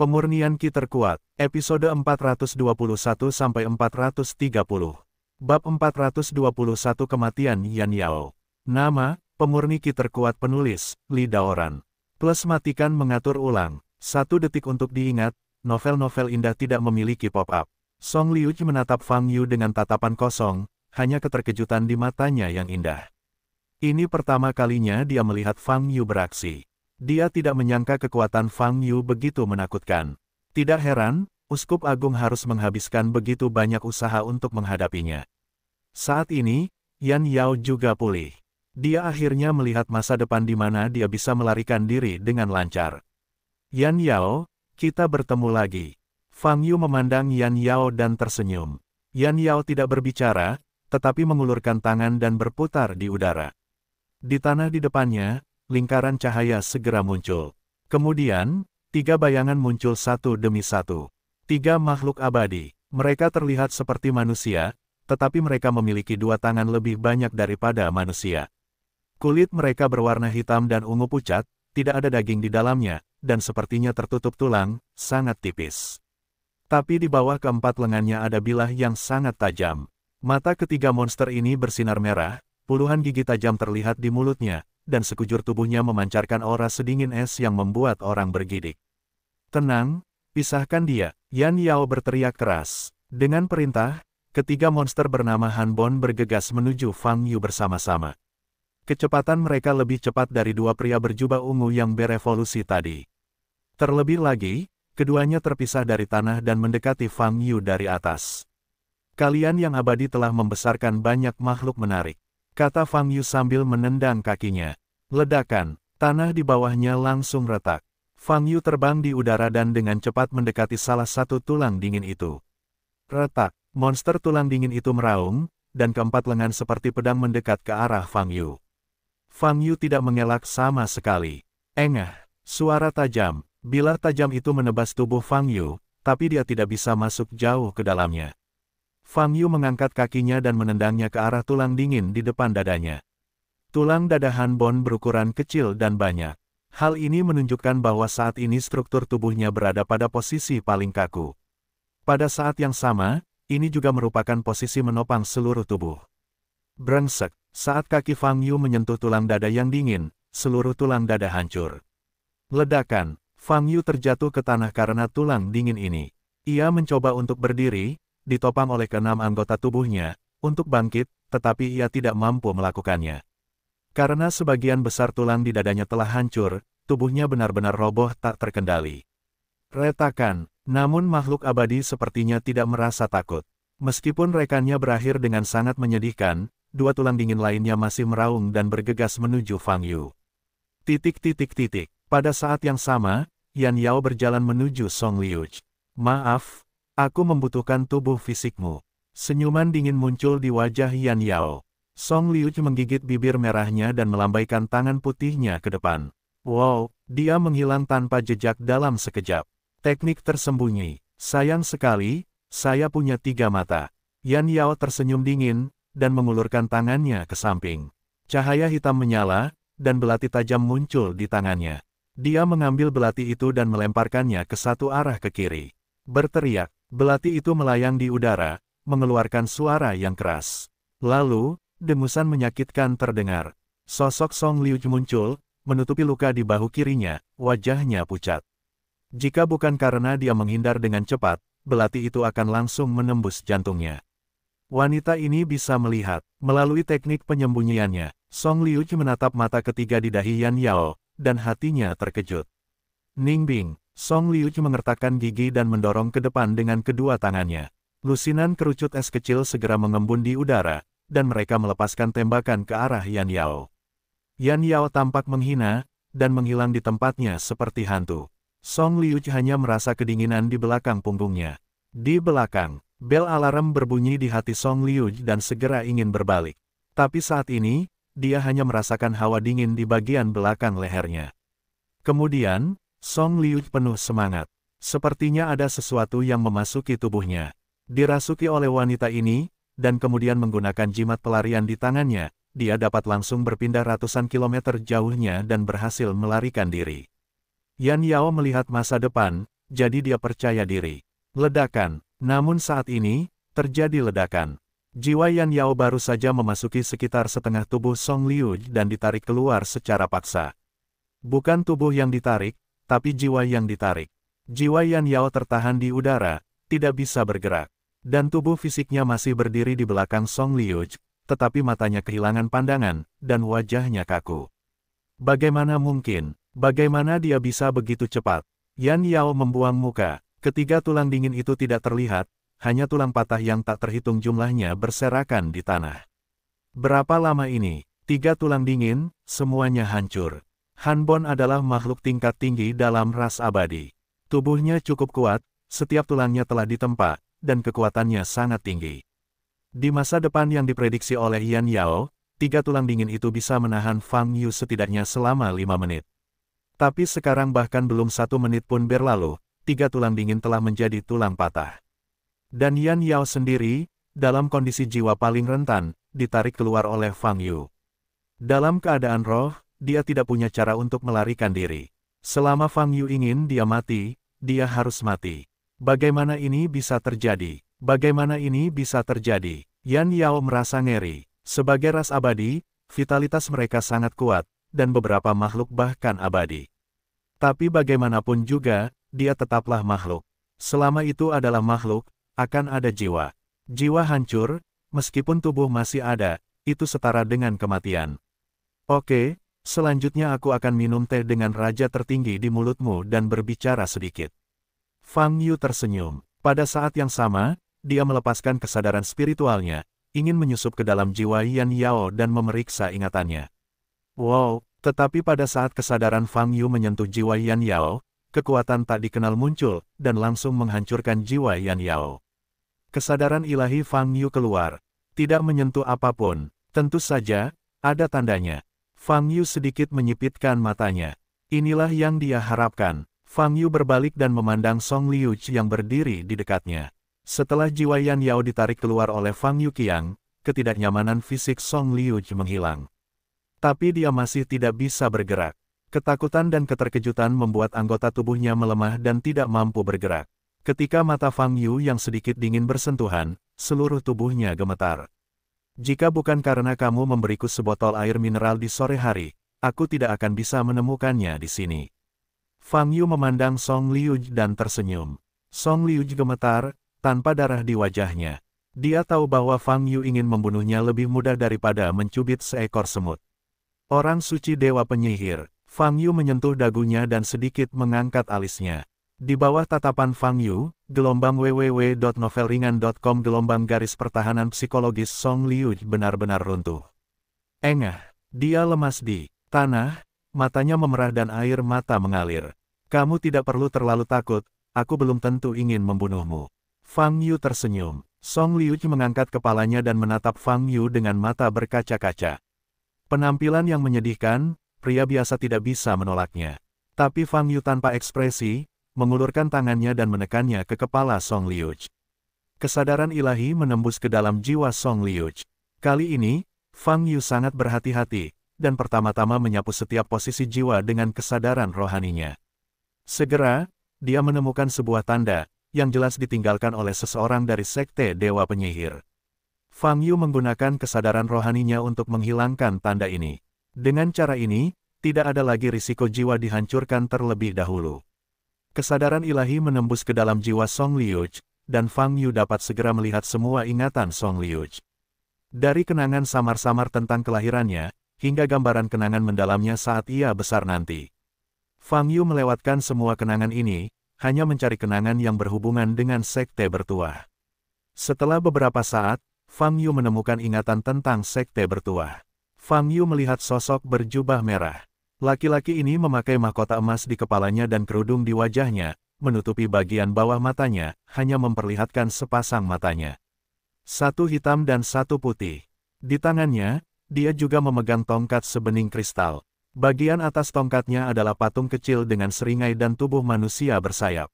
Pemurnian Ki terkuat, episode 421-430. Bab 421 Kematian Yan Yao. Nama, Pemurni Ki terkuat penulis, Li Daoran. Plus matikan mengatur ulang. 1 detik untuk diingat, novel-novel indah tidak memiliki pop-up. Song Liu menatap Fang Yu dengan tatapan kosong, hanya keterkejutan di matanya yang indah. Ini pertama kalinya dia melihat Fang Yu beraksi. Dia tidak menyangka kekuatan Fang Yu begitu menakutkan. Tidak heran, Uskup Agung harus menghabiskan begitu banyak usaha untuk menghadapinya. Saat ini, Yan Yao juga pulih. Dia akhirnya melihat masa depan di mana dia bisa melarikan diri dengan lancar. Yan Yao, kita bertemu lagi. Fang Yu memandang Yan Yao dan tersenyum. Yan Yao tidak berbicara, tetapi mengulurkan tangan dan berputar di udara. Di tanah di depannya, lingkaran cahaya segera muncul. Kemudian, 3 bayangan muncul satu demi satu. 3 makhluk abadi. Mereka terlihat seperti manusia, tetapi mereka memiliki 2 tangan lebih banyak daripada manusia. Kulit mereka berwarna hitam dan ungu pucat, tidak ada daging di dalamnya, dan sepertinya tertutup tulang, sangat tipis. Tapi di bawah keempat lengannya ada bilah yang sangat tajam. Mata ketiga monster ini bersinar merah, puluhan gigi tajam terlihat di mulutnya, dan sekujur tubuhnya memancarkan aura sedingin es yang membuat orang bergidik. Tenang, pisahkan dia, Yan Yao berteriak keras. Dengan perintah, ketiga monster bernama Han Bon bergegas menuju Fang Yu bersama-sama. Kecepatan mereka lebih cepat dari 2 pria berjubah ungu yang berevolusi tadi. Terlebih lagi, keduanya terpisah dari tanah dan mendekati Fang Yu dari atas. Kalian yang abadi telah membesarkan banyak makhluk menarik, kata Fang Yu sambil menendang kakinya. Ledakan, tanah di bawahnya langsung retak. Fang Yu terbang di udara dan dengan cepat mendekati salah satu tulang dingin itu. Retak, monster tulang dingin itu meraung, dan keempat lengan seperti pedang mendekat ke arah Fang Yu. Fang Yu tidak mengelak sama sekali. Engah, suara tajam, bilah tajam itu menebas tubuh Fang Yu, tapi dia tidak bisa masuk jauh ke dalamnya. Fang Yu mengangkat kakinya dan menendangnya ke arah tulang dingin di depan dadanya. Tulang dada Han Bon berukuran kecil dan banyak. Hal ini menunjukkan bahwa saat ini struktur tubuhnya berada pada posisi paling kaku. Pada saat yang sama, ini juga merupakan posisi menopang seluruh tubuh. Brengsek, saat kaki Fang Yu menyentuh tulang dada yang dingin, seluruh tulang dada hancur. Ledakan, Fang Yu terjatuh ke tanah karena tulang dingin ini. Ia mencoba untuk berdiri, ditopang oleh ke-6 anggota tubuhnya, untuk bangkit, tetapi ia tidak mampu melakukannya. Karena sebagian besar tulang di dadanya telah hancur, tubuhnya benar-benar roboh tak terkendali. Retakan, namun makhluk abadi sepertinya tidak merasa takut. Meskipun rekannya berakhir dengan sangat menyedihkan, 2 tulang dingin lainnya masih meraung dan bergegas menuju Fang Yu. Pada saat yang sama, Yan Yao berjalan menuju Song Liu. Maaf, aku membutuhkan tubuh fisikmu. Senyuman dingin muncul di wajah Yan Yao. Song Liu menggigit bibir merahnya dan melambaikan tangan putihnya ke depan. Wow, dia menghilang tanpa jejak dalam sekejap. Teknik tersembunyi. Sayang sekali, saya punya 3 mata. Yan Yao tersenyum dingin, dan mengulurkan tangannya ke samping. Cahaya hitam menyala, dan belati tajam muncul di tangannya. Dia mengambil belati itu dan melemparkannya ke satu arah ke kiri. Berteriak, belati itu melayang di udara, mengeluarkan suara yang keras. Lalu, dengusan menyakitkan terdengar. Sosok Song Liu muncul, menutupi luka di bahu kirinya, wajahnya pucat. Jika bukan karena dia menghindar dengan cepat, belati itu akan langsung menembus jantungnya. Wanita ini bisa melihat, melalui teknik penyembunyiannya. Song Liu menatap mata ketiga di dahi Yan Yao, dan hatinya terkejut. Ningbing, Song Liu mengertakkan gigi dan mendorong ke depan dengan kedua tangannya. Lusinan kerucut es kecil segera mengembun di udara, dan mereka melepaskan tembakan ke arah Yan Yao. Yan Yao tampak menghina, dan menghilang di tempatnya seperti hantu. Song Liu hanya merasa kedinginan di belakang punggungnya. Di belakang, bel alarm berbunyi di hati Song Liu dan segera ingin berbalik. Tapi saat ini, dia hanya merasakan hawa dingin di bagian belakang lehernya. Kemudian, Song Liu penuh semangat. Sepertinya ada sesuatu yang memasuki tubuhnya. Dirasuki oleh wanita ini, dan kemudian menggunakan jimat pelarian di tangannya, dia dapat langsung berpindah ratusan kilometer jauhnya dan berhasil melarikan diri. Yan Yao melihat masa depan, jadi dia percaya diri. Ledakan. Namun saat ini, terjadi ledakan. Jiwa Yan Yao baru saja memasuki sekitar setengah tubuh Song Liu dan ditarik keluar secara paksa. Bukan tubuh yang ditarik, tapi jiwa yang ditarik. Jiwa Yan Yao tertahan di udara, tidak bisa bergerak. Dan tubuh fisiknya masih berdiri di belakang Song Liu, tetapi matanya kehilangan pandangan, dan wajahnya kaku. Bagaimana mungkin? Bagaimana dia bisa begitu cepat? Yan Yao membuang muka. Ketiga tulang dingin itu tidak terlihat, hanya tulang patah yang tak terhitung jumlahnya berserakan di tanah. Berapa lama ini? 3 tulang dingin, semuanya hancur. Han Bon adalah makhluk tingkat tinggi dalam ras abadi. Tubuhnya cukup kuat, setiap tulangnya telah ditempa, dan kekuatannya sangat tinggi. Di masa depan yang diprediksi oleh Yan Yao, 3 tulang dingin itu bisa menahan Fang Yu setidaknya selama 5 menit. Tapi sekarang bahkan belum 1 menit pun berlalu, 3 tulang dingin telah menjadi tulang patah. Dan Yan Yao sendiri, dalam kondisi jiwa paling rentan, ditarik keluar oleh Fang Yu. Dalam keadaan roh, dia tidak punya cara untuk melarikan diri. Selama Fang Yu ingin dia mati, dia harus mati. Bagaimana ini bisa terjadi? Bagaimana ini bisa terjadi? Yan Yao merasa ngeri. Sebagai ras abadi, vitalitas mereka sangat kuat, dan beberapa makhluk bahkan abadi. Tapi bagaimanapun juga, dia tetaplah makhluk. Selama itu adalah makhluk, akan ada jiwa. Jiwa hancur, meskipun tubuh masih ada, itu setara dengan kematian. Oke, selanjutnya aku akan minum teh dengan raja tertinggi di mulutmu dan berbicara sedikit. Fang Yu tersenyum. Pada saat yang sama, dia melepaskan kesadaran spiritualnya, ingin menyusup ke dalam jiwa Yan Yao dan memeriksa ingatannya. Wow, tetapi pada saat kesadaran Fang Yu menyentuh jiwa Yan Yao, kekuatan tak dikenal muncul, dan langsung menghancurkan jiwa Yan Yao. Kesadaran ilahi Fang Yu keluar, tidak menyentuh apapun, tentu saja, ada tandanya. Fang Yu sedikit menyipitkan matanya. Inilah yang dia harapkan. Fang Yu berbalik dan memandang Song Liu yang berdiri di dekatnya. Setelah jiwa Yan Yao ditarik keluar oleh Fang Yu Qiang, ketidaknyamanan fisik Song Liu menghilang. Tapi dia masih tidak bisa bergerak. Ketakutan dan keterkejutan membuat anggota tubuhnya melemah dan tidak mampu bergerak. Ketika mata Fang Yu yang sedikit dingin bersentuhan, seluruh tubuhnya gemetar. Jika bukan karena kamu memberiku sebotol air mineral di sore hari, aku tidak akan bisa menemukannya di sini. Fang Yu memandang Song Liu dan tersenyum. Song Liu gemetar, tanpa darah di wajahnya. Dia tahu bahwa Fang Yu ingin membunuhnya lebih mudah daripada mencubit seekor semut. Orang suci Dewa Penyihir. Fang Yu menyentuh dagunya dan sedikit mengangkat alisnya. Di bawah tatapan Fang Yu, gelombang www.novelringan.com gelombang garis pertahanan psikologis Song Liu benar-benar runtuh. Engah. Dia lemas di tanah. Matanya memerah dan air mata mengalir. Kamu tidak perlu terlalu takut, aku belum tentu ingin membunuhmu. Fang Yu tersenyum. Song Liu mengangkat kepalanya dan menatap Fang Yu dengan mata berkaca-kaca. Penampilan yang menyedihkan, pria biasa tidak bisa menolaknya. Tapi Fang Yu tanpa ekspresi, mengulurkan tangannya dan menekannya ke kepala Song Liu. Kesadaran ilahi menembus ke dalam jiwa Song Liu. Kali ini, Fang Yu sangat berhati-hati, dan pertama-tama menyapu setiap posisi jiwa dengan kesadaran rohaninya. Segera, dia menemukan sebuah tanda, yang jelas ditinggalkan oleh seseorang dari sekte Dewa Penyihir. Fang Yu menggunakan kesadaran rohaninya untuk menghilangkan tanda ini. Dengan cara ini, tidak ada lagi risiko jiwa dihancurkan terlebih dahulu. Kesadaran ilahi menembus ke dalam jiwa Song Liu, dan Fang Yu dapat segera melihat semua ingatan Song Liu. Dari kenangan samar-samar tentang kelahirannya, hingga gambaran kenangan mendalamnya saat ia besar nanti. Fang Yu melewatkan semua kenangan ini, hanya mencari kenangan yang berhubungan dengan sekte bertuah. Setelah beberapa saat, Fang Yu menemukan ingatan tentang sekte bertuah. Fang Yu melihat sosok berjubah merah. Laki-laki ini memakai mahkota emas di kepalanya dan kerudung di wajahnya, menutupi bagian bawah matanya, hanya memperlihatkan sepasang matanya. Satu hitam dan satu putih. Di tangannya, dia juga memegang tongkat sebening kristal. Bagian atas tongkatnya adalah patung kecil dengan seringai dan tubuh manusia bersayap.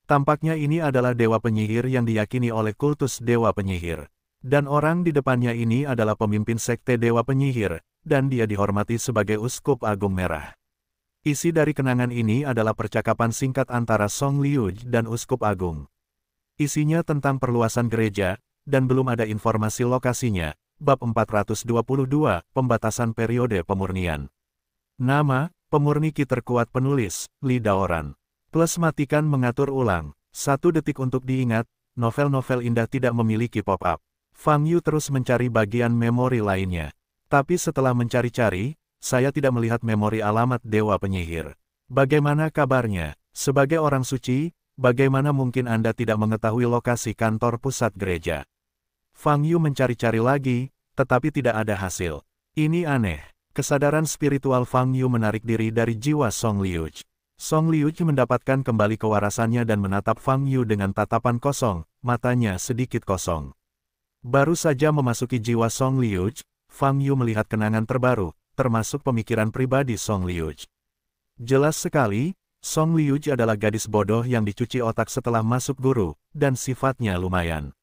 Tampaknya ini adalah Dewa Penyihir yang diyakini oleh kultus Dewa Penyihir. Dan orang di depannya ini adalah pemimpin sekte Dewa Penyihir, dan dia dihormati sebagai Uskup Agung Merah. Isi dari kenangan ini adalah percakapan singkat antara Song Liuj dan Uskup Agung. Isinya tentang perluasan gereja, dan belum ada informasi lokasinya. Bab 422, Pembatasan Periode Pemurnian. Nama, pemurni ki terkuat penulis, Li Daoran. Plus matikan mengatur ulang. 1 detik untuk diingat, novel-novel indah tidak memiliki pop-up. Fang Yu terus mencari bagian memori lainnya. Tapi setelah mencari-cari, saya tidak melihat memori alamat Dewa Penyihir. Bagaimana kabarnya? Sebagai orang suci, bagaimana mungkin Anda tidak mengetahui lokasi kantor pusat gereja? Fang Yu mencari-cari lagi, tetapi tidak ada hasil. Ini aneh. Kesadaran spiritual Fang Yu menarik diri dari jiwa Song Liuj. Song Liuj mendapatkan kembali kewarasannya dan menatap Fang Yu dengan tatapan kosong, matanya sedikit kosong. Baru saja memasuki jiwa Song Liuj, Fang Yu melihat kenangan terbaru, termasuk pemikiran pribadi Song Liuj. Jelas sekali, Song Liuj adalah gadis bodoh yang dicuci otak setelah masuk guru, dan sifatnya lumayan.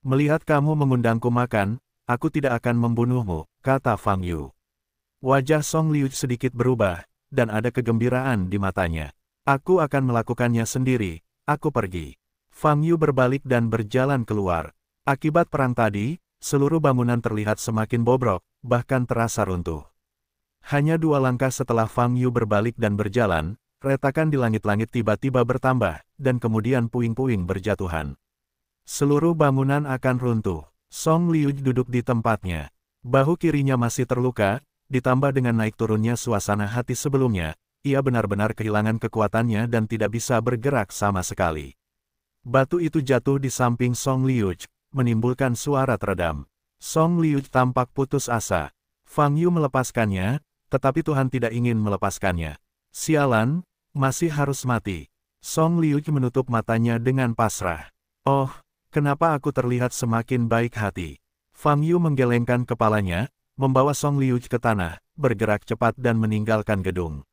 Melihat kamu mengundangku makan, aku tidak akan membunuhmu, kata Fang Yu. Wajah Song Liuj sedikit berubah, dan ada kegembiraan di matanya. Aku akan melakukannya sendiri, aku pergi. Fang Yu berbalik dan berjalan keluar. Akibat perang tadi, seluruh bangunan terlihat semakin bobrok, bahkan terasa runtuh. Hanya 2 langkah setelah Fang Yu berbalik dan berjalan, retakan di langit-langit tiba-tiba bertambah, dan kemudian puing-puing berjatuhan. Seluruh bangunan akan runtuh. Song Liuj duduk di tempatnya. Bahu kirinya masih terluka, ditambah dengan naik turunnya suasana hati sebelumnya, ia benar-benar kehilangan kekuatannya dan tidak bisa bergerak sama sekali. Batu itu jatuh di samping Song Liuj, menimbulkan suara teredam. Song Liuj tampak putus asa. Fang Yu melepaskannya, tetapi Tuhan tidak ingin melepaskannya. Sialan, masih harus mati. Song Liuj menutup matanya dengan pasrah. Oh, kenapa aku terlihat semakin baik hati? Fang Yu menggelengkan kepalanya, membawa Song Liuj ke tanah, bergerak cepat dan meninggalkan gedung.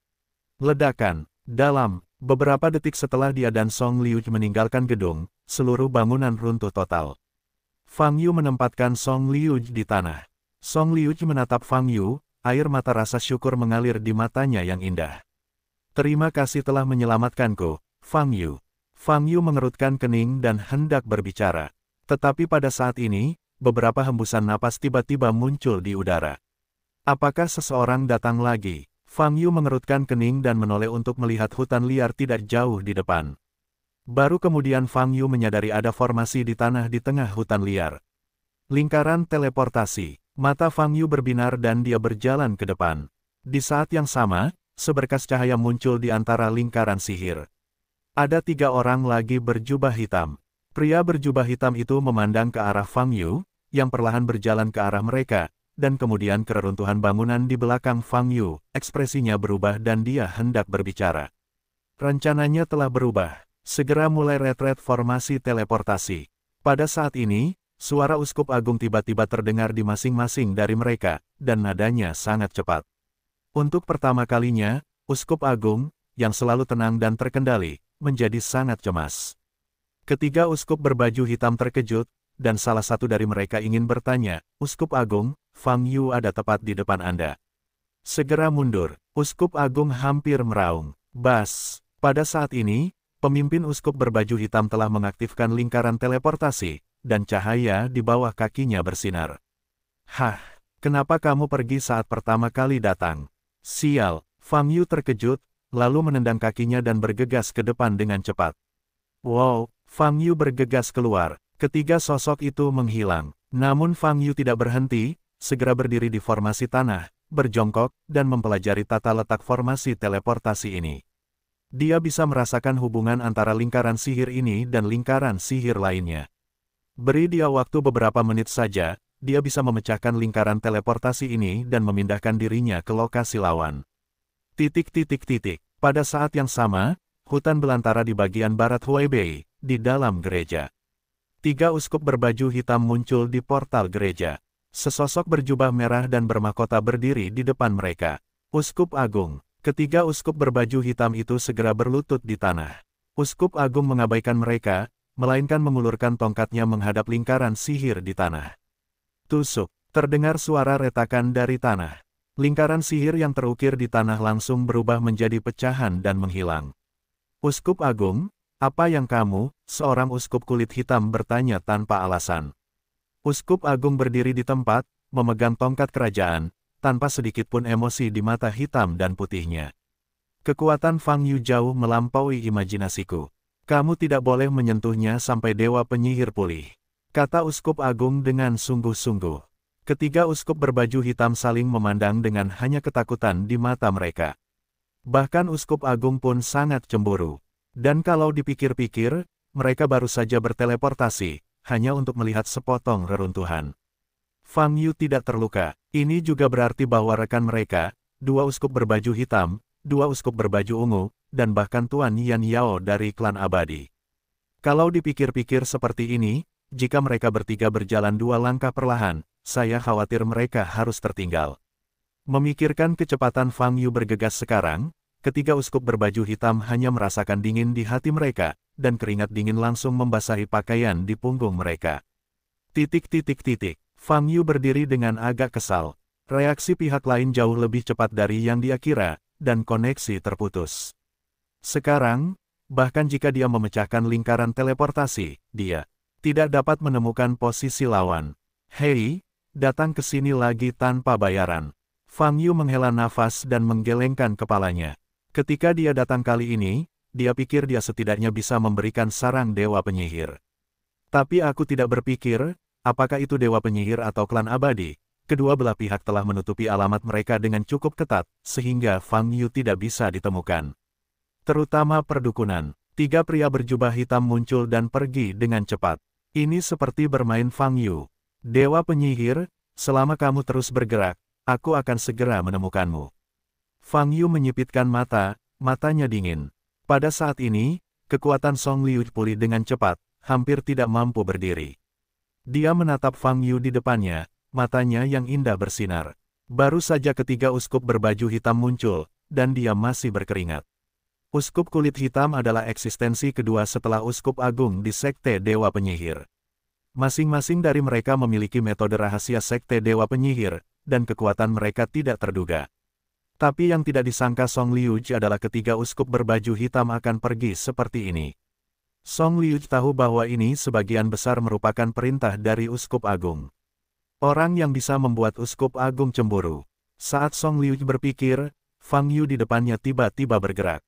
Ledakan. Dalam beberapa detik setelah dia dan Song Liuj meninggalkan gedung, seluruh bangunan runtuh total. Fang Yu menempatkan Song Liuj di tanah. Song Liuj menatap Fang Yu, air mata rasa syukur mengalir di matanya yang indah. Terima kasih telah menyelamatkanku, Fang Yu. Fang Yu mengerutkan kening dan hendak berbicara. Tetapi pada saat ini, beberapa hembusan napas tiba-tiba muncul di udara. Apakah seseorang datang lagi? Fang Yu mengerutkan kening dan menoleh untuk melihat hutan liar tidak jauh di depan. Baru kemudian Fang Yu menyadari ada formasi di tanah di tengah hutan liar. Lingkaran teleportasi. Mata Fang Yu berbinar dan dia berjalan ke depan. Di saat yang sama, seberkas cahaya muncul di antara lingkaran sihir. Ada 3 orang lagi berjubah hitam. Pria berjubah hitam itu memandang ke arah Fang Yu, yang perlahan berjalan ke arah mereka, dan kemudian keruntuhan bangunan di belakang Fang Yu, ekspresinya berubah dan dia hendak berbicara. Rencananya telah berubah, segera mulai retret formasi teleportasi. Pada saat ini, suara Uskup Agung tiba-tiba terdengar di masing-masing dari mereka, dan nadanya sangat cepat. Untuk pertama kalinya, Uskup Agung, yang selalu tenang dan terkendali, menjadi sangat cemas. Ketiga uskup berbaju hitam terkejut, dan salah satu dari mereka ingin bertanya, Uskup Agung, Fang Yu ada tepat di depan Anda. Segera mundur, Uskup Agung hampir meraung. Bas, pada saat ini, pemimpin uskup berbaju hitam telah mengaktifkan lingkaran teleportasi, dan cahaya di bawah kakinya bersinar. Hah, kenapa kamu pergi saat pertama kali datang? Sial, Fang Yu terkejut, lalu menendang kakinya dan bergegas ke depan dengan cepat. Wow, Fang Yu bergegas keluar, ketiga sosok itu menghilang. Namun Fang Yu tidak berhenti, segera berdiri di formasi tanah, berjongkok, dan mempelajari tata letak formasi teleportasi ini. Dia bisa merasakan hubungan antara lingkaran sihir ini dan lingkaran sihir lainnya. Beri dia waktu beberapa menit saja, dia bisa memecahkan lingkaran teleportasi ini dan memindahkan dirinya ke lokasi lawan. Pada saat yang sama, hutan belantara di bagian barat Huaibei, di dalam gereja. 3 uskup berbaju hitam muncul di portal gereja. Sesosok berjubah merah dan bermahkota berdiri di depan mereka. Uskup Agung. Ketiga uskup berbaju hitam itu segera berlutut di tanah. Uskup Agung mengabaikan mereka, melainkan mengulurkan tongkatnya menghadap lingkaran sihir di tanah. Tusuk. Terdengar suara retakan dari tanah. Lingkaran sihir yang terukir di tanah langsung berubah menjadi pecahan dan menghilang. Uskup Agung, apa yang kamu, seorang uskup kulit hitam bertanya tanpa alasan. Uskup Agung berdiri di tempat, memegang tongkat kerajaan, tanpa sedikit pun emosi di mata hitam dan putihnya. Kekuatan Fang Yu jauh melampaui imajinasiku. Kamu tidak boleh menyentuhnya sampai Dewa Penyihir pulih, kata Uskup Agung dengan sungguh-sungguh. Ketiga uskup berbaju hitam saling memandang dengan hanya ketakutan di mata mereka. Bahkan Uskup Agung pun sangat cemburu. Dan kalau dipikir-pikir, mereka baru saja berteleportasi, hanya untuk melihat sepotong reruntuhan. Fang Yu tidak terluka. Ini juga berarti bahwa rekan mereka, dua uskup berbaju hitam, dua uskup berbaju ungu, dan bahkan Tuan Yan Yao dari klan abadi. Kalau dipikir-pikir seperti ini, jika mereka bertiga berjalan dua langkah perlahan, saya khawatir mereka harus tertinggal. Memikirkan kecepatan Fang Yu bergegas sekarang, ketiga uskup berbaju hitam hanya merasakan dingin di hati mereka, dan keringat dingin langsung membasahi pakaian di punggung mereka. Fang Yu berdiri dengan agak kesal. Reaksi pihak lain jauh lebih cepat dari yang dia kira, dan koneksi terputus. Sekarang, bahkan jika dia memecahkan lingkaran teleportasi, dia tidak dapat menemukan posisi lawan. Hei, datang ke sini lagi tanpa bayaran. Fang Yu menghela nafas dan menggelengkan kepalanya. Ketika dia datang kali ini, dia pikir dia setidaknya bisa memberikan sarang Dewa Penyihir. Tapi aku tidak berpikir, apakah itu Dewa Penyihir atau klan abadi. Kedua belah pihak telah menutupi alamat mereka dengan cukup ketat, sehingga Fang Yu tidak bisa ditemukan. Terutama perdukunan. Tiga pria berjubah hitam muncul dan pergi dengan cepat. Ini seperti bermain Fang Yu. Dewa Penyihir, selama kamu terus bergerak, aku akan segera menemukanmu. Fang Yu menyipitkan mata, matanya dingin. Pada saat ini, kekuatan Song Liu pulih dengan cepat, hampir tidak mampu berdiri. Dia menatap Fang Yu di depannya, matanya yang indah bersinar. Baru saja ketiga uskup berbaju hitam muncul, dan dia masih berkeringat. Uskup kulit hitam adalah eksistensi kedua setelah Uskup Agung di Sekte Dewa Penyihir. Masing-masing dari mereka memiliki metode rahasia Sekte Dewa Penyihir, dan kekuatan mereka tidak terduga. Tapi yang tidak disangka Song Liu adalah ketiga uskup berbaju hitam akan pergi seperti ini. Song Liu tahu bahwa ini sebagian besar merupakan perintah dari Uskup Agung. Orang yang bisa membuat Uskup Agung cemburu. Saat Song Liu berpikir, Fang Yu di depannya tiba-tiba bergerak.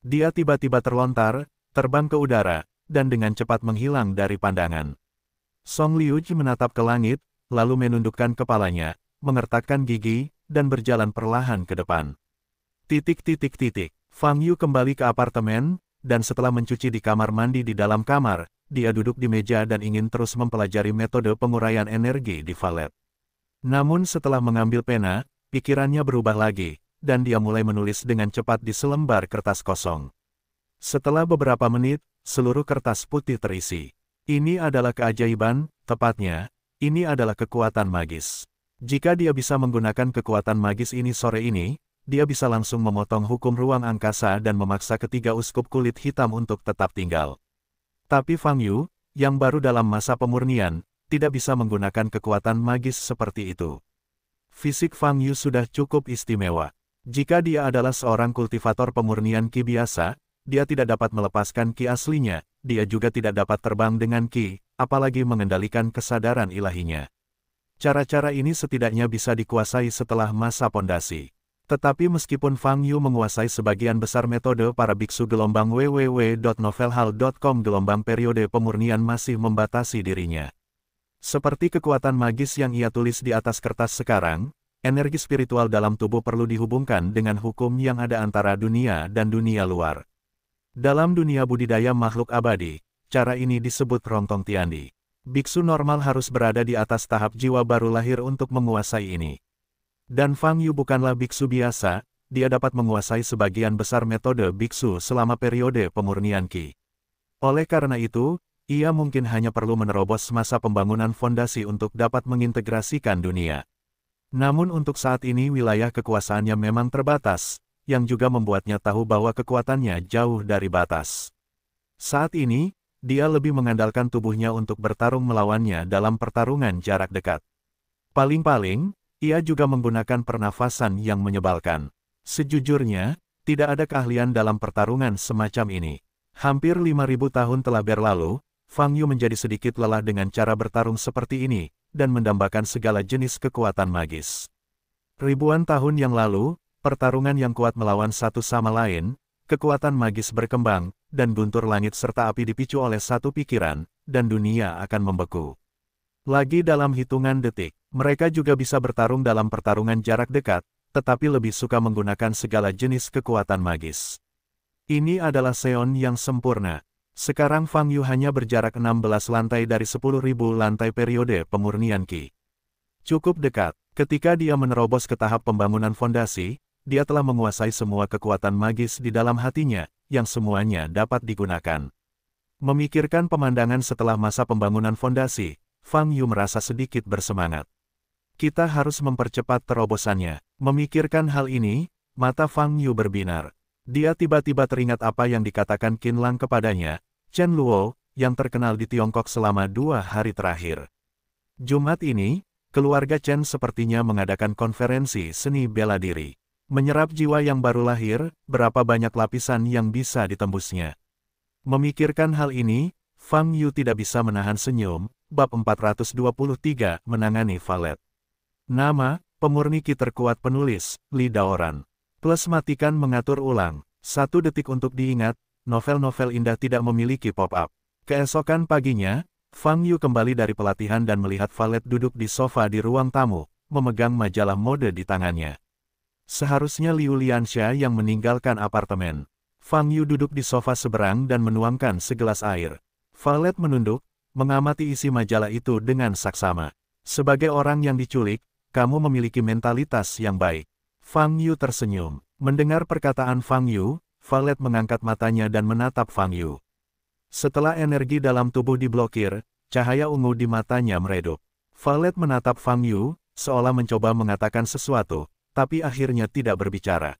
Dia tiba-tiba terlontar, terbang ke udara, dan dengan cepat menghilang dari pandangan. Song Liu menatap ke langit, lalu menundukkan kepalanya, mengertakkan gigi, dan berjalan perlahan ke depan. Fang Yu kembali ke apartemen, dan setelah mencuci di kamar mandi di dalam kamar, dia duduk di meja dan ingin terus mempelajari metode penguraian energi di valet. Namun setelah mengambil pena, pikirannya berubah lagi, dan dia mulai menulis dengan cepat di selembar kertas kosong. Setelah beberapa menit, seluruh kertas putih terisi. Ini adalah keajaiban, tepatnya, ini adalah kekuatan magis. Jika dia bisa menggunakan kekuatan magis ini sore ini, dia bisa langsung memotong hukum ruang angkasa dan memaksa ketiga uskup kulit hitam untuk tetap tinggal. Tapi Fang Yu, yang baru dalam masa pemurnian, tidak bisa menggunakan kekuatan magis seperti itu. Fisik Fang Yu sudah cukup istimewa. Jika dia adalah seorang kultivator pemurnian Qi biasa, dia tidak dapat melepaskan Qi aslinya, dia juga tidak dapat terbang dengan Qi, apalagi mengendalikan kesadaran ilahinya. Cara-cara ini setidaknya bisa dikuasai setelah masa pondasi. Tetapi meskipun Fang Yu menguasai sebagian besar metode para biksu gelombang www.novelhall.com gelombang periode pemurnian masih membatasi dirinya. Seperti kekuatan magis yang ia tulis di atas kertas sekarang, energi spiritual dalam tubuh perlu dihubungkan dengan hukum yang ada antara dunia dan dunia luar. Dalam dunia budidaya makhluk abadi, cara ini disebut Rontong Tiandi. Biksu normal harus berada di atas tahap jiwa baru lahir untuk menguasai ini. Dan Fang Yu bukanlah biksu biasa, dia dapat menguasai sebagian besar metode biksu selama periode pemurnian Qi. Oleh karena itu, ia mungkin hanya perlu menerobos masa pembangunan fondasi untuk dapat mengintegrasikan dunia. Namun untuk saat ini wilayah kekuasaannya memang terbatas, yang juga membuatnya tahu bahwa kekuatannya jauh dari batas. Saat ini, dia lebih mengandalkan tubuhnya untuk bertarung melawannya dalam pertarungan jarak dekat. Paling-paling, Ia juga menggunakan pernafasan yang menyebalkan. Sejujurnya, tidak ada keahlian dalam pertarungan semacam ini. Hampir 5.000 tahun telah berlalu, Fang Yu menjadi sedikit lelah dengan cara bertarung seperti ini, dan mendambakan segala jenis kekuatan magis. Ribuan tahun yang lalu, pertarungan yang kuat melawan satu sama lain, kekuatan magis berkembang, dan guntur langit serta api dipicu oleh satu pikiran, dan dunia akan membeku. Lagi dalam hitungan detik, mereka juga bisa bertarung dalam pertarungan jarak dekat, tetapi lebih suka menggunakan segala jenis kekuatan magis. Ini adalah Seon yang sempurna. Sekarang Fang Yu hanya berjarak 16 lantai dari 10.000 lantai periode pemurnian Qi. Cukup dekat, ketika dia menerobos ke tahap pembangunan fondasi, dia telah menguasai semua kekuatan magis di dalam hatinya, yang semuanya dapat digunakan. Memikirkan pemandangan setelah masa pembangunan fondasi, Fang Yu merasa sedikit bersemangat. Kita harus mempercepat terobosannya. Memikirkan hal ini, mata Fang Yu berbinar. Dia tiba-tiba teringat apa yang dikatakan Qin Lang kepadanya, Chen Luo, yang terkenal di Tiongkok selama 2 hari terakhir. Jumat ini, keluarga Chen sepertinya mengadakan konferensi seni bela diri. Menyerap jiwa yang baru lahir, berapa banyak lapisan yang bisa ditembusnya. Memikirkan hal ini, Fang Yu tidak bisa menahan senyum. Bab 423 menangani Valet. Nama, pemurni Qi terkuat penulis, Li Daoran. Plus matikan mengatur ulang. 1 detik untuk diingat, novel-novel indah tidak memiliki pop-up. Keesokan paginya, Fang Yu kembali dari pelatihan dan melihat Valet duduk di sofa di ruang tamu, memegang majalah mode di tangannya. Seharusnya Liu Lianxia yang meninggalkan apartemen. Fang Yu duduk di sofa seberang dan menuangkan segelas air. Valet menunduk, mengamati isi majalah itu dengan saksama. Sebagai orang yang diculik, kamu memiliki mentalitas yang baik. Fang Yu tersenyum. Mendengar perkataan Fang Yu, Valet mengangkat matanya dan menatap Fang Yu. Setelah energi dalam tubuh diblokir, cahaya ungu di matanya meredup. Valet menatap Fang Yu, seolah mencoba mengatakan sesuatu, tapi akhirnya tidak berbicara.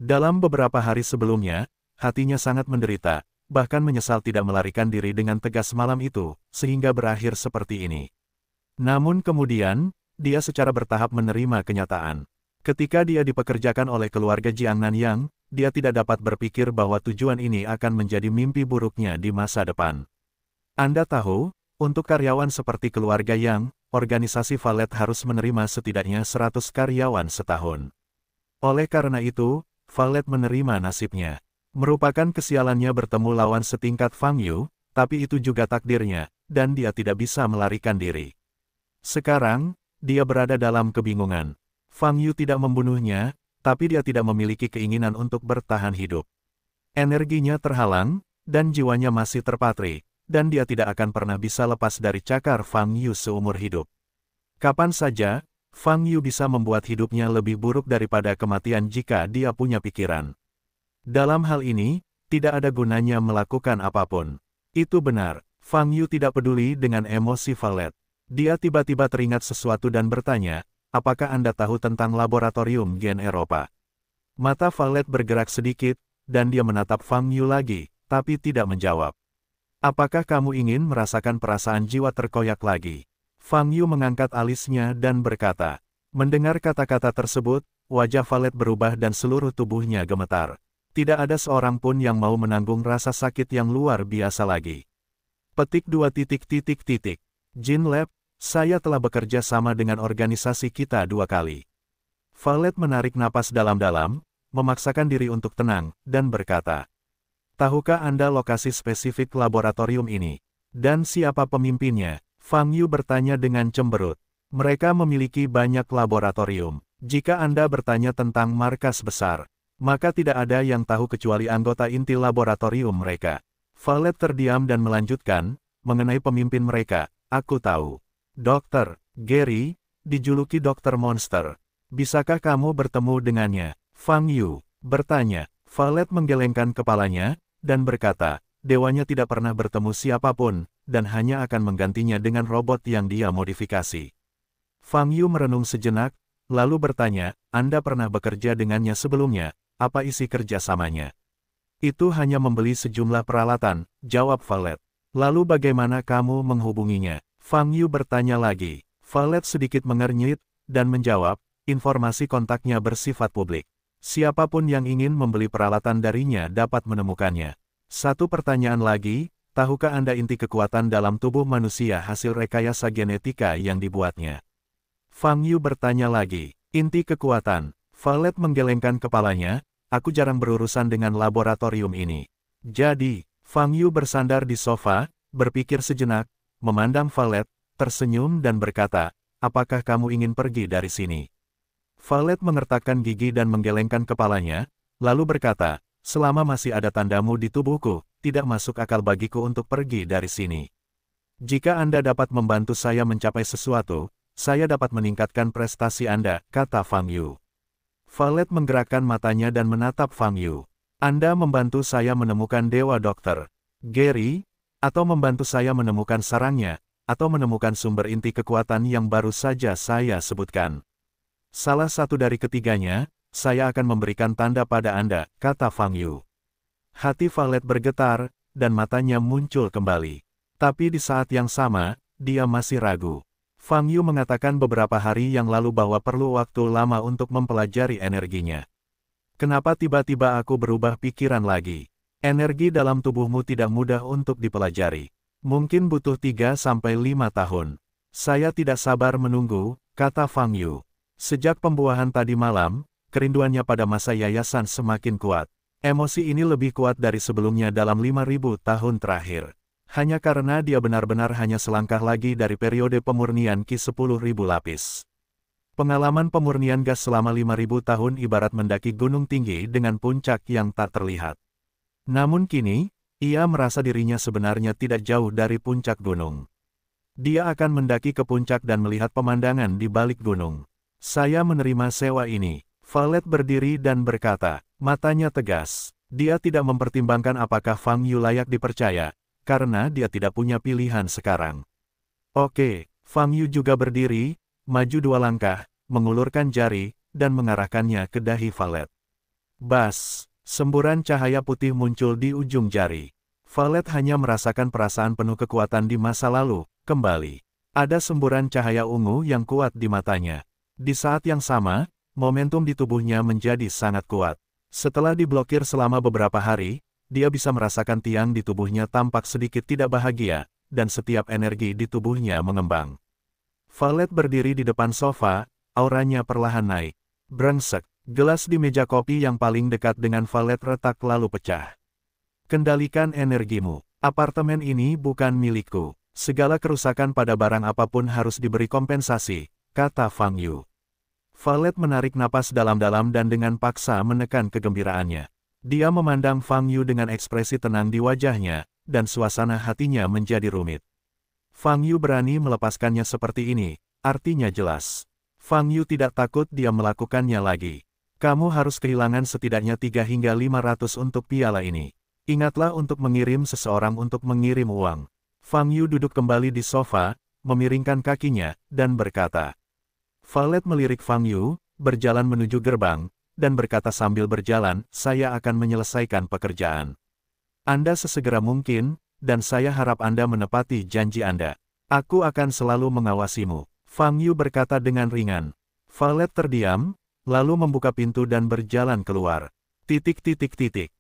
Dalam beberapa hari sebelumnya, hatinya sangat menderita, bahkan menyesal tidak melarikan diri dengan tegas malam itu, sehingga berakhir seperti ini. Namun kemudian, dia secara bertahap menerima kenyataan. Ketika dia dipekerjakan oleh keluarga Jiang Nanyang, dia tidak dapat berpikir bahwa tujuan ini akan menjadi mimpi buruknya di masa depan. Anda tahu, untuk karyawan seperti keluarga Yang, organisasi Valet harus menerima setidaknya 100 karyawan setahun. Oleh karena itu, Valet menerima nasibnya. Merupakan kesialannya bertemu lawan setingkat Fang Yu, tapi itu juga takdirnya, dan dia tidak bisa melarikan diri. Sekarang, dia berada dalam kebingungan. Fang Yu tidak membunuhnya, tapi dia tidak memiliki keinginan untuk bertahan hidup. Energinya terhalang, dan jiwanya masih terpatri, dan dia tidak akan pernah bisa lepas dari cakar Fang Yu seumur hidup. Kapan saja, Fang Yu bisa membuat hidupnya lebih buruk daripada kematian jika dia punya pikiran. Dalam hal ini, tidak ada gunanya melakukan apapun. Itu benar, Fang Yu tidak peduli dengan emosi Valet. Dia tiba-tiba teringat sesuatu dan bertanya, apakah Anda tahu tentang laboratorium gen Eropa? Mata Valet bergerak sedikit, dan dia menatap Fang Yu lagi, tapi tidak menjawab. Apakah kamu ingin merasakan perasaan jiwa terkoyak lagi? Fang Yu mengangkat alisnya dan berkata. Mendengar kata-kata tersebut, wajah Valet berubah dan seluruh tubuhnya gemetar. Tidak ada seorang pun yang mau menanggung rasa sakit yang luar biasa lagi. Petik 2. Jin Lab, saya telah bekerja sama dengan organisasi kita 2 kali. Valet menarik napas dalam-dalam, memaksakan diri untuk tenang, dan berkata. Tahukah Anda lokasi spesifik laboratorium ini? Dan siapa pemimpinnya? Fang Yu bertanya dengan cemberut. Mereka memiliki banyak laboratorium. Jika Anda bertanya tentang markas besar, maka tidak ada yang tahu kecuali anggota inti laboratorium mereka. Valet terdiam dan melanjutkan, mengenai pemimpin mereka, aku tahu. Dr. Gary, dijuluki Dr. Monster. Bisakah kamu bertemu dengannya? Fang Yu bertanya. Valet menggelengkan kepalanya, dan berkata, dewanya tidak pernah bertemu siapapun, dan hanya akan menggantinya dengan robot yang dia modifikasi. Fang Yu merenung sejenak, lalu bertanya, Anda pernah bekerja dengannya sebelumnya? Apa isi kerjasamanya? Itu hanya membeli sejumlah peralatan, jawab Valet. Lalu bagaimana kamu menghubunginya? Fang Yu bertanya lagi. Valet sedikit mengernyit, dan menjawab, informasi kontaknya bersifat publik. Siapapun yang ingin membeli peralatan darinya dapat menemukannya. Satu pertanyaan lagi, tahukah Anda inti kekuatan dalam tubuh manusia hasil rekayasa genetika yang dibuatnya? Fang Yu bertanya lagi, inti kekuatan. Violet menggelengkan kepalanya, aku jarang berurusan dengan laboratorium ini. Jadi, Fang Yu bersandar di sofa, berpikir sejenak, memandang Violet, tersenyum dan berkata, apakah kamu ingin pergi dari sini? Violet mengertakkan gigi dan menggelengkan kepalanya, lalu berkata, selama masih ada tandamu di tubuhku, tidak masuk akal bagiku untuk pergi dari sini. Jika Anda dapat membantu saya mencapai sesuatu, saya dapat meningkatkan prestasi Anda, kata Fang Yu. Violet menggerakkan matanya dan menatap Fang Yu. Anda membantu saya menemukan Dewa Dokter Gary, atau membantu saya menemukan sarangnya, atau menemukan sumber inti kekuatan yang baru saja saya sebutkan. Salah satu dari ketiganya, saya akan memberikan tanda pada Anda, kata Fang Yu. Hati Violet bergetar, dan matanya muncul kembali. Tapi di saat yang sama, dia masih ragu. Fang Yu mengatakan beberapa hari yang lalu bahwa perlu waktu lama untuk mempelajari energinya. Kenapa tiba-tiba aku berubah pikiran lagi? Energi dalam tubuhmu tidak mudah untuk dipelajari. Mungkin butuh 3-5 tahun. Saya tidak sabar menunggu, kata Fang Yu. Sejak pembuahan tadi malam, kerinduannya pada masa yayasan semakin kuat. Emosi ini lebih kuat dari sebelumnya dalam 5.000 tahun terakhir. Hanya karena dia benar-benar hanya selangkah lagi dari periode pemurnian Ki 10.000 lapis. Pengalaman pemurnian gas selama 5.000 tahun ibarat mendaki gunung tinggi dengan puncak yang tak terlihat. Namun kini, ia merasa dirinya sebenarnya tidak jauh dari puncak gunung. Dia akan mendaki ke puncak dan melihat pemandangan di balik gunung. Saya menerima sewa ini. Violet berdiri dan berkata, matanya tegas. Dia tidak mempertimbangkan apakah Fang Yu layak dipercaya, karena dia tidak punya pilihan sekarang. Oke, Fang Yu juga berdiri, maju 2 langkah, mengulurkan jari, dan mengarahkannya ke dahi Violet. Bas, semburan cahaya putih muncul di ujung jari. Violet hanya merasakan perasaan penuh kekuatan di masa lalu, kembali. Ada semburan cahaya ungu yang kuat di matanya. Di saat yang sama, momentum di tubuhnya menjadi sangat kuat. Setelah diblokir selama beberapa hari, dia bisa merasakan tiang di tubuhnya tampak sedikit tidak bahagia, dan setiap energi di tubuhnya mengembang. Violet berdiri di depan sofa, auranya perlahan naik. Brengsek, gelas di meja kopi yang paling dekat dengan Violet retak lalu pecah. Kendalikan energimu. Apartemen ini bukan milikku. Segala kerusakan pada barang apapun harus diberi kompensasi, kata Fang Yu. Violet menarik napas dalam-dalam dan dengan paksa menekan kegembiraannya. Dia memandang Fang Yu dengan ekspresi tenang di wajahnya, dan suasana hatinya menjadi rumit. Fang Yu berani melepaskannya seperti ini, artinya jelas. Fang Yu tidak takut dia melakukannya lagi. Kamu harus kehilangan setidaknya 3 hingga 500 untuk piala ini. Ingatlah untuk mengirim seseorang untuk mengirim uang. Fang Yu duduk kembali di sofa, memiringkan kakinya, dan berkata. Violet melirik Fang Yu, berjalan menuju gerbang, dan berkata sambil berjalan, saya akan menyelesaikan pekerjaan. Anda sesegera mungkin, dan saya harap Anda menepati janji Anda. Aku akan selalu mengawasimu. Fang Yu berkata dengan ringan. Violet terdiam, lalu membuka pintu dan berjalan keluar.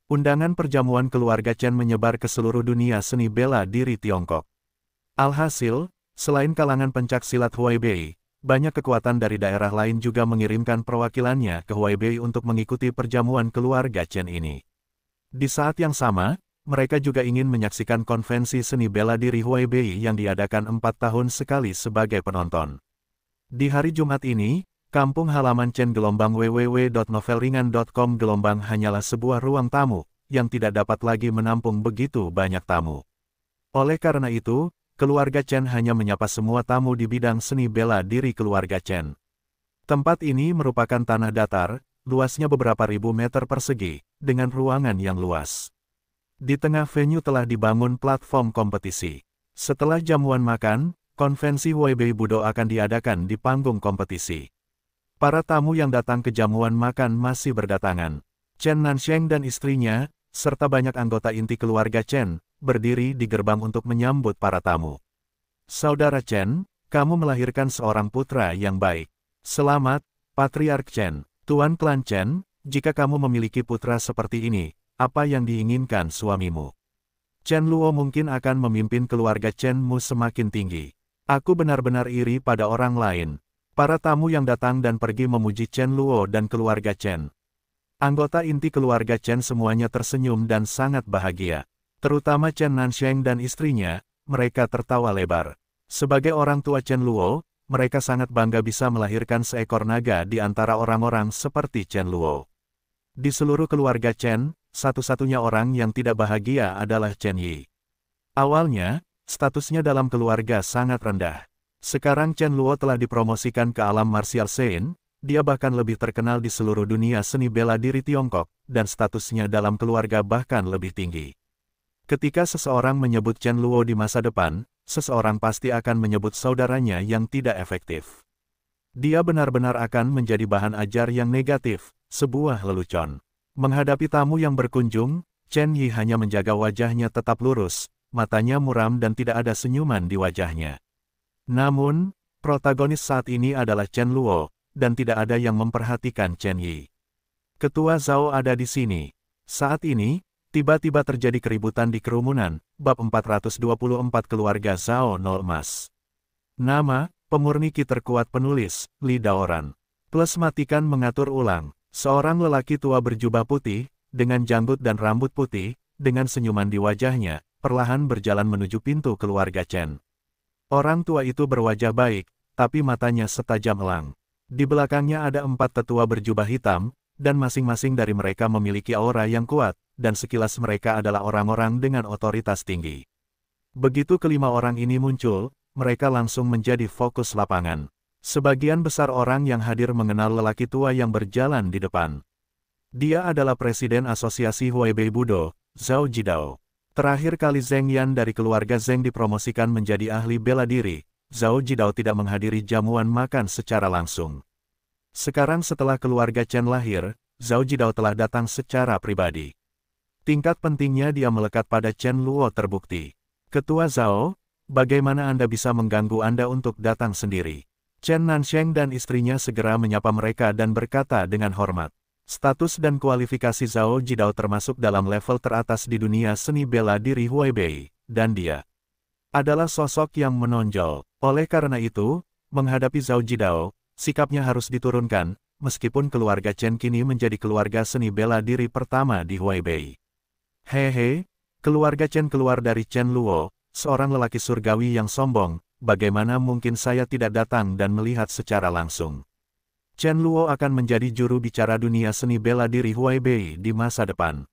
Undangan perjamuan keluarga Chen menyebar ke seluruh dunia seni bela diri Tiongkok. Alhasil, selain kalangan pencaksilat Huaibei, banyak kekuatan dari daerah lain juga mengirimkan perwakilannya ke Huaibei untuk mengikuti perjamuan keluarga Chen ini. Di saat yang sama, mereka juga ingin menyaksikan konvensi seni bela diri Huaibei yang diadakan 4 tahun sekali sebagai penonton. Di hari Jumat ini, kampung halaman Chen gelombang www.novelringan.com gelombang hanyalah sebuah ruang tamu, yang tidak dapat lagi menampung begitu banyak tamu. Oleh karena itu, keluarga Chen hanya menyapa semua tamu di bidang seni bela diri keluarga Chen. Tempat ini merupakan tanah datar, luasnya beberapa ribu meter persegi, dengan ruangan yang luas. Di tengah venue telah dibangun platform kompetisi. Setelah jamuan makan, konvensi Huaibei Budo akan diadakan di panggung kompetisi. Para tamu yang datang ke jamuan makan masih berdatangan. Chen Nansheng dan istrinya, serta banyak anggota inti keluarga Chen, berdiri di gerbang untuk menyambut para tamu. Saudara Chen, kamu melahirkan seorang putra yang baik. Selamat, Patriark Chen, Tuan Klan Chen, jika kamu memiliki putra seperti ini, apa yang diinginkan suamimu? Chen Luo mungkin akan memimpin keluarga Chen-mu semakin tinggi. Aku benar-benar iri pada orang lain. Para tamu yang datang dan pergi memuji Chen Luo dan keluarga Chen. Anggota inti keluarga Chen semuanya tersenyum dan sangat bahagia. Terutama Chen Nansheng dan istrinya, mereka tertawa lebar. Sebagai orang tua Chen Luo, mereka sangat bangga bisa melahirkan seekor naga di antara orang-orang seperti Chen Luo. Di seluruh keluarga Chen, satu-satunya orang yang tidak bahagia adalah Chen Yi. Awalnya, statusnya dalam keluarga sangat rendah. Sekarang Chen Luo telah dipromosikan ke alam martial Sein, dia bahkan lebih terkenal di seluruh dunia seni bela diri Tiongkok, dan statusnya dalam keluarga bahkan lebih tinggi. Ketika seseorang menyebut Chen Luo di masa depan, seseorang pasti akan menyebut saudaranya yang tidak efektif. Dia benar-benar akan menjadi bahan ajar yang negatif, sebuah lelucon. Menghadapi tamu yang berkunjung, Chen Yi hanya menjaga wajahnya tetap lurus, matanya muram dan tidak ada senyuman di wajahnya. Namun, protagonis saat ini adalah Chen Luo, dan tidak ada yang memperhatikan Chen Yi. Ketua Zhao ada di sini. Saat ini, tiba-tiba terjadi keributan di kerumunan, bab 424 keluarga Zhao Nol Emas. Nama, pemurni ki terkuat penulis, Li Daoran. Plus matikan mengatur ulang, seorang lelaki tua berjubah putih, dengan janggut dan rambut putih, dengan senyuman di wajahnya, perlahan berjalan menuju pintu keluarga Chen. Orang tua itu berwajah baik, tapi matanya setajam elang. Di belakangnya ada 4 tetua berjubah hitam, dan masing-masing dari mereka memiliki aura yang kuat, dan sekilas mereka adalah orang-orang dengan otoritas tinggi. Begitu kelima orang ini muncul, mereka langsung menjadi fokus lapangan. Sebagian besar orang yang hadir mengenal lelaki tua yang berjalan di depan. Dia adalah Presiden Asosiasi Huaibei Budo, Zhao Jidao. Terakhir kali Zheng Yan dari keluarga Zheng dipromosikan menjadi ahli bela diri, Zhao Jidao tidak menghadiri jamuan makan secara langsung. Sekarang setelah keluarga Chen lahir, Zhao Jidao telah datang secara pribadi. Tingkat pentingnya dia melekat pada Chen Luo terbukti. Ketua Zhao, bagaimana Anda bisa mengganggu Anda untuk datang sendiri? Chen Nansheng dan istrinya segera menyapa mereka dan berkata dengan hormat. Status dan kualifikasi Zhao Jidao termasuk dalam level teratas di dunia seni bela diri Huaibei, dan dia adalah sosok yang menonjol. Oleh karena itu, menghadapi Zhao Jidao, sikapnya harus diturunkan, meskipun keluarga Chen kini menjadi keluarga seni bela diri pertama di Huaibei. Hehe, keluarga Chen keluar dari Chen Luo, seorang lelaki surgawi yang sombong, bagaimana mungkin saya tidak datang dan melihat secara langsung? Chen Luo akan menjadi juru bicara dunia seni bela diri Huaibei di masa depan.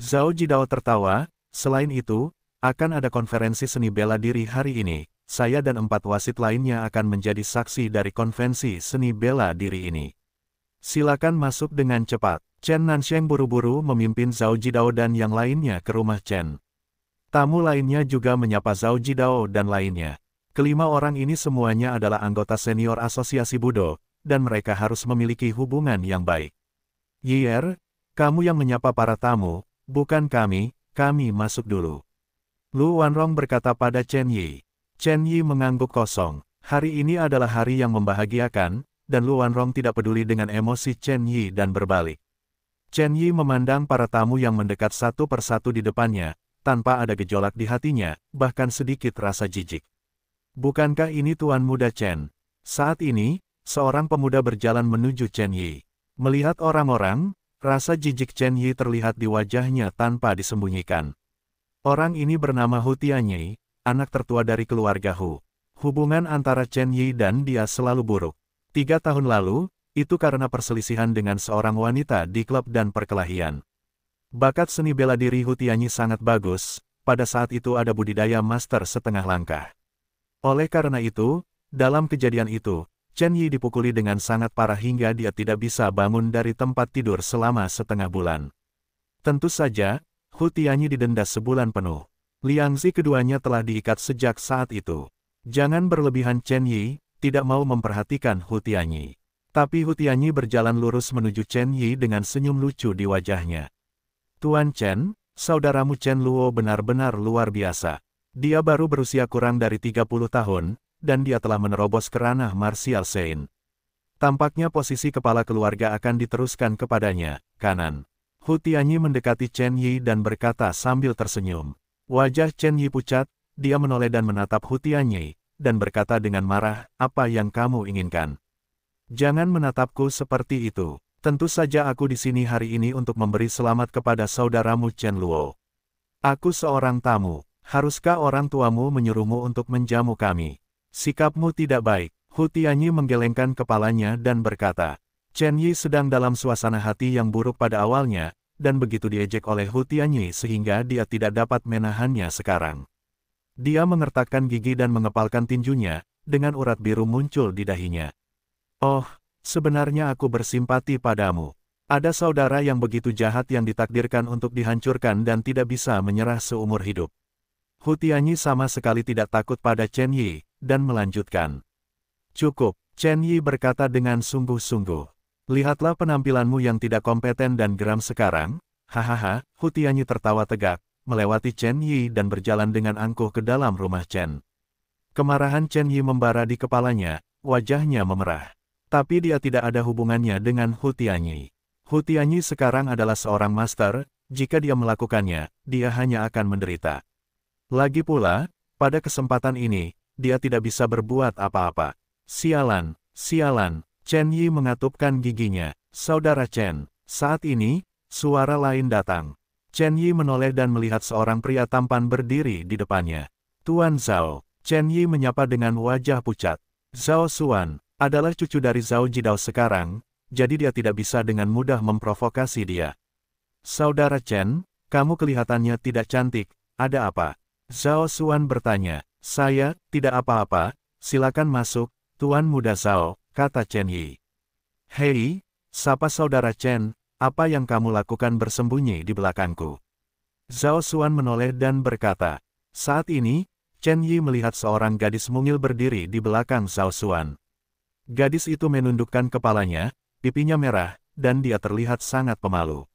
Zhao Jidao tertawa, selain itu, akan ada konferensi seni bela diri hari ini, saya dan 4 wasit lainnya akan menjadi saksi dari konvensi seni bela diri ini. Silakan masuk dengan cepat. Chen Nansheng buru-buru memimpin Zhao Jidao dan yang lainnya ke rumah Chen. Tamu lainnya juga menyapa Zhao Jidao dan lainnya. Kelima orang ini semuanya adalah anggota senior asosiasi Budo, dan mereka harus memiliki hubungan yang baik. Yier, kamu yang menyapa para tamu, bukan kami masuk dulu. Lu Wanrong berkata pada Chen Yi. Chen Yi mengangguk kosong. Hari ini adalah hari yang membahagiakan, dan Lu Wanrong tidak peduli dengan emosi Chen Yi dan berbalik. Chen Yi memandang para tamu yang mendekat satu persatu di depannya, tanpa ada gejolak di hatinya, bahkan sedikit rasa jijik. Bukankah ini Tuan Muda Chen? Saat ini, seorang pemuda berjalan menuju Chen Yi. Melihat orang-orang, rasa jijik Chen Yi terlihat di wajahnya tanpa disembunyikan. Orang ini bernama Hu Tianyi, anak tertua dari keluarga Hu. Hubungan antara Chen Yi dan dia selalu buruk. 3 tahun lalu, itu karena perselisihan dengan seorang wanita di klub dan perkelahian. Bakat seni bela diri Hu Tianyi sangat bagus, pada saat itu ada budidaya master setengah langkah. Oleh karena itu, dalam kejadian itu, Chen Yi dipukuli dengan sangat parah hingga dia tidak bisa bangun dari tempat tidur selama setengah bulan. Tentu saja, Hu Tianyi didenda sebulan penuh. Liangzi keduanya telah diikat sejak saat itu. Jangan berlebihan Chen Yi, tidak mau memperhatikan Hu Tianyi. Tapi Hu Tianyi berjalan lurus menuju Chen Yi dengan senyum lucu di wajahnya. Tuan Chen, saudaramu Chen Luo benar-benar luar biasa. Dia baru berusia kurang dari 30 tahun, dan dia telah menerobos ke ranah martial Sein. Tampaknya posisi kepala keluarga akan diteruskan kepadanya, kanan. Hu Tianyi mendekati Chen Yi dan berkata sambil tersenyum. Wajah Chen Yi pucat, dia menoleh dan menatap Hu Tianyi, dan berkata dengan marah, apa yang kamu inginkan? Jangan menatapku seperti itu. Tentu saja aku di sini hari ini untuk memberi selamat kepada saudaramu Chen Luo. Aku seorang tamu. Haruskah orang tuamu menyuruhmu untuk menjamu kami? Sikapmu tidak baik. Hu Tianyi menggelengkan kepalanya dan berkata, Chen Yi sedang dalam suasana hati yang buruk pada awalnya, dan begitu diejek oleh Hu Tianyi sehingga dia tidak dapat menahannya sekarang. Dia mengertakkan gigi dan mengepalkan tinjunya, dengan urat biru muncul di dahinya. Oh, sebenarnya aku bersimpati padamu. Ada saudara yang begitu jahat yang ditakdirkan untuk dihancurkan dan tidak bisa menyerah seumur hidup. Hu Tianyi sama sekali tidak takut pada Chen Yi, dan melanjutkan. Cukup, Chen Yi berkata dengan sungguh-sungguh. Lihatlah penampilanmu yang tidak kompeten dan geram sekarang. Hahaha, Hu Tianyi tertawa tegak, melewati Chen Yi dan berjalan dengan angkuh ke dalam rumah Chen. Kemarahan Chen Yi membara di kepalanya, wajahnya memerah. Tapi dia tidak ada hubungannya dengan Hu Tianyi. Hu Tianyi sekarang adalah seorang master, jika dia melakukannya, dia hanya akan menderita. Lagi pula, pada kesempatan ini, dia tidak bisa berbuat apa-apa. Sialan, sialan, Chen Yi mengatupkan giginya. Saudara Chen, saat ini, suara lain datang. Chen Yi menoleh dan melihat seorang pria tampan berdiri di depannya. Tuan Zhao, Chen Yi menyapa dengan wajah pucat. Zhao Xuan, adalah cucu dari Zhao Jidao sekarang, jadi dia tidak bisa dengan mudah memprovokasi dia. Saudara Chen, kamu kelihatannya tidak cantik, ada apa? Zhao Xuan bertanya. Saya, tidak apa-apa, silakan masuk. Tuan Muda Zhao, kata Chen Yi. Hei, sapa saudara Chen, apa yang kamu lakukan bersembunyi di belakangku? Zhao Xuan menoleh dan berkata. Saat ini, Chen Yi melihat seorang gadis mungil berdiri di belakang Zhao Xuan. Gadis itu menundukkan kepalanya, pipinya merah, dan dia terlihat sangat pemalu.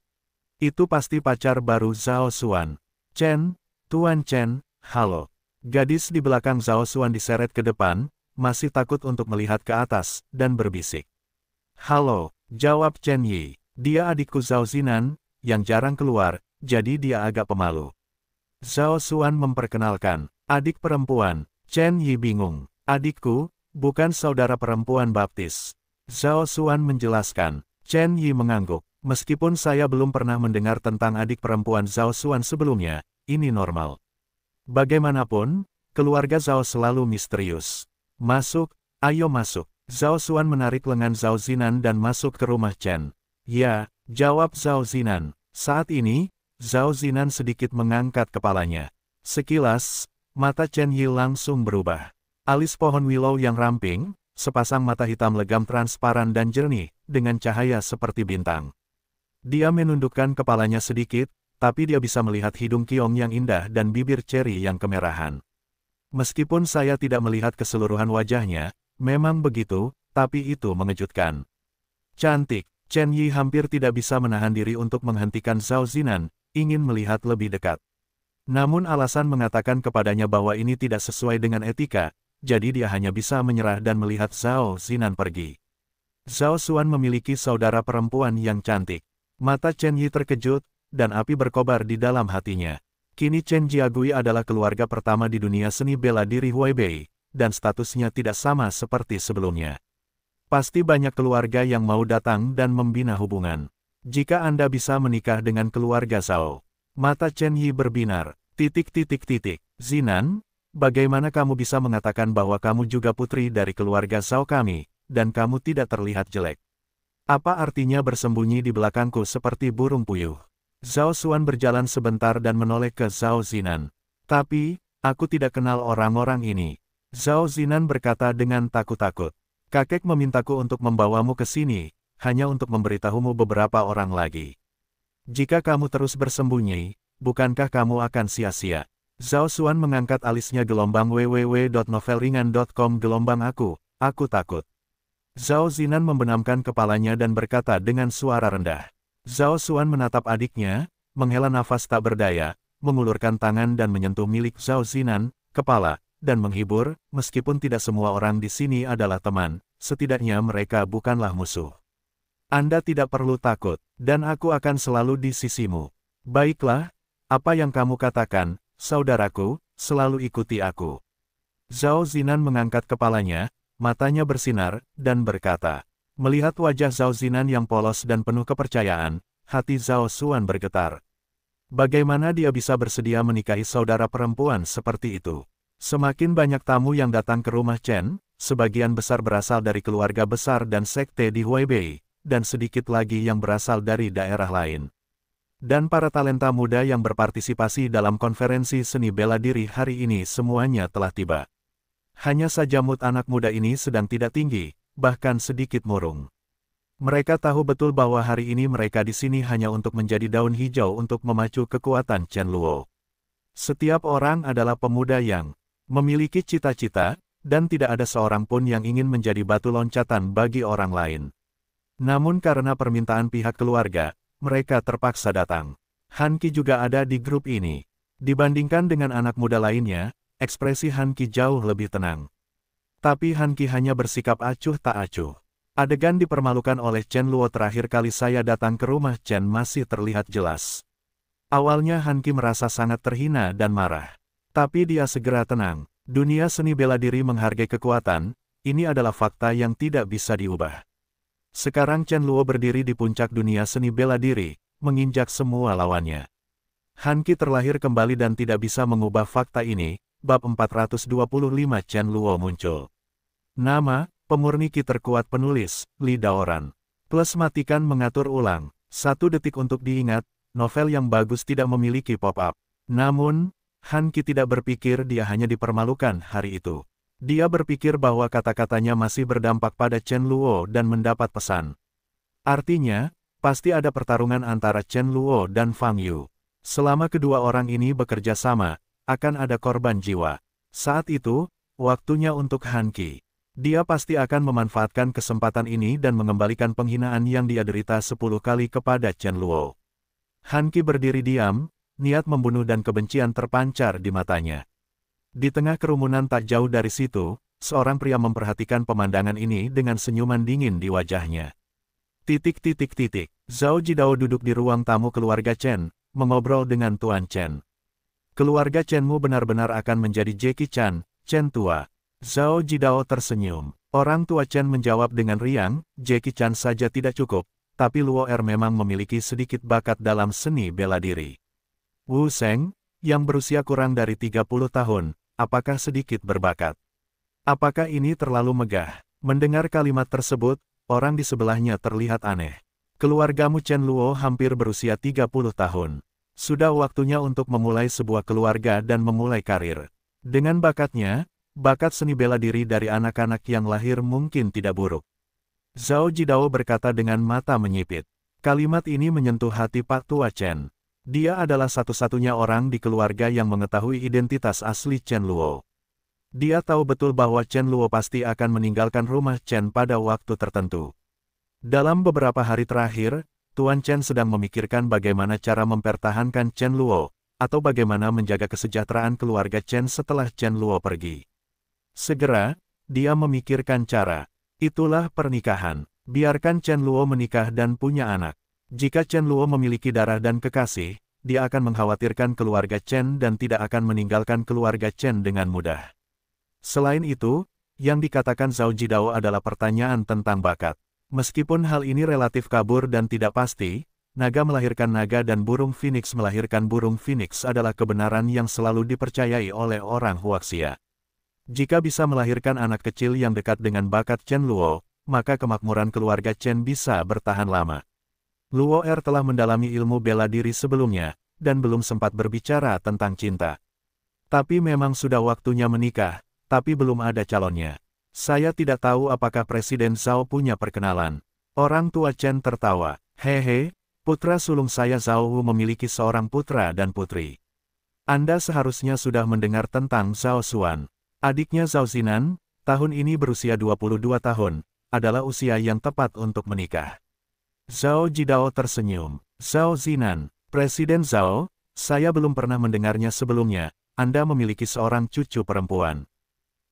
Itu pasti pacar baru Zhao Xuan. Chen, Tuan Chen, halo. Gadis di belakang Zhao Xuan diseret ke depan, masih takut untuk melihat ke atas, dan berbisik. Halo, jawab Chen Yi. Dia adikku Zhao Zinan, yang jarang keluar, jadi dia agak pemalu. Zhao Xuan memperkenalkan, adik perempuan. Chen Yi bingung. Adikku, bukan saudara perempuan baptis. Zhao Xuan menjelaskan. Chen Yi mengangguk. Meskipun saya belum pernah mendengar tentang adik perempuan Zhao Xuan sebelumnya, ini normal. Bagaimanapun, keluarga Zhao selalu misterius. Masuk, ayo masuk. Zhao Xuan menarik lengan Zhao Zinan dan masuk ke rumah Chen. Ya, jawab Zhao Zinan. Saat ini, Zhao Zinan sedikit mengangkat kepalanya. Sekilas, mata Chen Yi langsung berubah. Alis pohon willow yang ramping, sepasang mata hitam legam transparan dan jernih, dengan cahaya seperti bintang. Dia menundukkan kepalanya sedikit, tapi dia bisa melihat hidung Kiong yang indah dan bibir ceri yang kemerahan. Meskipun saya tidak melihat keseluruhan wajahnya, memang begitu, tapi itu mengejutkan. Cantik, Chen Yi hampir tidak bisa menahan diri untuk menghentikan Zhao Zinan, ingin melihat lebih dekat. Namun alasan mengatakan kepadanya bahwa ini tidak sesuai dengan etika, jadi dia hanya bisa menyerah dan melihat Zhao Zinan pergi. Zhao Xuan memiliki saudara perempuan yang cantik. Mata Chen Yi terkejut, dan api berkobar di dalam hatinya. Kini Chen Jiagui adalah keluarga pertama di dunia seni bela diri Huaibei, dan statusnya tidak sama seperti sebelumnya. Pasti banyak keluarga yang mau datang dan membina hubungan. Jika Anda bisa menikah dengan keluarga Zhao. Mata Chen Yi berbinar. Zinan, bagaimana kamu bisa mengatakan bahwa kamu juga putri dari keluarga Zhao kami, dan kamu tidak terlihat jelek? Apa artinya bersembunyi di belakangku seperti burung puyuh? Zhao Xuan berjalan sebentar dan menoleh ke Zhao Zinan. Tapi, aku tidak kenal orang-orang ini. Zhao Zinan berkata dengan takut-takut. Kakek memintaku untuk membawamu ke sini, hanya untuk memberitahumu beberapa orang lagi. Jika kamu terus bersembunyi, bukankah kamu akan sia-sia? Zhao Xuan mengangkat alisnya gelombang www.novelringan.com gelombang aku takut. Zhao Zinan membenamkan kepalanya dan berkata dengan suara rendah. Zhao Xuan menatap adiknya, menghela nafas tak berdaya, mengulurkan tangan dan menyentuh milik Zhao Zinan, kepala, dan menghibur, meskipun tidak semua orang di sini adalah teman, setidaknya mereka bukanlah musuh. Anda tidak perlu takut, dan aku akan selalu di sisimu. Baiklah, apa yang kamu katakan, saudaraku, selalu ikuti aku. Zhao Zinan mengangkat kepalanya, matanya bersinar, dan berkata. Melihat wajah Zhao Zinan yang polos dan penuh kepercayaan, hati Zhao Xuan bergetar. Bagaimana dia bisa bersedia menikahi saudara perempuan seperti itu? Semakin banyak tamu yang datang ke rumah Chen, sebagian besar berasal dari keluarga besar dan sekte di Huaibei, dan sedikit lagi yang berasal dari daerah lain. Dan para talenta muda yang berpartisipasi dalam konferensi seni bela diri hari ini semuanya telah tiba. Hanya saja mood anak muda ini sedang tidak tinggi, bahkan sedikit murung. Mereka tahu betul bahwa hari ini mereka di sini hanya untuk menjadi daun hijau untuk memacu kekuatan Chen Luo. Setiap orang adalah pemuda yang memiliki cita-cita, dan tidak ada seorang pun yang ingin menjadi batu loncatan bagi orang lain. Namun karena permintaan pihak keluarga, mereka terpaksa datang. Han Qi juga ada di grup ini. Dibandingkan dengan anak muda lainnya, ekspresi Han Qi jauh lebih tenang. Tapi Han Qi hanya bersikap acuh tak acuh. Adegan dipermalukan oleh Chen Luo terakhir kali saya datang ke rumah Chen masih terlihat jelas. Awalnya Han Qi merasa sangat terhina dan marah. Tapi dia segera tenang. Dunia seni bela diri menghargai kekuatan, ini adalah fakta yang tidak bisa diubah. Sekarang Chen Luo berdiri di puncak dunia seni bela diri, menginjak semua lawannya. Han Qi terlahir kembali dan tidak bisa mengubah fakta ini. Bab 425 Chen Luo muncul. Nama, pemurni Qi terkuat penulis, Li Daoran. Plus matikan mengatur ulang, 1 detik untuk diingat, novel yang bagus tidak memiliki pop-up. Namun, Han Qi tidak berpikir dia hanya dipermalukan hari itu. Dia berpikir bahwa kata-katanya masih berdampak pada Chen Luo dan mendapat pesan. Artinya, pasti ada pertarungan antara Chen Luo dan Fang Yu. Selama kedua orang ini bekerja sama, akan ada korban jiwa. Saat itu, waktunya untuk Han Qi. Dia pasti akan memanfaatkan kesempatan ini dan mengembalikan penghinaan yang dia derita 10 kali kepada Chen Luo. Han Qi berdiri diam, niat membunuh dan kebencian terpancar di matanya. Di tengah kerumunan tak jauh dari situ, seorang pria memperhatikan pemandangan ini dengan senyuman dingin di wajahnya. Zhao Jidao duduk di ruang tamu keluarga Chen, mengobrol dengan Tuan Chen. Keluarga Chenmu benar-benar akan menjadi Jackie Chan, Chen tua. Zhao Jidao tersenyum. Orang tua Chen menjawab dengan riang, Jackie Chan saja tidak cukup, tapi Luo Er memang memiliki sedikit bakat dalam seni bela diri. Wu Sheng, yang berusia kurang dari 30 tahun, apakah sedikit berbakat? Apakah ini terlalu megah? Mendengar kalimat tersebut, orang di sebelahnya terlihat aneh. Keluargamu Chen Luo hampir berusia 30 tahun. Sudah waktunya untuk memulai sebuah keluarga dan memulai karir. Dengan bakatnya, bakat seni bela diri dari anak-anak yang lahir mungkin tidak buruk. Zhao Jidao berkata dengan mata menyipit. Kalimat ini menyentuh hati Pak Tua Chen. Dia adalah satu-satunya orang di keluarga yang mengetahui identitas asli Chen Luo. Dia tahu betul bahwa Chen Luo pasti akan meninggalkan rumah Chen pada waktu tertentu. Dalam beberapa hari terakhir, Tuan Chen sedang memikirkan bagaimana cara mempertahankan Chen Luo, atau bagaimana menjaga kesejahteraan keluarga Chen setelah Chen Luo pergi. Segera, dia memikirkan cara. Itulah pernikahan. Biarkan Chen Luo menikah dan punya anak. Jika Chen Luo memiliki darah dan kekasih, dia akan mengkhawatirkan keluarga Chen dan tidak akan meninggalkan keluarga Chen dengan mudah. Selain itu, yang dikatakan Zhao Jidao adalah pertanyaan tentang bakat. Meskipun hal ini relatif kabur dan tidak pasti, naga melahirkan naga dan burung phoenix melahirkan burung phoenix adalah kebenaran yang selalu dipercayai oleh orang Huaxia. Jika bisa melahirkan anak kecil yang dekat dengan bakat Chen Luo, maka kemakmuran keluarga Chen bisa bertahan lama. Luo Er telah mendalami ilmu bela diri sebelumnya, dan belum sempat berbicara tentang cinta. Tapi memang sudah waktunya menikah, tapi belum ada calonnya. Saya tidak tahu apakah Presiden Zhao punya perkenalan. Orang tua Chen tertawa. Hehe, putra sulung saya Zhao Wu memiliki seorang putra dan putri. Anda seharusnya sudah mendengar tentang Zhao Xuan. Adiknya Zhao Zinan, tahun ini berusia 22 tahun, adalah usia yang tepat untuk menikah. Zhao Jidao tersenyum. Zhao Zinan, Presiden Zhao, saya belum pernah mendengarnya sebelumnya, Anda memiliki seorang cucu perempuan.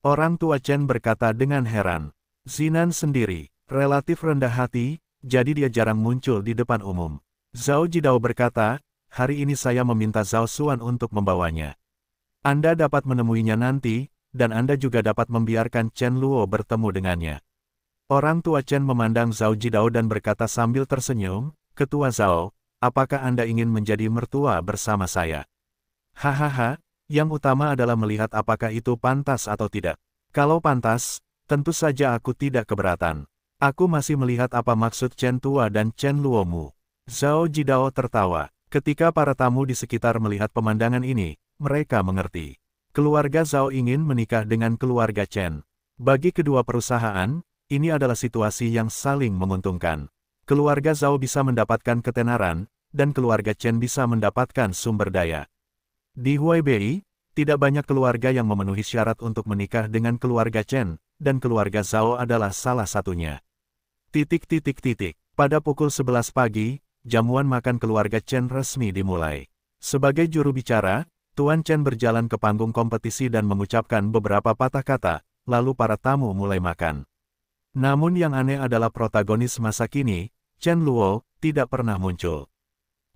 Orang tua Chen berkata dengan heran. Zinan sendiri, relatif rendah hati, jadi dia jarang muncul di depan umum. Zhao Jidao berkata, hari ini saya meminta Zhao Xuan untuk membawanya. Anda dapat menemuinya nanti, dan Anda juga dapat membiarkan Chen Luo bertemu dengannya. Orang tua Chen memandang Zhao Jidao dan berkata sambil tersenyum, Ketua Zhao, apakah Anda ingin menjadi mertua bersama saya? Hahaha, yang utama adalah melihat apakah itu pantas atau tidak. Kalau pantas, tentu saja aku tidak keberatan. Aku masih melihat apa maksud Chen Tua dan Chen Luomu. Zhao Jidao tertawa. Ketika para tamu di sekitar melihat pemandangan ini, mereka mengerti. Keluarga Zhao ingin menikah dengan keluarga Chen. Bagi kedua perusahaan, ini adalah situasi yang saling menguntungkan. Keluarga Zhao bisa mendapatkan ketenaran, dan keluarga Chen bisa mendapatkan sumber daya. Di Huaibei, tidak banyak keluarga yang memenuhi syarat untuk menikah dengan keluarga Chen, dan keluarga Zhao adalah salah satunya. Pada pukul 11 pagi, jamuan makan keluarga Chen resmi dimulai. Sebagai juru bicara, Tuan Chen berjalan ke panggung kompetisi dan mengucapkan beberapa patah kata, lalu para tamu mulai makan. Namun yang aneh adalah protagonis masa kini, Chen Luo, tidak pernah muncul.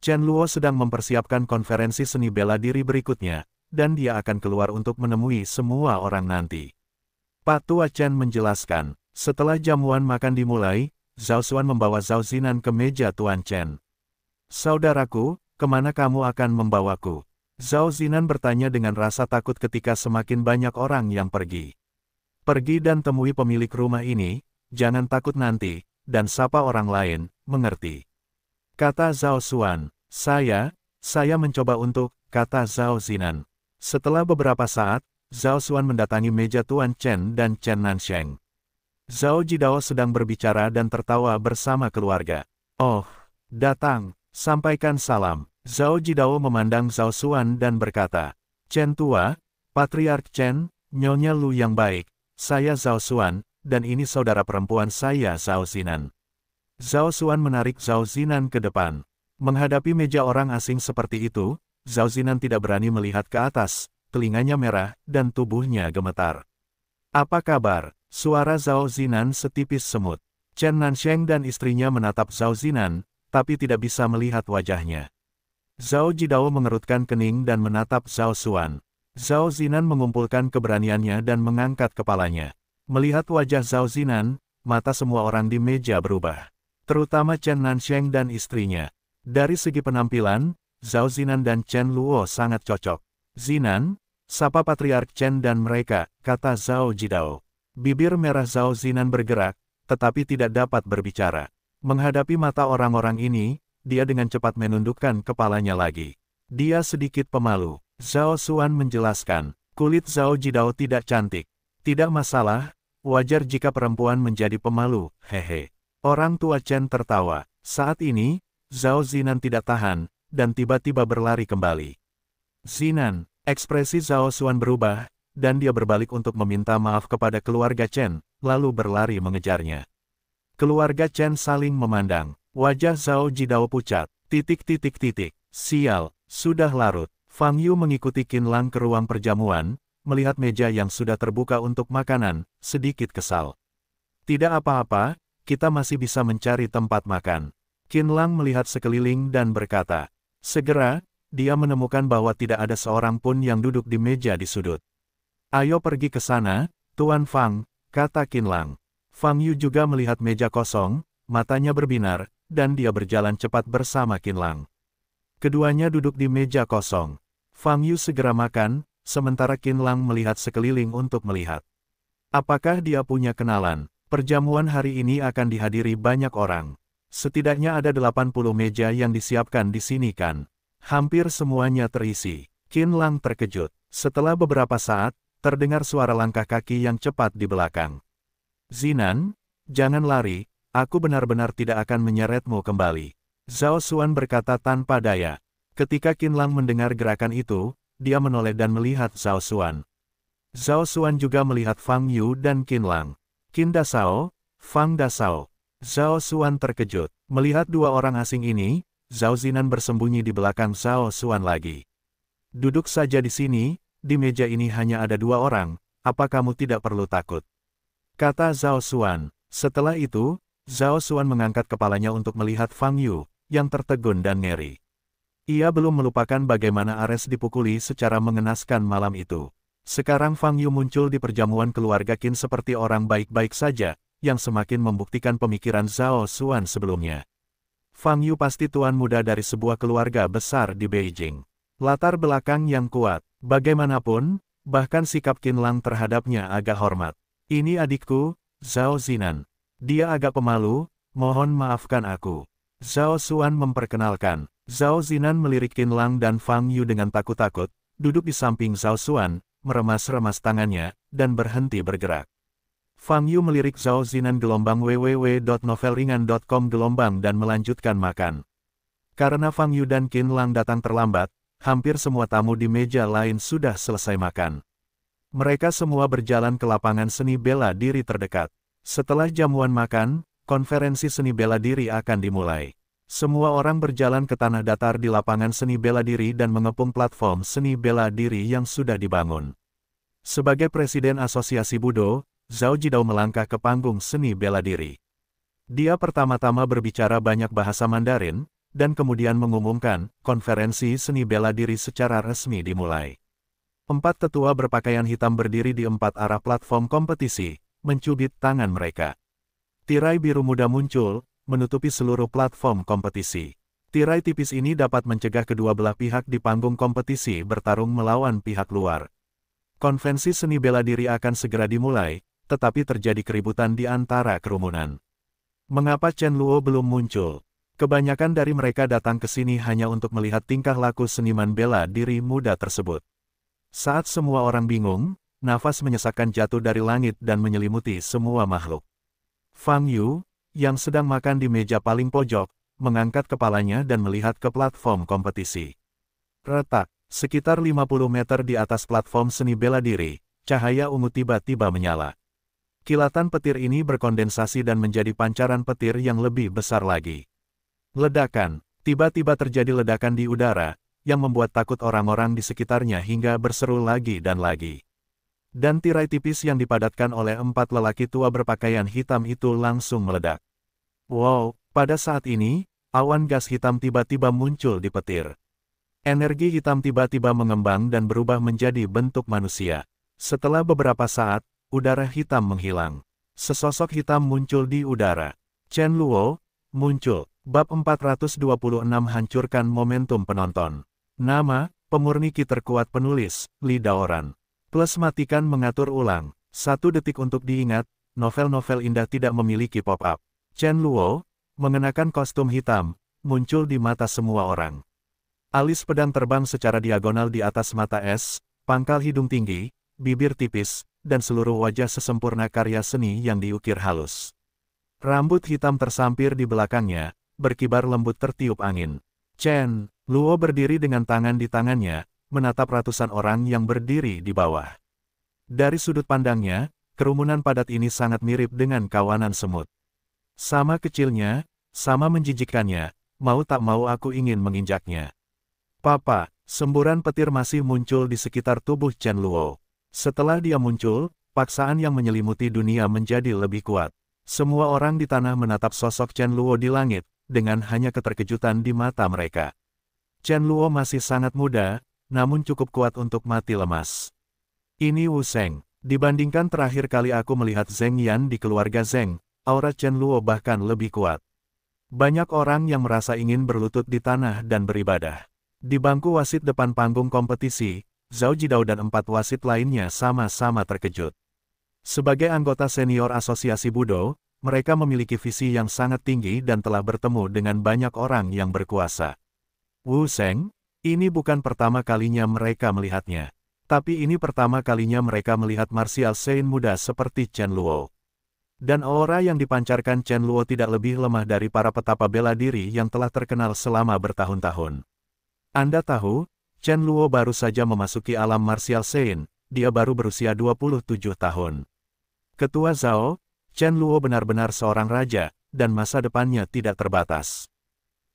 Chen Luo sedang mempersiapkan konferensi seni bela diri berikutnya, dan dia akan keluar untuk menemui semua orang nanti. Pak Tua Chen menjelaskan, setelah jamuan makan dimulai, Zhao Xuan membawa Zhao Zinan ke meja Tuan Chen. Saudaraku, kemana kamu akan membawaku? Zhao Zinan bertanya dengan rasa takut ketika semakin banyak orang yang pergi. Pergi dan temui pemilik rumah ini, jangan takut nanti, dan sapa orang lain, mengerti. Kata Zhao Xuan, saya mencoba untuk, kata Zhao Zinan. Setelah beberapa saat, Zhao Xuan mendatangi meja Tuan Chen dan Chen Nansheng. Zhao Jidao sedang berbicara dan tertawa bersama keluarga. Oh, datang, sampaikan salam. Zhao Jidao memandang Zhao Xuan dan berkata, Chen Tua, Patriark Chen, Nyonya Lu yang baik, saya Zhao Xuan, dan ini saudara perempuan saya Zhao Zinan. Zhao Xuan menarik Zhao Zinan ke depan. Menghadapi meja orang asing seperti itu, Zhao Zinan tidak berani melihat ke atas, telinganya merah, dan tubuhnya gemetar. Apa kabar? Suara Zhao Zinan setipis semut. Chen Nansheng dan istrinya menatap Zhao Zinan, tapi tidak bisa melihat wajahnya. Zhao Jidao mengerutkan kening dan menatap Zhao Xuan. Zhao Zinan mengumpulkan keberaniannya dan mengangkat kepalanya. Melihat wajah Zhao Zinan, mata semua orang di meja berubah. Terutama Chen Nansheng dan istrinya. Dari segi penampilan, Zhao Zinan dan Chen Luo sangat cocok. Zinan, sapa Patriark Chen dan mereka, kata Zhao Jidao. Bibir merah Zhao Zinan bergerak, tetapi tidak dapat berbicara. Menghadapi mata orang-orang ini, dia dengan cepat menundukkan kepalanya lagi. Dia sedikit pemalu. Zhao Xuan menjelaskan, kulit Zhao Jidao tidak cantik. Tidak masalah, wajar jika perempuan menjadi pemalu, hehe. Orang tua Chen tertawa. Saat ini, Zhao Zinan tidak tahan, dan tiba-tiba berlari kembali. Zinan, ekspresi Zhao Xuan berubah, dan dia berbalik untuk meminta maaf kepada keluarga Chen, lalu berlari mengejarnya. Keluarga Chen saling memandang. Wajah Zhao Jidao pucat. Sial, sudah larut. Fang Yu mengikuti Qin Lang ke ruang perjamuan, melihat meja yang sudah terbuka untuk makanan, sedikit kesal. Tidak apa-apa, kita masih bisa mencari tempat makan. Qin Lang melihat sekeliling dan berkata. Segera, dia menemukan bahwa tidak ada seorang pun yang duduk di meja di sudut. Ayo pergi ke sana, Tuan Fang, kata Qin Lang. Fang Yu juga melihat meja kosong, matanya berbinar, dan dia berjalan cepat bersama Qin Lang. Keduanya duduk di meja kosong. Fang Yu segera makan, sementara Qin Lang melihat sekeliling untuk melihat. Apakah dia punya kenalan? Perjamuan hari ini akan dihadiri banyak orang. Setidaknya ada 80 meja yang disiapkan di sini kan? Hampir semuanya terisi. Qin Lang terkejut. Setelah beberapa saat, terdengar suara langkah kaki yang cepat di belakang. Zinan, jangan lari, aku benar-benar tidak akan menyeretmu kembali. Zhao Xuan berkata tanpa daya. Ketika Qin Lang mendengar gerakan itu, dia menoleh dan melihat Zhao Xuan. Zhao Xuan juga melihat Fang Yu dan Qin Lang. Qin Dasao, Fang Dasao. Zhao Xuan terkejut. Melihat dua orang asing ini, Zhao Zinan bersembunyi di belakang Zhao Xuan lagi. Duduk saja di sini, di meja ini hanya ada dua orang, apa kamu tidak perlu takut? kata Zhao Xuan. Setelah itu, Zhao Xuan mengangkat kepalanya untuk melihat Fang Yu, yang tertegun dan ngeri. Ia belum melupakan bagaimana Ares dipukuli secara mengenaskan malam itu. Sekarang Fang Yu muncul di perjamuan keluarga Qin seperti orang baik-baik saja, yang semakin membuktikan pemikiran Zhao Xuan sebelumnya. Fang Yu pasti tuan muda dari sebuah keluarga besar di Beijing. Latar belakang yang kuat, bagaimanapun, bahkan sikap Qin Lang terhadapnya agak hormat. Ini adikku, Zhao Zinan. Dia agak pemalu, mohon maafkan aku. Zhao Xuan memperkenalkan. Zhao Zinan melirik Qin Lang dan Fang Yu dengan takut-takut, duduk di samping Zhao Xuan, meremas-remas tangannya, dan berhenti bergerak. Fang Yu melirik Zhao Zinan www.novelringan.com dan melanjutkan makan. Karena Fang Yu dan Qin Lang datang terlambat, hampir semua tamu di meja lain sudah selesai makan. Mereka semua berjalan ke lapangan seni bela diri terdekat. Setelah jamuan makan, konferensi seni bela diri akan dimulai. Semua orang berjalan ke tanah datar di lapangan seni bela diri dan mengepung platform seni bela diri yang sudah dibangun. Sebagai Presiden Asosiasi Budo, Zhao Jidao melangkah ke panggung seni bela diri. Dia pertama-tama berbicara banyak bahasa Mandarin, dan kemudian mengumumkan, konferensi seni bela diri secara resmi dimulai. 4 tetua berpakaian hitam berdiri di 4 arah platform kompetisi, mencubit tangan mereka. Tirai biru muda muncul, menutupi seluruh platform kompetisi. Tirai tipis ini dapat mencegah kedua belah pihak di panggung kompetisi bertarung melawan pihak luar. Konvensi seni bela diri akan segera dimulai, tetapi terjadi keributan di antara kerumunan. Mengapa Chen Luo belum muncul? Kebanyakan dari mereka datang ke sini hanya untuk melihat tingkah laku seniman bela diri muda tersebut. Saat semua orang bingung, nafas menyesakkan jatuh dari langit dan menyelimuti semua makhluk. Fang Yu, yang sedang makan di meja paling pojok, mengangkat kepalanya dan melihat ke platform kompetisi. Retak, sekitar 50 meter di atas platform seni bela diri, cahaya ungu tiba-tiba menyala. Kilatan petir ini berkondensasi dan menjadi pancaran petir yang lebih besar lagi. Ledakan, tiba-tiba terjadi ledakan di udara, yang membuat takut orang-orang di sekitarnya hingga berseru lagi dan lagi. Dan tirai tipis yang dipadatkan oleh 4 lelaki tua berpakaian hitam itu langsung meledak. Wow, pada saat ini, awan gas hitam tiba-tiba muncul di petir. Energi hitam tiba-tiba mengembang dan berubah menjadi bentuk manusia. Setelah beberapa saat, udara hitam menghilang. Sesosok hitam muncul di udara. Chen Luo, muncul. Bab 426 hancurkan momentum penonton. Nama, pemurni ki terkuat penulis, Li Daoran. Plus matikan mengatur ulang. 1 detik untuk diingat, novel-novel indah tidak memiliki pop-up. Chen Luo, mengenakan kostum hitam, muncul di mata semua orang. Alis pedang terbang secara diagonal di atas mata es, pangkal hidung tinggi, bibir tipis, dan seluruh wajah sesempurna karya seni yang diukir halus. Rambut hitam tersampir di belakangnya, berkibar lembut tertiup angin. Chen Luo berdiri dengan tangan di tangannya, menatap ratusan orang yang berdiri di bawah. Dari sudut pandangnya, kerumunan padat ini sangat mirip dengan kawanan semut. Sama kecilnya, sama menjijikkannya, mau tak mau aku ingin menginjaknya. Papa, semburan petir masih muncul di sekitar tubuh Chen Luo. Setelah dia muncul, paksaan yang menyelimuti dunia menjadi lebih kuat. Semua orang di tanah menatap sosok Chen Luo di langit, dengan hanya keterkejutan di mata mereka. Chen Luo masih sangat muda, namun cukup kuat untuk mati lemas. Ini Wu Sheng. Dibandingkan terakhir kali aku melihat Zheng Yan di keluarga Zheng, aura Chen Luo bahkan lebih kuat. Banyak orang yang merasa ingin berlutut di tanah dan beribadah. Di bangku wasit depan panggung kompetisi, Zhao Jidao dan 4 wasit lainnya sama-sama terkejut. Sebagai anggota senior asosiasi Budo, mereka memiliki visi yang sangat tinggi dan telah bertemu dengan banyak orang yang berkuasa. Wu Sheng, ini bukan pertama kalinya mereka melihatnya. Tapi ini pertama kalinya mereka melihat martial saint muda seperti Chen Luo. Dan aura yang dipancarkan Chen Luo tidak lebih lemah dari para petapa bela diri yang telah terkenal selama bertahun-tahun. Anda tahu, Chen Luo baru saja memasuki alam martial saint, dia baru berusia 27 tahun. Ketua Zhao, Chen Luo benar-benar seorang raja, dan masa depannya tidak terbatas.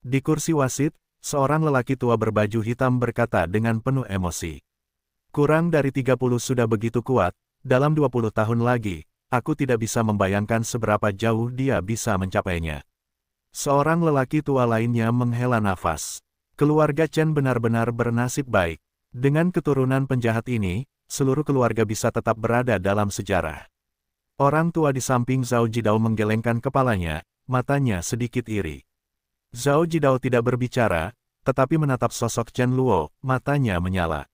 Di kursi wasit, seorang lelaki tua berbaju hitam berkata dengan penuh emosi. Kurang dari 30 sudah begitu kuat, dalam 20 tahun lagi, aku tidak bisa membayangkan seberapa jauh dia bisa mencapainya. Seorang lelaki tua lainnya menghela nafas. Keluarga Chen benar-benar bernasib baik. Dengan keturunan penjahat ini, seluruh keluarga bisa tetap berada dalam sejarah. Orang tua di samping Zhao Jidao menggelengkan kepalanya, matanya sedikit iri. Zhao Jidao tidak berbicara, tetapi menatap sosok Chen Luo, matanya menyala.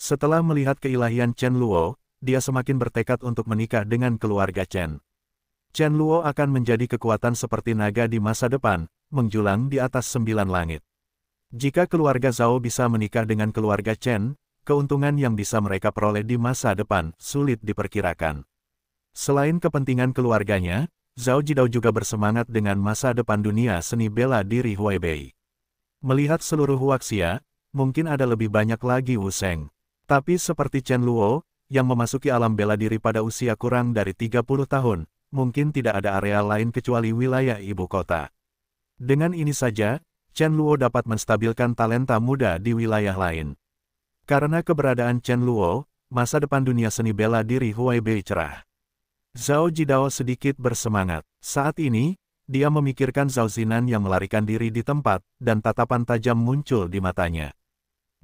Setelah melihat keilahian Chen Luo, dia semakin bertekad untuk menikah dengan keluarga Chen. Chen Luo akan menjadi kekuatan seperti naga di masa depan, menjulang di atas 9 langit. Jika keluarga Zhao bisa menikah dengan keluarga Chen, keuntungan yang bisa mereka peroleh di masa depan sulit diperkirakan. Selain kepentingan keluarganya, Zhao Jidao juga bersemangat dengan masa depan dunia seni bela diri Huaibei. Melihat seluruh Huaxia, mungkin ada lebih banyak lagi Wu Sheng. Tapi seperti Chen Luo, yang memasuki alam bela diri pada usia kurang dari 30 tahun, mungkin tidak ada area lain kecuali wilayah ibu kota. Dengan ini saja, Chen Luo dapat menstabilkan talenta muda di wilayah lain. Karena keberadaan Chen Luo, masa depan dunia seni bela diri Huaibei cerah. Zhao Jidao sedikit bersemangat. Saat ini, dia memikirkan Zhao Zinan yang melarikan diri di tempat, dan tatapan tajam muncul di matanya.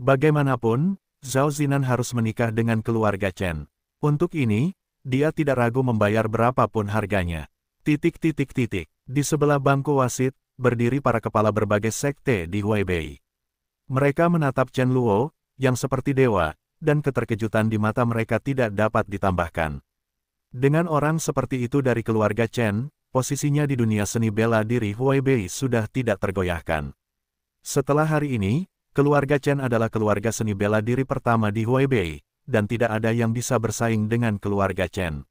Bagaimanapun, Zhao Zinan harus menikah dengan keluarga Chen. Untuk ini, dia tidak ragu membayar berapapun harganya. Di sebelah bangku wasit, berdiri para kepala berbagai sekte di Huaibei. Mereka menatap Chen Luo, yang seperti dewa, dan keterkejutan di mata mereka tidak dapat ditambahkan. Dengan orang seperti itu dari keluarga Chen, posisinya di dunia seni bela diri Huaibei sudah tidak tergoyahkan. Setelah hari ini, keluarga Chen adalah keluarga seni bela diri pertama di Huaibei, dan tidak ada yang bisa bersaing dengan keluarga Chen.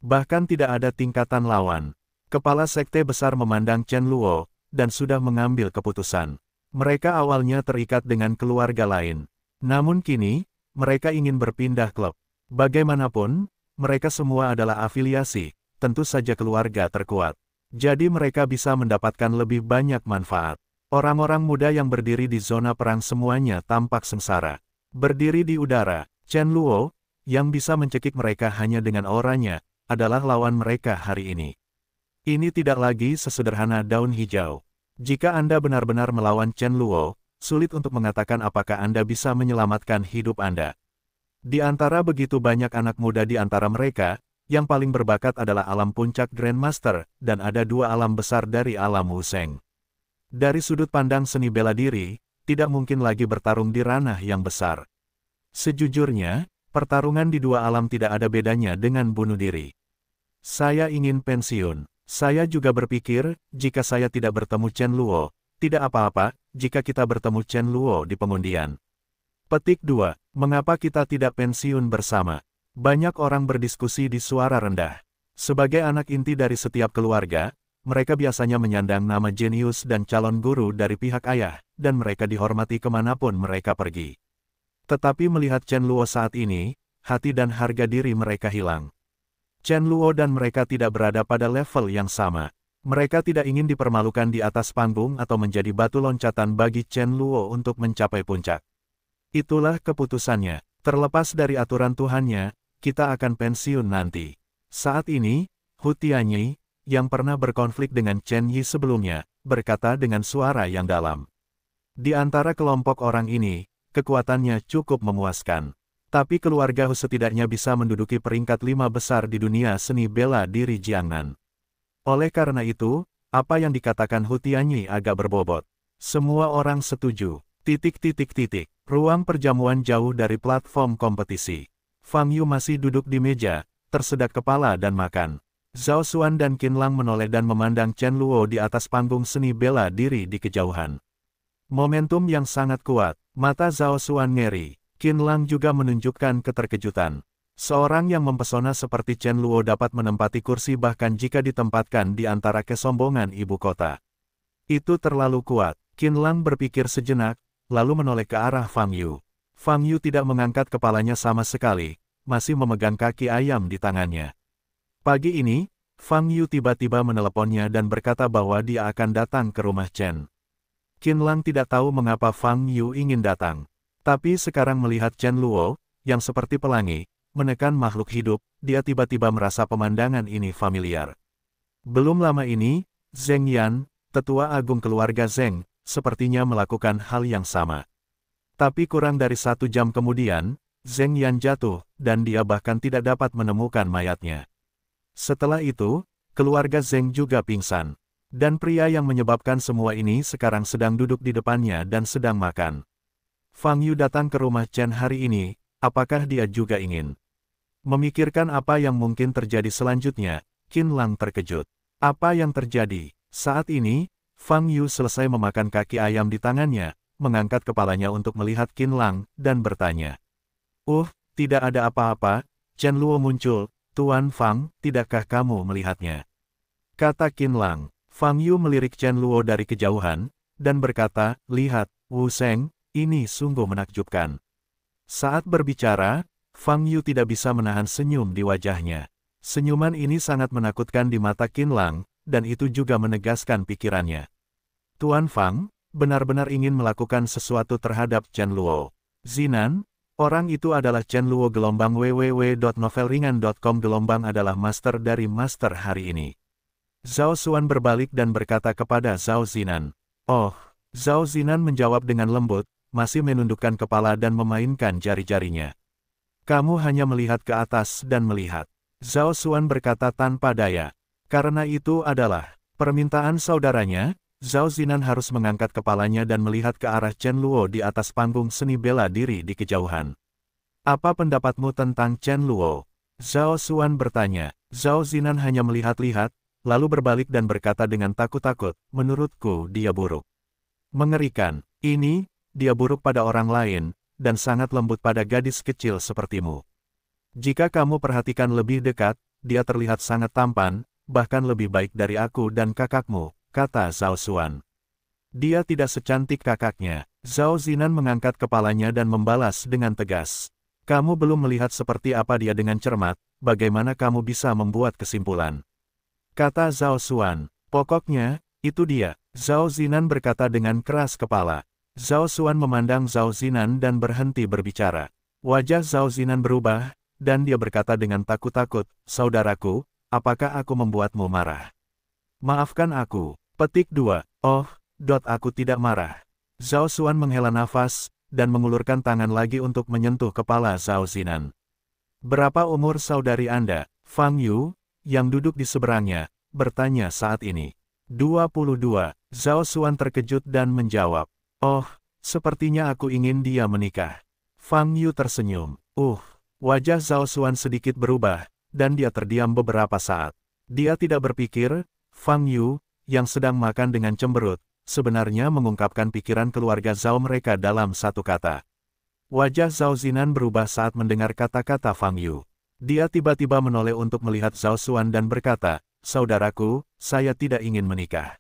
Bahkan tidak ada tingkatan lawan. Kepala sekte besar memandang Chen Luo, dan sudah mengambil keputusan. Mereka awalnya terikat dengan keluarga lain. Namun kini, mereka ingin berpindah klub. Bagaimanapun, mereka semua adalah afiliasi, tentu saja keluarga terkuat. Jadi mereka bisa mendapatkan lebih banyak manfaat. Orang-orang muda yang berdiri di zona perang semuanya tampak sengsara. Berdiri di udara, Chen Luo, yang bisa mencekik mereka hanya dengan auranya, adalah lawan mereka hari ini. Ini tidak lagi sesederhana daun hijau. Jika Anda benar-benar melawan Chen Luo, sulit untuk mengatakan apakah Anda bisa menyelamatkan hidup Anda. Di antara begitu banyak anak muda di antara mereka, yang paling berbakat adalah alam puncak Grandmaster, dan ada 2 alam besar dari alam Wu Sheng. Dari sudut pandang seni bela diri, tidak mungkin lagi bertarung di ranah yang besar. Sejujurnya, pertarungan di 2 alam tidak ada bedanya dengan bunuh diri. Saya ingin pensiun. Saya juga berpikir, jika saya tidak bertemu Chen Luo, tidak apa-apa, jika kita bertemu Chen Luo di pengundian. Petik 2. Mengapa kita tidak pensiun bersama? Banyak orang berdiskusi di suara rendah. Sebagai anak inti dari setiap keluarga, mereka biasanya menyandang nama jenius dan calon guru dari pihak ayah, dan mereka dihormati kemanapun mereka pergi. Tetapi melihat Chen Luo saat ini, hati dan harga diri mereka hilang. Chen Luo dan mereka tidak berada pada level yang sama. Mereka tidak ingin dipermalukan di atas panggung atau menjadi batu loncatan bagi Chen Luo untuk mencapai puncak. Itulah keputusannya. Terlepas dari aturan Tuhannya, kita akan pensiun nanti. Saat ini, Hu Tianyi, yang pernah berkonflik dengan Chen Yi sebelumnya, berkata dengan suara yang dalam. Di antara kelompok orang ini, kekuatannya cukup memuaskan. Tapi keluarga Hu setidaknya bisa menduduki peringkat 5 besar di dunia seni bela diri Jiangnan. Oleh karena itu, apa yang dikatakan Hu Tianyi agak berbobot. Semua orang setuju. Ruang perjamuan jauh dari platform kompetisi. Fang Yu masih duduk di meja, tersedak kepala dan makan. Zhao Xuan dan Qin Lang menoleh dan memandang Chen Luo di atas panggung seni bela diri di kejauhan. Momentum yang sangat kuat, mata Zhao Xuan ngeri. Qin Lang juga menunjukkan keterkejutan. Seorang yang mempesona seperti Chen Luo dapat menempati kursi bahkan jika ditempatkan di antara kesombongan ibu kota. Itu terlalu kuat. Qin Lang berpikir sejenak, lalu menoleh ke arah Fang Yu. Fang Yu tidak mengangkat kepalanya sama sekali, masih memegang kaki ayam di tangannya. Pagi ini, Fang Yu tiba-tiba meneleponnya dan berkata bahwa dia akan datang ke rumah Chen. Qin Lang tidak tahu mengapa Fang Yu ingin datang. Tapi sekarang melihat Chen Luo, yang seperti pelangi, menekan makhluk hidup, dia tiba-tiba merasa pemandangan ini familiar. Belum lama ini, Zheng Yan, tetua agung keluarga Zheng, sepertinya melakukan hal yang sama. Tapi kurang dari 1 jam kemudian, Zheng Yan jatuh, dan dia bahkan tidak dapat menemukan mayatnya. Setelah itu, keluarga Zheng juga pingsan. Dan pria yang menyebabkan semua ini sekarang sedang duduk di depannya dan sedang makan. Fang Yu datang ke rumah Chen hari ini, apakah dia juga ingin memikirkan apa yang mungkin terjadi selanjutnya? Qin Lang terkejut. Apa yang terjadi? Saat ini, Fang Yu selesai memakan kaki ayam di tangannya, mengangkat kepalanya untuk melihat Qin Lang, dan bertanya. Tidak ada apa-apa. Chen Luo muncul. Tuan Fang, tidakkah kamu melihatnya? Kata Qin Lang. Fang Yu melirik Chen Luo dari kejauhan, dan berkata, lihat, Wu Sheng, ini sungguh menakjubkan. Saat berbicara, Fang Yu tidak bisa menahan senyum di wajahnya. Senyuman ini sangat menakutkan di mata Qin Lang, dan itu juga menegaskan pikirannya. Tuan Fang, benar-benar ingin melakukan sesuatu terhadap Chen Luo. Zinan, orang itu adalah Chen Luo gelombang www.novelringan.com gelombang adalah master dari master hari ini. Zhao Xuan berbalik dan berkata kepada Zhao Zinan. Zhao Zinan menjawab dengan lembut, masih menundukkan kepala dan memainkan jari-jarinya. Kamu hanya melihat ke atas dan melihat. Zhao Xuan berkata tanpa daya. Karena itu adalah permintaan saudaranya, Zhao Zinan harus mengangkat kepalanya dan melihat ke arah Chen Luo di atas panggung seni bela diri di kejauhan. Apa pendapatmu tentang Chen Luo? Zhao Xuan bertanya. Zhao Zinan hanya melihat-lihat, lalu berbalik dan berkata dengan takut-takut, menurutku dia buruk. Mengerikan. Ini, dia buruk pada orang lain, dan sangat lembut pada gadis kecil sepertimu. Jika kamu perhatikan lebih dekat, dia terlihat sangat tampan, bahkan lebih baik dari aku dan kakakmu, kata Zhao Xuan. Dia tidak secantik kakaknya. Zhao Zinan mengangkat kepalanya dan membalas dengan tegas. Kamu belum melihat seperti apa dia dengan cermat, bagaimana kamu bisa membuat kesimpulan? Kata Zhao Xuan. Pokoknya, itu dia. Zhao Zinan berkata dengan keras kepala. Zhao Xuan memandang Zhao Zinan dan berhenti berbicara. Wajah Zhao Zinan berubah, dan dia berkata dengan takut-takut, saudaraku, apakah aku membuatmu marah? Maafkan aku. Petik 2. Aku tidak marah. Zhao Xuan menghela nafas, dan mengulurkan tangan lagi untuk menyentuh kepala Zhao Zinan. Berapa umur saudari Anda? Fang Yu, yang duduk di seberangnya, bertanya saat ini. 22. Zhao Xuan terkejut dan menjawab. Sepertinya aku ingin dia menikah. Fang Yu tersenyum. Wajah Zhao Xuan sedikit berubah, dan dia terdiam beberapa saat. Dia tidak berpikir, Fang Yu, yang sedang makan dengan cemberut, sebenarnya mengungkapkan pikiran keluarga Zhao mereka dalam satu kata. Wajah Zhao Zinan berubah saat mendengar kata-kata Fang Yu. Dia tiba-tiba menoleh untuk melihat Zhao Xuan dan berkata, saudaraku, saya tidak ingin menikah.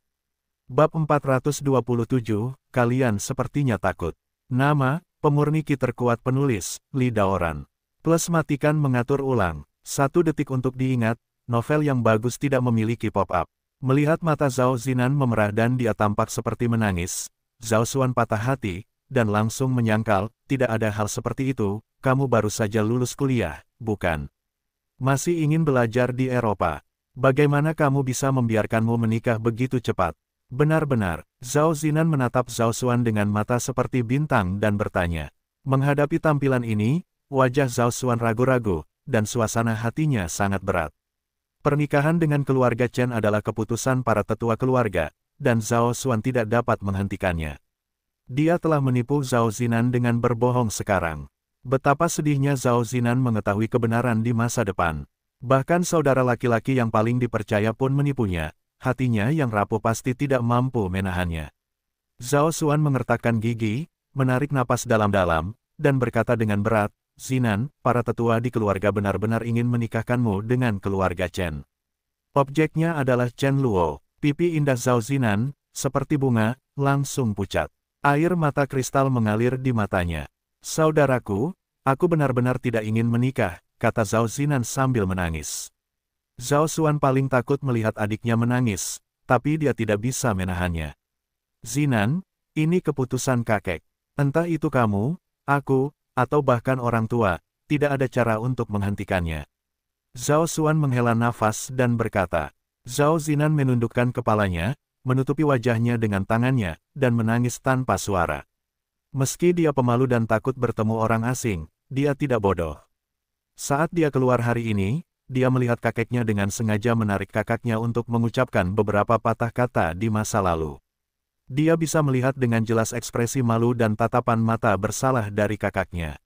Bab 427, kalian sepertinya takut. Nama, pemurni ki terkuat penulis, Li Daoran. Plus matikan mengatur ulang. 1 detik untuk diingat, novel yang bagus tidak memiliki pop-up. Melihat mata Zhao Zinan memerah dan dia tampak seperti menangis, Zhao Xuan patah hati, dan langsung menyangkal, tidak ada hal seperti itu, kamu baru saja lulus kuliah, bukan? Masih ingin belajar di Eropa. Bagaimana kamu bisa membiarkanmu menikah begitu cepat? Benar-benar, Zhao Zinan menatap Zhao Xuan dengan mata seperti bintang dan bertanya. Menghadapi tampilan ini, wajah Zhao Xuan ragu-ragu, dan suasana hatinya sangat berat. Pernikahan dengan keluarga Chen adalah keputusan para tetua keluarga, dan Zhao Xuan tidak dapat menghentikannya. Dia telah menipu Zhao Zinan dengan berbohong sekarang. Betapa sedihnya Zhao Zinan mengetahui kebenaran di masa depan. Bahkan saudara laki-laki yang paling dipercaya pun menipunya, hatinya yang rapuh pasti tidak mampu menahannya. Zhao Xuan mengertakkan gigi, menarik napas dalam-dalam, dan berkata dengan berat, Zinan, para tetua di keluarga benar-benar ingin menikahkanmu dengan keluarga Chen. Objeknya adalah Chen Luo. Pipi indah Zhao Zinan, seperti bunga, langsung pucat. Air mata kristal mengalir di matanya. Saudaraku, aku benar-benar tidak ingin menikah, kata Zhao Zinan sambil menangis. Zhao Xuan paling takut melihat adiknya menangis, tapi dia tidak bisa menahannya. Zinan, ini keputusan kakek. Entah itu kamu, aku, atau bahkan orang tua, tidak ada cara untuk menghentikannya. Zhao Xuan menghela nafas dan berkata. Zhao Zinan menundukkan kepalanya, menutupi wajahnya dengan tangannya, dan menangis tanpa suara. Meski dia pemalu dan takut bertemu orang asing, dia tidak bodoh. Saat dia keluar hari ini, dia melihat kakeknya dengan sengaja menarik kakaknya untuk mengucapkan beberapa patah kata di masa lalu. Dia bisa melihat dengan jelas ekspresi malu dan tatapan mata bersalah dari kakaknya.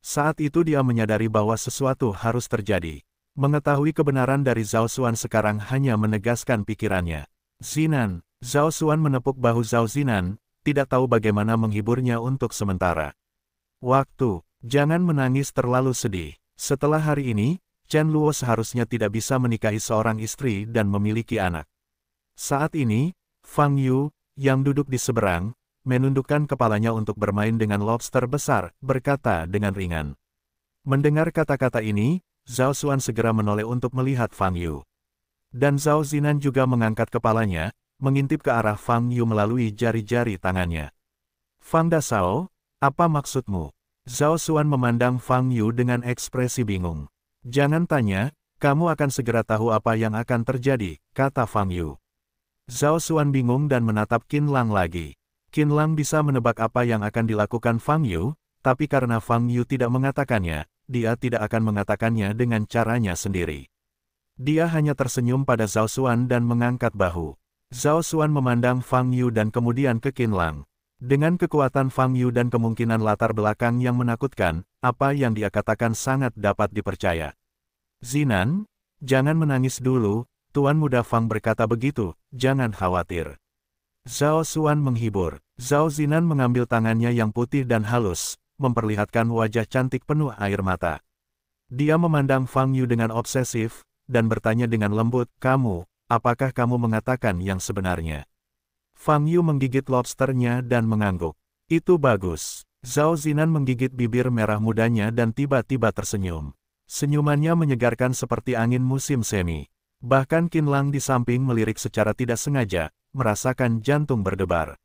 Saat itu dia menyadari bahwa sesuatu harus terjadi. Mengetahui kebenaran dari Zhao Xuan sekarang hanya menegaskan pikirannya. Zinan, Zhao Xuan menepuk bahu Zhao Zinan, tidak tahu bagaimana menghiburnya untuk sementara. Waktu, jangan menangis terlalu sedih. Setelah hari ini, Chen Luo seharusnya tidak bisa menikahi seorang istri dan memiliki anak. Saat ini, Fang Yu, yang duduk di seberang, menundukkan kepalanya untuk bermain dengan lobster besar, berkata dengan ringan. Mendengar kata-kata ini, Zhao Xuan segera menoleh untuk melihat Fang Yu. Dan Zhao Zinan juga mengangkat kepalanya, mengintip ke arah Fang Yu melalui jari-jari tangannya. Fang Dasao, apa maksudmu? Zhao Xuan memandang Fang Yu dengan ekspresi bingung. Jangan tanya, kamu akan segera tahu apa yang akan terjadi, kata Fang Yu. Zhao Xuan bingung dan menatap Qin Lang lagi. Qin Lang bisa menebak apa yang akan dilakukan Fang Yu, tapi karena Fang Yu tidak mengatakannya, dia tidak akan mengatakannya dengan caranya sendiri. Dia hanya tersenyum pada Zhao Xuan dan mengangkat bahu. Zhao Xuan memandang Fang Yu dan kemudian ke Qin Lang. Dengan kekuatan Fang Yu dan kemungkinan latar belakang yang menakutkan, apa yang dia katakan sangat dapat dipercaya. Zinan, jangan menangis dulu, Tuan Muda Fang berkata begitu, jangan khawatir. Zhao Xuan menghibur. Zhao Zinan mengambil tangannya yang putih dan halus, memperlihatkan wajah cantik penuh air mata. Dia memandang Fang Yu dengan obsesif, dan bertanya dengan lembut, apakah kamu mengatakan yang sebenarnya? Fang Yu menggigit lobsternya dan mengangguk. Itu bagus. Zhao Zinan menggigit bibir merah mudanya dan tiba-tiba tersenyum. Senyumannya menyegarkan seperti angin musim semi. Bahkan Qin Lang di samping melirik secara tidak sengaja, merasakan jantung berdebar.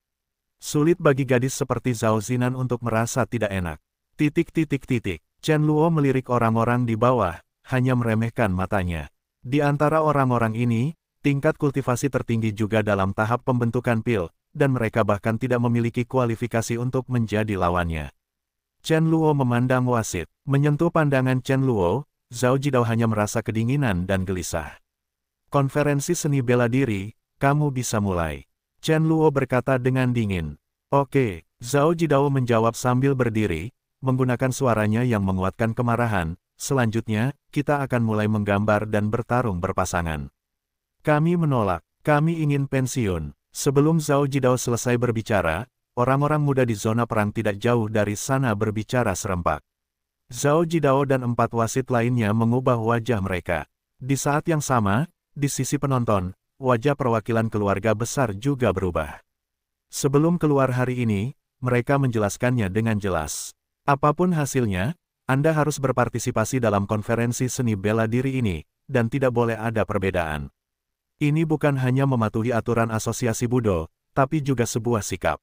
Sulit bagi gadis seperti Zhao Zinan untuk merasa tidak enak. Chen Luo melirik orang-orang di bawah, hanya meremehkan matanya. Di antara orang-orang ini, tingkat kultivasi tertinggi juga dalam tahap pembentukan pil, dan mereka bahkan tidak memiliki kualifikasi untuk menjadi lawannya. Chen Luo memandang wasit. Menyentuh pandangan Chen Luo, Zhao Jidao hanya merasa kedinginan dan gelisah. Konferensi seni bela diri, kamu bisa mulai. Chen Luo berkata dengan dingin. Oke, Zhao Jidao menjawab sambil berdiri, menggunakan suaranya yang menguatkan kemarahan. Selanjutnya, kita akan mulai menggambar dan bertarung berpasangan. Kami menolak, kami ingin pensiun. Sebelum Zhao Jidao selesai berbicara, orang-orang muda di zona perang tidak jauh dari sana berbicara serempak. Zhao Jidao dan 4 wasit lainnya mengubah wajah mereka. Di saat yang sama, di sisi penonton, wajah perwakilan keluarga besar juga berubah. Sebelum keluar hari ini, mereka menjelaskannya dengan jelas. Apapun hasilnya, Anda harus berpartisipasi dalam konferensi seni bela diri ini, dan tidak boleh ada perbedaan. Ini bukan hanya mematuhi aturan asosiasi Budo, tapi juga sebuah sikap.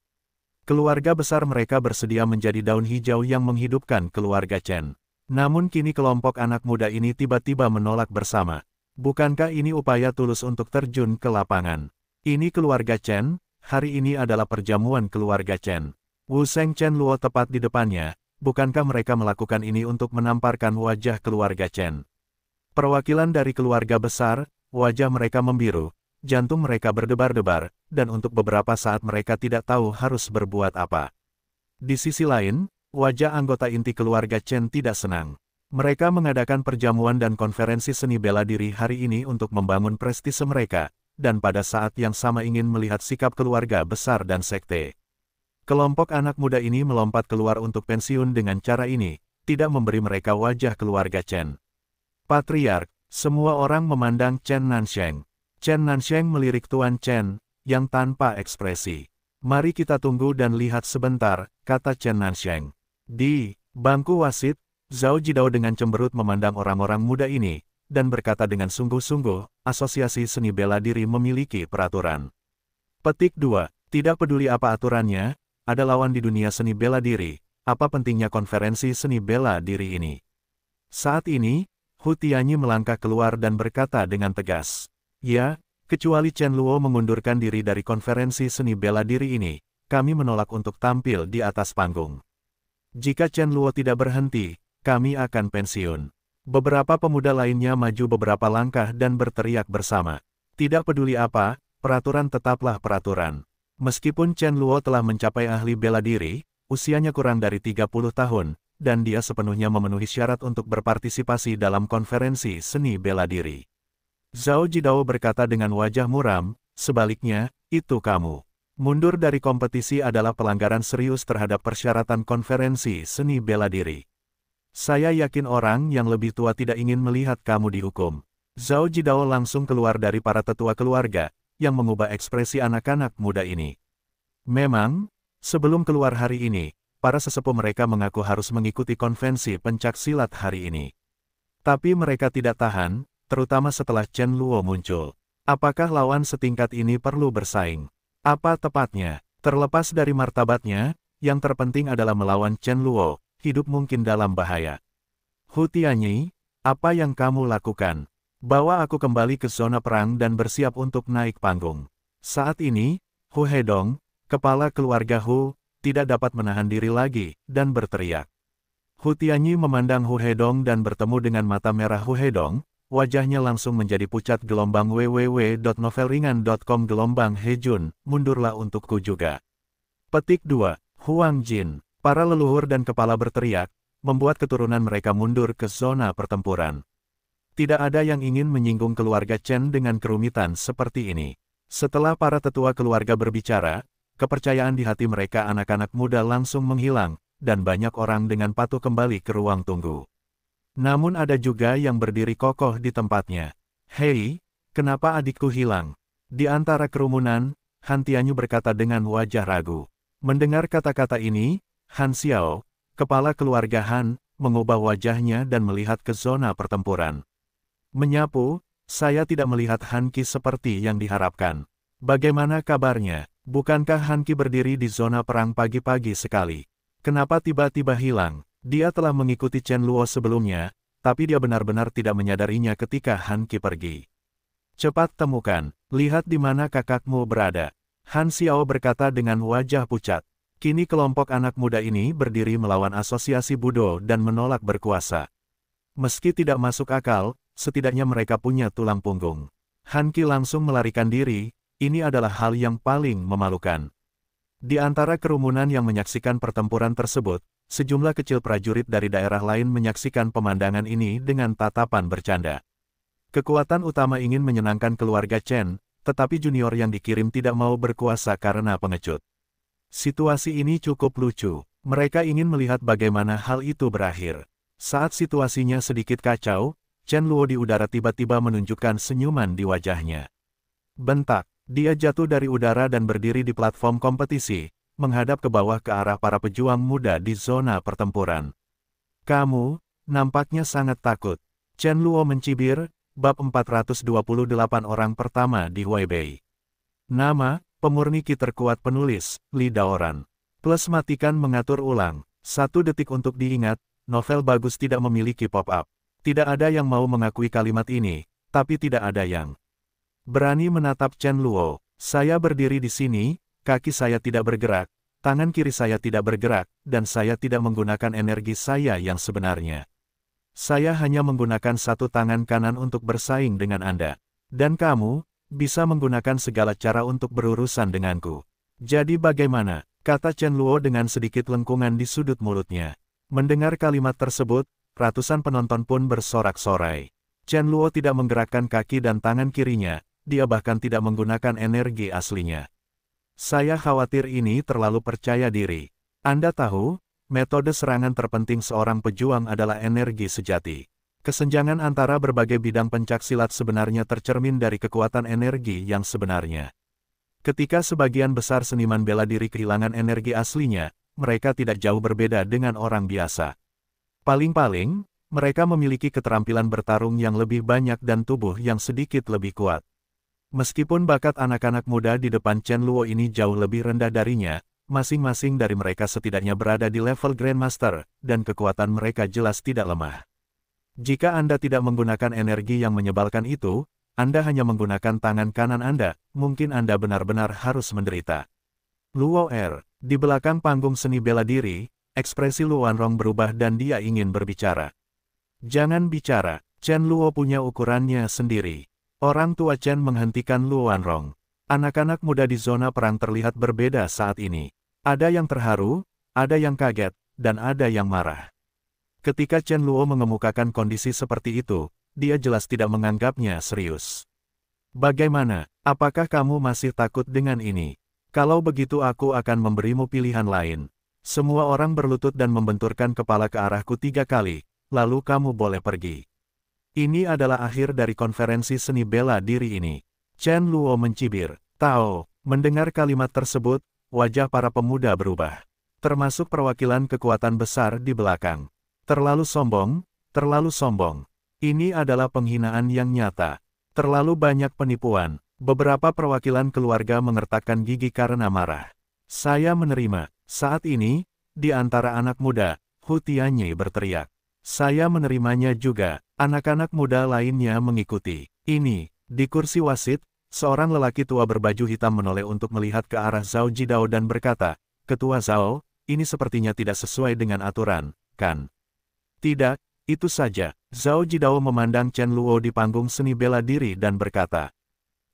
Keluarga besar mereka bersedia menjadi daun hijau yang menghidupkan keluarga Chen. Namun kini kelompok anak muda ini tiba-tiba menolak bersama. Bukankah ini upaya tulus untuk terjun ke lapangan? Ini keluarga Chen, hari ini adalah perjamuan keluarga Chen. Wu Sheng Chen Luo tepat di depannya, bukankah mereka melakukan ini untuk menamparkan wajah keluarga Chen? Perwakilan dari keluarga besar, wajah mereka membiru, jantung mereka berdebar-debar, dan untuk beberapa saat mereka tidak tahu harus berbuat apa. Di sisi lain, wajah anggota inti keluarga Chen tidak senang. Mereka mengadakan perjamuan dan konferensi seni bela diri hari ini untuk membangun prestise mereka, dan pada saat yang sama ingin melihat sikap keluarga besar dan sekte. Kelompok anak muda ini melompat keluar untuk pensiun dengan cara ini, tidak memberi mereka wajah keluarga Chen. Patriark, semua orang memandang Chen Nansheng. Chen Nansheng melirik Tuan Chen, yang tanpa ekspresi. Mari kita tunggu dan lihat sebentar, kata Chen Nansheng. Di bangku wasit, Zhao Jidao dengan cemberut memandang orang-orang muda ini, dan berkata dengan sungguh-sungguh, asosiasi seni bela diri memiliki peraturan. Petik 2. Tidak peduli apa aturannya, ada lawan di dunia seni bela diri, apa pentingnya konferensi seni bela diri ini? Saat ini, Hu Tianyi melangkah keluar dan berkata dengan tegas, "Ya, kecuali Chen Luo mengundurkan diri dari konferensi seni bela diri ini, kami menolak untuk tampil di atas panggung. Jika Chen Luo tidak berhenti, kami akan pensiun." Beberapa pemuda lainnya maju beberapa langkah dan berteriak bersama, "Tidak peduli apa, peraturan tetaplah peraturan." Meskipun Chen Luo telah mencapai ahli bela diri, usianya kurang dari 30 tahun, dan dia sepenuhnya memenuhi syarat untuk berpartisipasi dalam konferensi seni bela diri. Zhao Jidao berkata dengan wajah muram, "Sebaliknya, itu kamu. Mundur dari kompetisi adalah pelanggaran serius terhadap persyaratan konferensi seni bela diri. Saya yakin orang yang lebih tua tidak ingin melihat kamu dihukum." Zhao Jidao langsung keluar dari para tetua keluarga, yang mengubah ekspresi anak-anak muda ini. Memang, sebelum keluar hari ini, para sesepuh mereka mengaku harus mengikuti konvensi pencak silat hari ini. Tapi mereka tidak tahan, terutama setelah Chen Luo muncul. Apakah lawan setingkat ini perlu bersaing? Apa tepatnya, terlepas dari martabatnya, yang terpenting adalah melawan Chen Luo, hidup mungkin dalam bahaya. "Hu Tianyi, apa yang kamu lakukan? Bawa aku kembali ke zona perang dan bersiap untuk naik panggung." Saat ini, Hu Hedong, kepala keluarga Hu, tidak dapat menahan diri lagi, dan berteriak. Hu Tianyi memandang Hu Hedong dan bertemu dengan mata merah Hu Hedong, wajahnya langsung menjadi pucat. www.novelringan.com Hejun, mundurlah untukku juga. Petik 2. Huang Jin. Para leluhur dan kepala berteriak, membuat keturunan mereka mundur ke zona pertempuran. Tidak ada yang ingin menyinggung keluarga Chen dengan kerumitan seperti ini. Setelah para tetua keluarga berbicara, kepercayaan di hati mereka anak-anak muda langsung menghilang, dan banyak orang dengan patuh kembali ke ruang tunggu. Namun ada juga yang berdiri kokoh di tempatnya. "Hei, kenapa adikku hilang?" Di antara kerumunan, Han Tianyu berkata dengan wajah ragu. Mendengar kata-kata ini, Han Xiao, kepala keluarga Han, mengubah wajahnya dan melihat ke zona pertempuran. Menyapu, "Saya tidak melihat Han Qi seperti yang diharapkan. Bagaimana kabarnya? Bukankah Han Qi berdiri di zona perang pagi-pagi sekali? Kenapa tiba-tiba hilang?" Dia telah mengikuti Chen Luo sebelumnya, tapi dia benar-benar tidak menyadarinya ketika Han Qi pergi. "Cepat temukan, lihat di mana kakakmu berada." Han Xiao berkata dengan wajah pucat. Kini kelompok anak muda ini berdiri melawan asosiasi Budo dan menolak berkuasa. Meski tidak masuk akal, setidaknya mereka punya tulang punggung. Han Qi langsung melarikan diri, ini adalah hal yang paling memalukan. Di antara kerumunan yang menyaksikan pertempuran tersebut, sejumlah kecil prajurit dari daerah lain menyaksikan pemandangan ini dengan tatapan bercanda. Kekuatan utama ingin menyenangkan keluarga Chen, tetapi junior yang dikirim tidak mau berkuasa karena pengecut. Situasi ini cukup lucu. Mereka ingin melihat bagaimana hal itu berakhir. Saat situasinya sedikit kacau, Chen Luo di udara tiba-tiba menunjukkan senyuman di wajahnya. Bentak, dia jatuh dari udara dan berdiri di platform kompetisi, menghadap ke bawah ke arah para pejuang muda di zona pertempuran. "Kamu, nampaknya sangat takut." Chen Luo mencibir, bab 428 orang pertama di Huaibei. Nama, pemurni ki terkuat penulis, Li Daoran. Plus matikan mengatur ulang. 1 detik untuk diingat, novel bagus tidak memiliki pop-up. Tidak ada yang mau mengakui kalimat ini, tapi tidak ada yang berani menatap Chen Luo. "Saya berdiri di sini, kaki saya tidak bergerak, tangan kiri saya tidak bergerak, dan saya tidak menggunakan energi saya yang sebenarnya. Saya hanya menggunakan satu tangan kanan untuk bersaing dengan Anda. Dan kamu, bisa menggunakan segala cara untuk berurusan denganku. Jadi bagaimana?" kata Chen Luo dengan sedikit lengkungan di sudut mulutnya. Mendengar kalimat tersebut, ratusan penonton pun bersorak-sorai. Chen Luo tidak menggerakkan kaki dan tangan kirinya, dia bahkan tidak menggunakan energi aslinya. "Saya khawatir ini terlalu percaya diri. Anda tahu, metode serangan terpenting seorang pejuang adalah energi sejati. Kesenjangan antara berbagai bidang pencaksilat sebenarnya tercermin dari kekuatan energi yang sebenarnya. Ketika sebagian besar seniman bela diri kehilangan energi aslinya, mereka tidak jauh berbeda dengan orang biasa. Paling-paling, mereka memiliki keterampilan bertarung yang lebih banyak dan tubuh yang sedikit lebih kuat. Meskipun bakat anak-anak muda di depan Chen Luo ini jauh lebih rendah darinya, masing-masing dari mereka setidaknya berada di level Grandmaster, dan kekuatan mereka jelas tidak lemah. Jika Anda tidak menggunakan energi yang menyebalkan itu, Anda hanya menggunakan tangan kanan Anda, mungkin Anda benar-benar harus menderita. Luo Er, di belakang panggung seni bela diri, ekspresi Luan Rong berubah dan dia ingin berbicara. Jangan bicara, Chen Luo punya ukurannya sendiri. Orang tua Chen menghentikan Luan Rong. Anak-anak muda di zona perang terlihat berbeda saat ini. Ada yang terharu, ada yang kaget, dan ada yang marah. Ketika Chen Luo mengemukakan kondisi seperti itu, dia jelas tidak menganggapnya serius. Bagaimana, apakah kamu masih takut dengan ini? Kalau begitu aku akan memberimu pilihan lain. Semua orang berlutut dan membenturkan kepala ke arahku 3 kali, lalu kamu boleh pergi. Ini adalah akhir dari konferensi seni bela diri ini. Chen Luo mencibir. Tao, mendengar kalimat tersebut, wajah para pemuda berubah. Termasuk perwakilan kekuatan besar di belakang. Terlalu sombong, terlalu sombong. Ini adalah penghinaan yang nyata. Terlalu banyak penipuan. Beberapa perwakilan keluarga mengertakkan gigi karena marah. Saya menerima. Saat ini, di antara anak muda, Hu Tianyi berteriak. Saya menerimanya juga. Anak-anak muda lainnya mengikuti. Ini, di kursi wasit, seorang lelaki tua berbaju hitam menoleh untuk melihat ke arah Zhao Jidao dan berkata, Ketua Zhao, ini sepertinya tidak sesuai dengan aturan, kan? Tidak, itu saja. Zhao Jidao memandang Chen Luo di panggung seni bela diri dan berkata,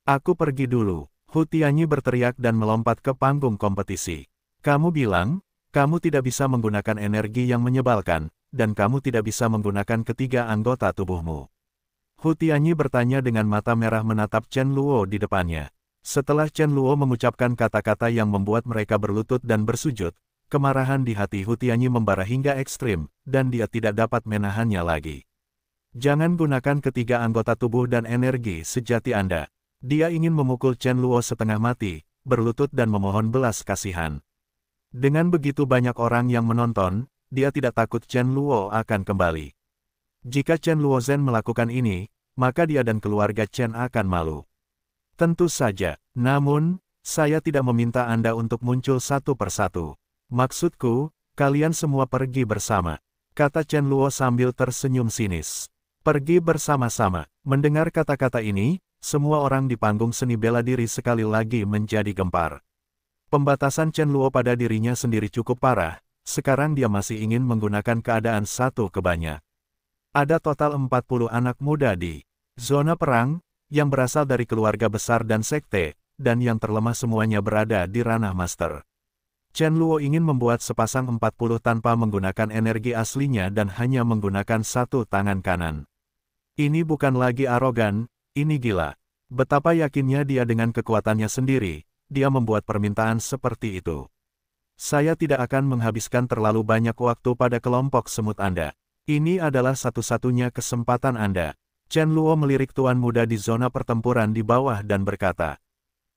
Aku pergi dulu. Hu Tianyi berteriak dan melompat ke panggung kompetisi. Kamu bilang, kamu tidak bisa menggunakan energi yang menyebalkan, dan kamu tidak bisa menggunakan ketiga anggota tubuhmu. Hu Tianyi bertanya dengan mata merah menatap Chen Luo di depannya. Setelah Chen Luo mengucapkan kata-kata yang membuat mereka berlutut dan bersujud, kemarahan di hati Hu Tianyi membara hingga ekstrim, dan dia tidak dapat menahannya lagi. Jangan gunakan ketiga anggota tubuh dan energi sejati Anda. Dia ingin memukul Chen Luo setengah mati, berlutut dan memohon belas kasihan. Dengan begitu banyak orang yang menonton, dia tidak takut Chen Luo akan kembali. Jika Chen Luozhen melakukan ini, maka dia dan keluarga Chen akan malu. Tentu saja, namun, saya tidak meminta Anda untuk muncul satu persatu. Maksudku, kalian semua pergi bersama, kata Chen Luo sambil tersenyum sinis. Pergi bersama-sama. Mendengar kata-kata ini, semua orang di panggung seni bela diri sekali lagi menjadi gempar. Pembatasan Chen Luo pada dirinya sendiri cukup parah, sekarang dia masih ingin menggunakan keadaan satu ke banyak. Ada total 40 anak muda di zona perang, yang berasal dari keluarga besar dan sekte, dan yang terlemah semuanya berada di ranah master. Chen Luo ingin membuat sepasang 40 tanpa menggunakan energi aslinya dan hanya menggunakan satu tangan kanan. Ini bukan lagi arogan, ini gila. Betapa yakinnya dia dengan kekuatannya sendiri, dia membuat permintaan seperti itu. Saya tidak akan menghabiskan terlalu banyak waktu pada kelompok semut Anda. Ini adalah satu-satunya kesempatan Anda. Chen Luo melirik tuan muda di zona pertempuran di bawah dan berkata.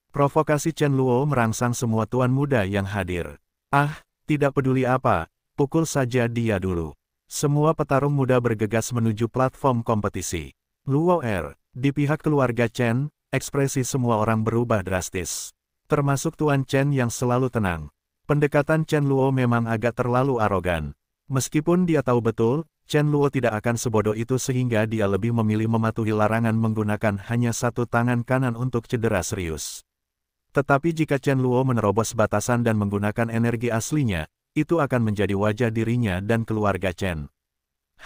Provokasi Chen Luo merangsang semua tuan muda yang hadir. Ah, tidak peduli apa, pukul saja dia dulu. Semua petarung muda bergegas menuju platform kompetisi. Luo Er, di pihak keluarga Chen, ekspresi semua orang berubah drastis. Termasuk Tuan Chen yang selalu tenang. Pendekatan Chen Luo memang agak terlalu arogan. Meskipun dia tahu betul, Chen Luo tidak akan sebodoh itu sehingga dia lebih memilih mematuhi larangan menggunakan hanya satu tangan kanan untuk cedera serius. Tetapi jika Chen Luo menerobos batasan dan menggunakan energi aslinya, itu akan menjadi wajah dirinya dan keluarga Chen.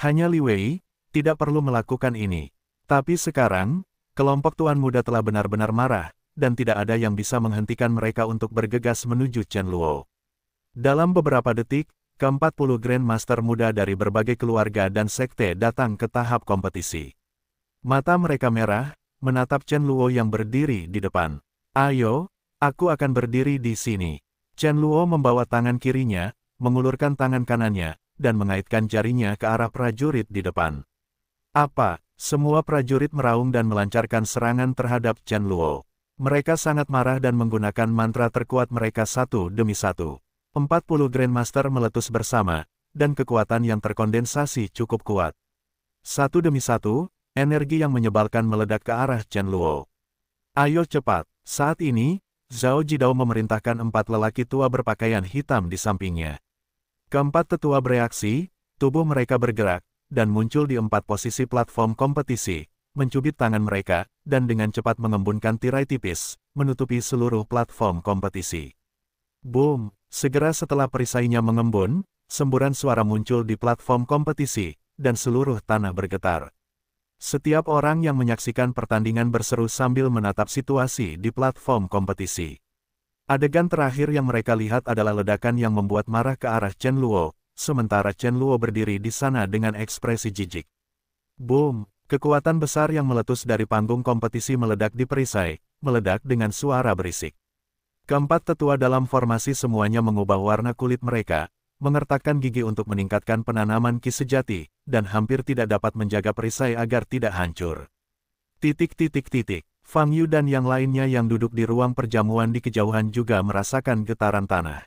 Hanya Li Wei, tidak perlu melakukan ini. Tapi sekarang, kelompok tuan muda telah benar-benar marah, dan tidak ada yang bisa menghentikan mereka untuk bergegas menuju Chen Luo. Dalam beberapa detik, ke-40 Grandmaster muda dari berbagai keluarga dan sekte datang ke tahap kompetisi. Mata mereka merah, menatap Chen Luo yang berdiri di depan. Ayo, aku akan berdiri di sini. Chen Luo membawa tangan kirinya, mengulurkan tangan kanannya, dan mengaitkan jarinya ke arah prajurit di depan. Apa? Semua prajurit meraung dan melancarkan serangan terhadap Chen Luo. Mereka sangat marah dan menggunakan mantra terkuat mereka satu demi satu. 40 Grandmaster meletus bersama, dan kekuatan yang terkondensasi cukup kuat. Satu demi satu, energi yang menyebalkan meledak ke arah Chen Luo. Ayo cepat, saat ini, Zhao Jidao memerintahkan 4 lelaki tua berpakaian hitam di sampingnya. Keempat tetua bereaksi, tubuh mereka bergerak, dan muncul di 4 posisi platform kompetisi, mencubit tangan mereka, dan dengan cepat mengembunkan tirai tipis, menutupi seluruh platform kompetisi. Boom! Segera setelah perisainya mengembun, semburan suara muncul di platform kompetisi, dan seluruh tanah bergetar. Setiap orang yang menyaksikan pertandingan berseru sambil menatap situasi di platform kompetisi. Adegan terakhir yang mereka lihat adalah ledakan yang membuat marah ke arah Chen Luo, sementara Chen Luo berdiri di sana dengan ekspresi jijik. Boom! Kekuatan besar yang meletus dari panggung kompetisi meledak di perisai, meledak dengan suara berisik. Keempat tetua dalam formasi semuanya mengubah warna kulit mereka, mengertakkan gigi untuk meningkatkan penanaman ki sejati, dan hampir tidak dapat menjaga perisai agar tidak hancur. Fang Yu dan yang lainnya yang duduk di ruang perjamuan di kejauhan juga merasakan getaran tanah.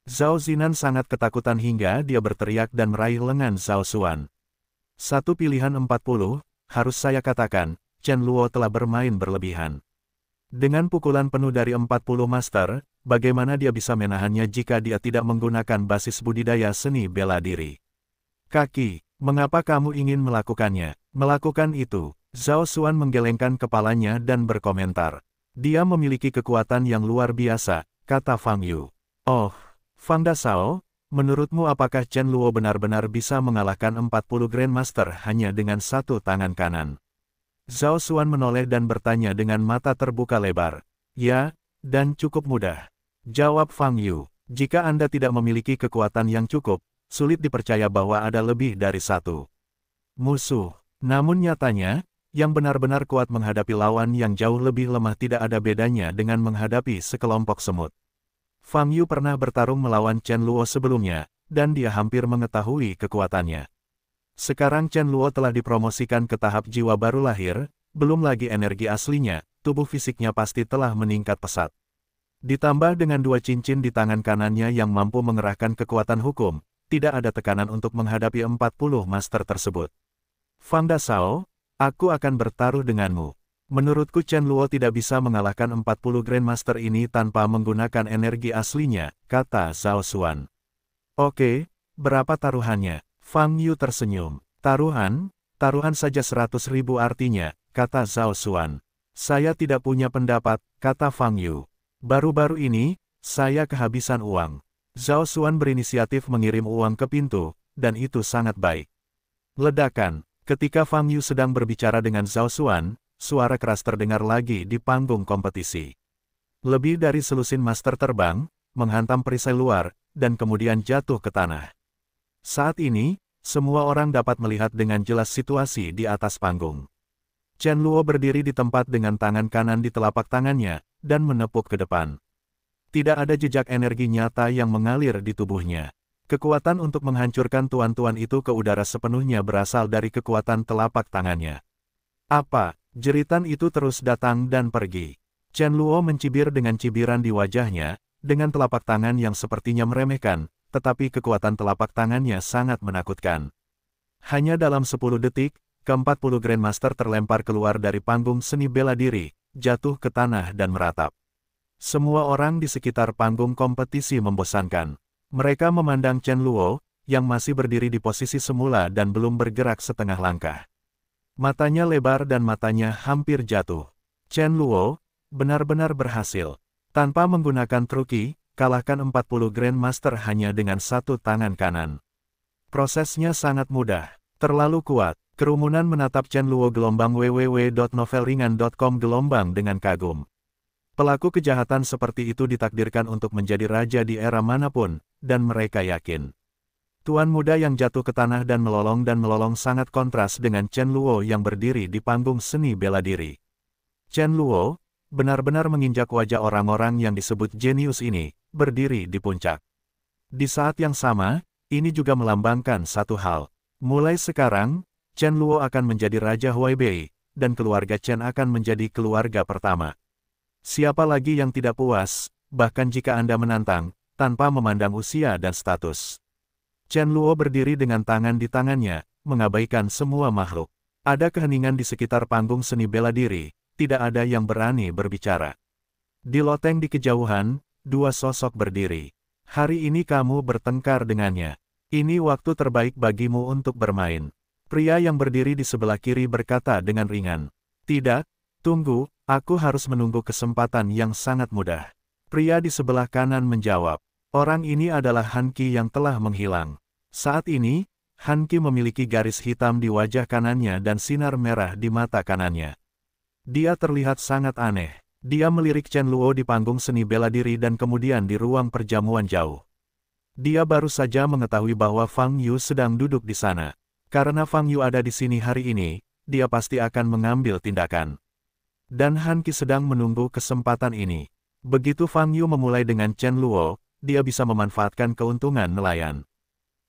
Zhao Zinan sangat ketakutan hingga dia berteriak dan meraih lengan Zhao Xuan. Satu pilihan 40, harus saya katakan, Chen Luo telah bermain berlebihan. Dengan pukulan penuh dari 40 master, bagaimana dia bisa menahannya jika dia tidak menggunakan basis budidaya seni bela diri? Kaki, mengapa kamu ingin melakukannya? Melakukan itu, Zhao Xuan menggelengkan kepalanya dan berkomentar. Dia memiliki kekuatan yang luar biasa, kata Fang Yu. Oh, Fang Dasao, menurutmu apakah Chen Luo benar-benar bisa mengalahkan 40 Grandmaster hanya dengan satu tangan kanan? Zhao Xuan menoleh dan bertanya dengan mata terbuka lebar. Ya, dan cukup mudah. Jawab Fang Yu. Jika Anda tidak memiliki kekuatan yang cukup, sulit dipercaya bahwa ada lebih dari satu musuh. Namun nyatanya, yang benar-benar kuat menghadapi lawan yang jauh lebih lemah tidak ada bedanya dengan menghadapi sekelompok semut. Fang Yu pernah bertarung melawan Chen Luo sebelumnya, dan dia hampir mengetahui kekuatannya. Sekarang Chen Luo telah dipromosikan ke tahap jiwa baru lahir, belum lagi energi aslinya, tubuh fisiknya pasti telah meningkat pesat. Ditambah dengan 2 cincin di tangan kanannya yang mampu mengerahkan kekuatan hukum, tidak ada tekanan untuk menghadapi 40 master tersebut. Fang Dasao, aku akan bertaruh denganmu. Menurutku Chen Luo tidak bisa mengalahkan 40 Grandmaster ini tanpa menggunakan energi aslinya, kata Zhao Xuan. Oke, berapa taruhannya? Fang Yu tersenyum. Taruhan saja 100.000 artinya, kata Zhao Xuan. Saya tidak punya pendapat, kata Fang Yu. Baru-baru ini, saya kehabisan uang. Zhao Xuan berinisiatif mengirim uang ke pintu, dan itu sangat baik. Ledakan. Ketika Fang Yu sedang berbicara dengan Zhao Xuan, suara keras terdengar lagi di panggung kompetisi. Lebih dari selusin master terbang, menghantam perisai luar, dan kemudian jatuh ke tanah. Saat ini, semua orang dapat melihat dengan jelas situasi di atas panggung. Chen Luo berdiri di tempat dengan tangan kanan di telapak tangannya, dan menepuk ke depan. Tidak ada jejak energi nyata yang mengalir di tubuhnya. Kekuatan untuk menghancurkan tuan-tuan itu ke udara sepenuhnya berasal dari kekuatan telapak tangannya. Apa? Jeritan itu terus datang dan pergi. Chen Luo mencibir dengan cibiran di wajahnya, dengan telapak tangan yang sepertinya meremehkan, tetapi kekuatan telapak tangannya sangat menakutkan. Hanya dalam 10 detik, ke-40 Grandmaster terlempar keluar dari panggung seni bela diri, jatuh ke tanah dan meratap. Semua orang di sekitar panggung kompetisi membosankan. Mereka memandang Chen Luo, yang masih berdiri di posisi semula dan belum bergerak setengah langkah. Matanya lebar dan matanya hampir jatuh. Chen Luo, benar-benar berhasil. Tanpa menggunakan truki, kalahkan 40 Grandmaster hanya dengan satu tangan kanan. Prosesnya sangat mudah, terlalu kuat. Kerumunan menatap Chen Luo gelombang www.novelringan.com gelombang dengan kagum. Pelaku kejahatan seperti itu ditakdirkan untuk menjadi raja di era manapun, dan mereka yakin. Tuan muda yang jatuh ke tanah dan melolong sangat kontras dengan Chen Luo yang berdiri di panggung seni bela diri. Chen Luo, benar-benar menginjak wajah orang-orang yang disebut jenius ini, berdiri di puncak. Di saat yang sama, ini juga melambangkan satu hal. Mulai sekarang, Chen Luo akan menjadi Raja Huaibei, dan keluarga Chen akan menjadi keluarga pertama. Siapa lagi yang tidak puas, bahkan jika Anda menantang, tanpa memandang usia dan status. Chen Luo berdiri dengan tangan di tangannya, mengabaikan semua makhluk. Ada keheningan di sekitar panggung seni bela diri, tidak ada yang berani berbicara. Di loteng di kejauhan, 2 sosok berdiri. Hari ini kamu bertengkar dengannya. Ini waktu terbaik bagimu untuk bermain. Pria yang berdiri di sebelah kiri berkata dengan ringan. Tidak, tunggu, aku harus menunggu kesempatan yang sangat mudah. Pria di sebelah kanan menjawab. Orang ini adalah Han Qi yang telah menghilang. Saat ini, Han Qi memiliki garis hitam di wajah kanannya dan sinar merah di mata kanannya. Dia terlihat sangat aneh. Dia melirik Chen Luo di panggung seni bela diri dan kemudian di ruang perjamuan jauh. Dia baru saja mengetahui bahwa Fang Yu sedang duduk di sana. Karena Fang Yu ada di sini hari ini, dia pasti akan mengambil tindakan. Dan Han Qi sedang menunggu kesempatan ini. Begitu Fang Yu memulai dengan Chen Luo, dia bisa memanfaatkan keuntungan nelayan.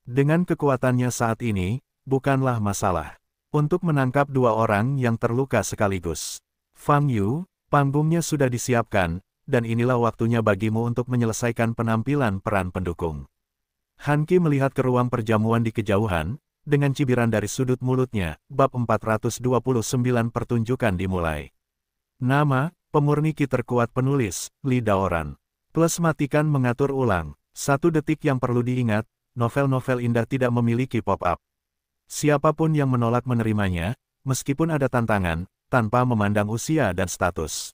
Dengan kekuatannya saat ini, bukanlah masalah untuk menangkap dua orang yang terluka sekaligus. Fang Yu, panggungnya sudah disiapkan, dan inilah waktunya bagimu untuk menyelesaikan penampilan peran pendukung. Han Qi melihat ke ruang perjamuan di kejauhan, dengan cibiran dari sudut mulutnya, bab 429 pertunjukan dimulai. Nama, pemurni Qi terkuat penulis, Li Daoran. Plus matikan mengatur ulang. 1 detik yang perlu diingat, novel-novel indah tidak memiliki pop-up. Siapapun yang menolak menerimanya, meskipun ada tantangan, tanpa memandang usia dan status.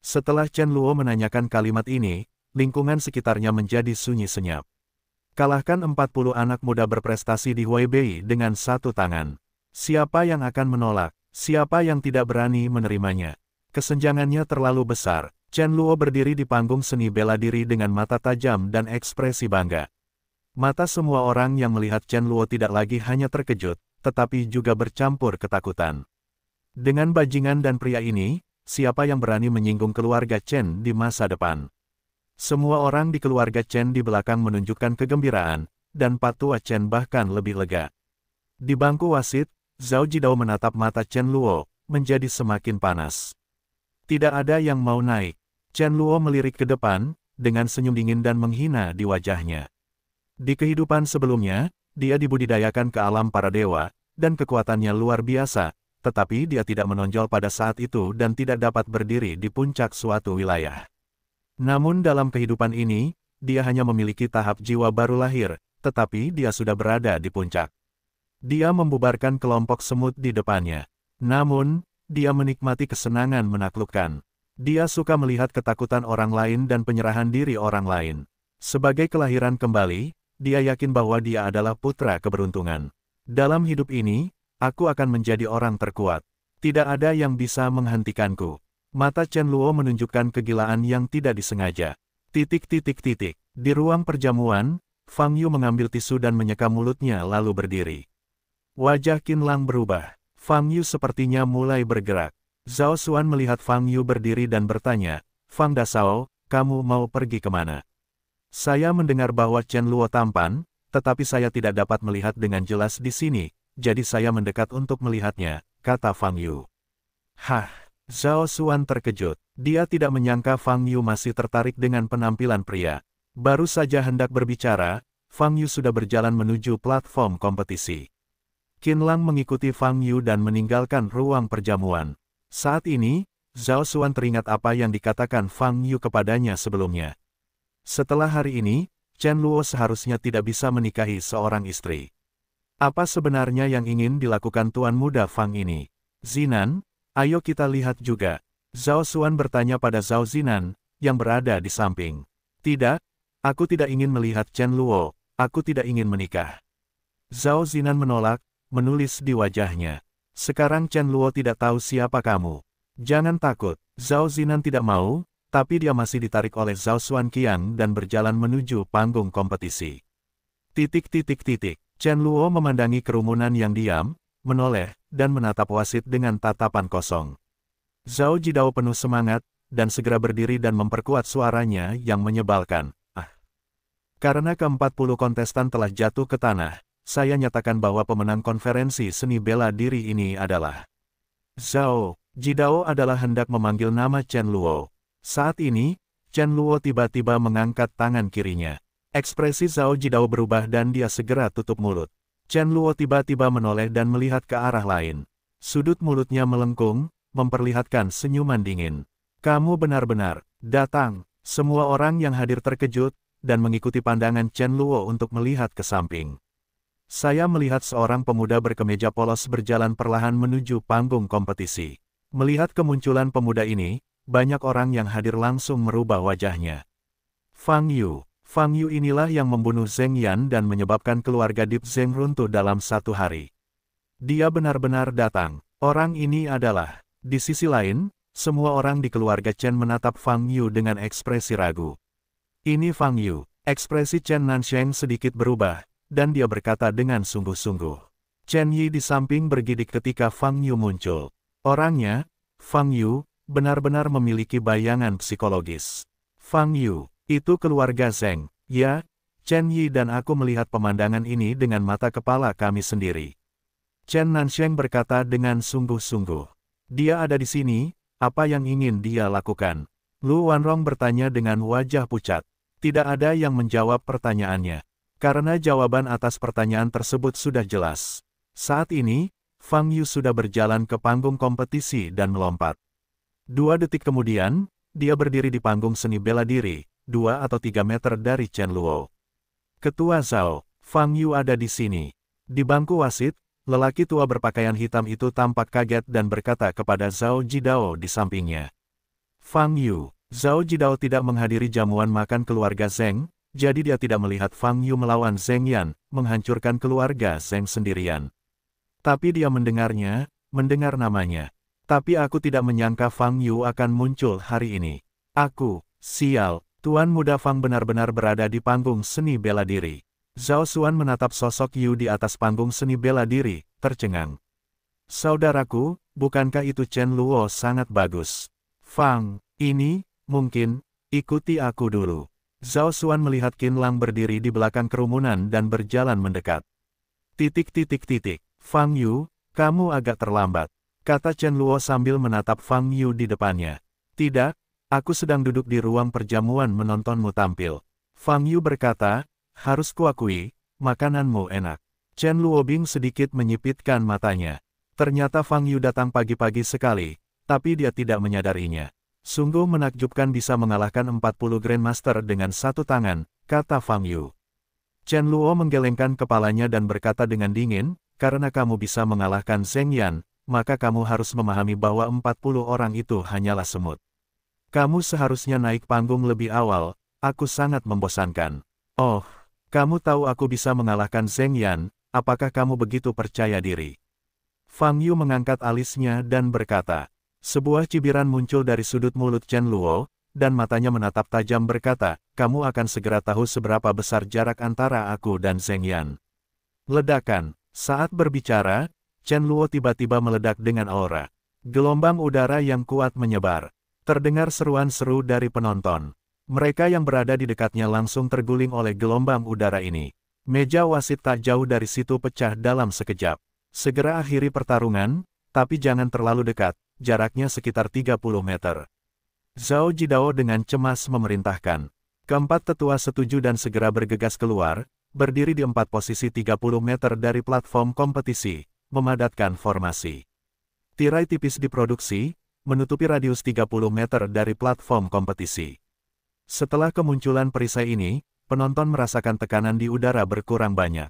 Setelah Chen Luo menanyakan kalimat ini, lingkungan sekitarnya menjadi sunyi senyap. Kalahkan 40 anak muda berprestasi di Huaibei dengan satu tangan. Siapa yang akan menolak? Siapa yang tidak berani menerimanya? Kesenjangannya terlalu besar. Chen Luo berdiri di panggung seni bela diri dengan mata tajam dan ekspresi bangga. Mata semua orang yang melihat Chen Luo tidak lagi hanya terkejut, tetapi juga bercampur ketakutan. Dengan bajingan dan pria ini, siapa yang berani menyinggung keluarga Chen di masa depan? Semua orang di keluarga Chen di belakang menunjukkan kegembiraan, dan patua Chen bahkan lebih lega. Di bangku wasit, Zhao Jidao menatap mata Chen Luo, menjadi semakin panas. Tidak ada yang mau naik. Chen Luo melirik ke depan, dengan senyum dingin dan menghina di wajahnya. Di kehidupan sebelumnya, dia dibudidayakan ke alam para dewa, dan kekuatannya luar biasa, tetapi dia tidak menonjol pada saat itu dan tidak dapat berdiri di puncak suatu wilayah. Namun dalam kehidupan ini, dia hanya memiliki tahap jiwa baru lahir, tetapi dia sudah berada di puncak. Dia membubarkan kelompok semut di depannya. Namun, dia menikmati kesenangan menaklukkan. Dia suka melihat ketakutan orang lain dan penyerahan diri orang lain. Sebagai kelahiran kembali, dia yakin bahwa dia adalah putra keberuntungan. Dalam hidup ini, aku akan menjadi orang terkuat. Tidak ada yang bisa menghentikanku. Mata Chen Luo menunjukkan kegilaan yang tidak disengaja. Di ruang perjamuan, Fang Yu mengambil tisu dan menyeka mulutnya lalu berdiri. Wajah Qin Lang berubah. Fang Yu sepertinya mulai bergerak. Zhao Xuan melihat Fang Yu berdiri dan bertanya, Fang Dasao, kamu mau pergi kemana? Saya mendengar bahwa Chen Luo tampan, tetapi saya tidak dapat melihat dengan jelas di sini, jadi saya mendekat untuk melihatnya, kata Fang Yu. Hah! Zhao Xuan terkejut. Dia tidak menyangka Fang Yu masih tertarik dengan penampilan pria. Baru saja hendak berbicara, Fang Yu sudah berjalan menuju platform kompetisi. Qin Lang mengikuti Fang Yu dan meninggalkan ruang perjamuan. Saat ini, Zhao Xuan teringat apa yang dikatakan Fang Yu kepadanya sebelumnya. Setelah hari ini, Chen Luo seharusnya tidak bisa menikahi seorang istri. Apa sebenarnya yang ingin dilakukan tuan muda Fang ini? Zinan, ayo kita lihat juga. Zhao Xuan bertanya pada Zhao Zinan, yang berada di samping. Tidak, aku tidak ingin melihat Chen Luo, aku tidak ingin menikah. Zhao Zinan menolak, menulis di wajahnya. Sekarang Chen Luo tidak tahu siapa kamu. Jangan takut, Zhao Zinan tidak mau, tapi dia masih ditarik oleh Zhao Xuan Qiang dan berjalan menuju panggung kompetisi. Chen Luo memandangi kerumunan yang diam, menoleh, dan menatap wasit dengan tatapan kosong. Zhao Jidao penuh semangat, dan segera berdiri dan memperkuat suaranya yang menyebalkan. Karena ke-40 kontestan telah jatuh ke tanah, saya nyatakan bahwa pemenang konferensi seni bela diri ini adalah Zhao. Jidao adalah hendak memanggil nama Chen Luo. Saat ini, Chen Luo tiba-tiba mengangkat tangan kirinya. Ekspresi Zhao Jidao berubah dan dia segera tutup mulut. Chen Luo tiba-tiba menoleh dan melihat ke arah lain. Sudut mulutnya melengkung, memperlihatkan senyuman dingin. Kamu benar-benar datang. Semua orang yang hadir terkejut, dan mengikuti pandangan Chen Luo untuk melihat ke samping. Saya melihat seorang pemuda berkemeja polos berjalan perlahan menuju panggung kompetisi. Melihat kemunculan pemuda ini, banyak orang yang hadir langsung merubah wajahnya. Fang Yu. Fang Yu inilah yang membunuh Zheng Yan dan menyebabkan keluarga Deep Zheng runtuh dalam satu hari. Dia benar-benar datang. Orang ini adalah. Di sisi lain, semua orang di keluarga Chen menatap Fang Yu dengan ekspresi ragu. Ini Fang Yu. Ekspresi Chen Nansheng sedikit berubah, dan dia berkata dengan sungguh-sungguh. Chen Yi di samping bergidik ketika Fang Yu muncul. Orangnya, Fang Yu, benar-benar memiliki bayangan psikologis. Fang Yu, itu keluarga Zheng. Ya, Chen Yi dan aku melihat pemandangan ini dengan mata kepala kami sendiri. Chen Nansheng berkata dengan sungguh-sungguh. Dia ada di sini, apa yang ingin dia lakukan? Lu Wanrong bertanya dengan wajah pucat. Tidak ada yang menjawab pertanyaannya. Karena jawaban atas pertanyaan tersebut sudah jelas. Saat ini, Fang Yu sudah berjalan ke panggung kompetisi dan melompat. 2 detik kemudian, dia berdiri di panggung seni bela diri, 2 atau 3 meter dari Chen Luo. Ketua Zhao, Fang Yu ada di sini. Di bangku wasit, lelaki tua berpakaian hitam itu tampak kaget dan berkata kepada Zhao Jidao di sampingnya. Fang Yu, Zhao Jidao tidak menghadiri jamuan makan keluarga Zheng, jadi dia tidak melihat Fang Yu melawan Zheng Yan, menghancurkan keluarga Zheng sendirian. Tapi dia mendengarnya, mendengar namanya. Tapi aku tidak menyangka Fang Yu akan muncul hari ini. Aku, sial, Tuan Muda Fang benar-benar berada di panggung seni bela diri. Zhao Xuan menatap sosok Yu di atas panggung seni bela diri, tercengang. Saudaraku, bukankah itu Chen Luo sangat bagus? Fang, ini, mungkin, ikuti aku dulu. Zhao Xuan melihat Qin Lang berdiri di belakang kerumunan dan berjalan mendekat. Fang Yu, kamu agak terlambat, kata Chen Luo sambil menatap Fang Yu di depannya. Tidak, aku sedang duduk di ruang perjamuan menontonmu tampil. Fang Yu berkata, harus kuakui, makananmu enak. Chen Luo Bing sedikit menyipitkan matanya. Ternyata Fang Yu datang pagi-pagi sekali, tapi dia tidak menyadarinya. Sungguh menakjubkan bisa mengalahkan 40 Grandmaster dengan satu tangan, kata Fang Yu. Chen Luo menggelengkan kepalanya dan berkata dengan dingin, karena kamu bisa mengalahkan Zheng Yan, maka kamu harus memahami bahwa 40 orang itu hanyalah semut. Kamu seharusnya naik panggung lebih awal, aku sangat membosankan. Oh, kamu tahu aku bisa mengalahkan Zheng Yan, apakah kamu begitu percaya diri? Fang Yu mengangkat alisnya dan berkata. Sebuah cibiran muncul dari sudut mulut Chen Luo, dan matanya menatap tajam berkata, kamu akan segera tahu seberapa besar jarak antara aku dan Zheng Yan. Ledakan. Saat berbicara, Chen Luo tiba-tiba meledak dengan aura. Gelombang udara yang kuat menyebar. Terdengar seruan seru dari penonton. Mereka yang berada di dekatnya langsung terguling oleh gelombang udara ini. Meja wasit tak jauh dari situ pecah dalam sekejap. Segera akhiri pertarungan, tapi jangan terlalu dekat. Jaraknya sekitar 30 meter. Zhao Jidao dengan cemas memerintahkan. Keempat tetua setuju dan segera bergegas keluar, berdiri di 4 posisi 30 meter dari platform kompetisi, memadatkan formasi. Tirai tipis diproduksi, menutupi radius 30 meter dari platform kompetisi. Setelah kemunculan perisai ini, penonton merasakan tekanan di udara berkurang banyak.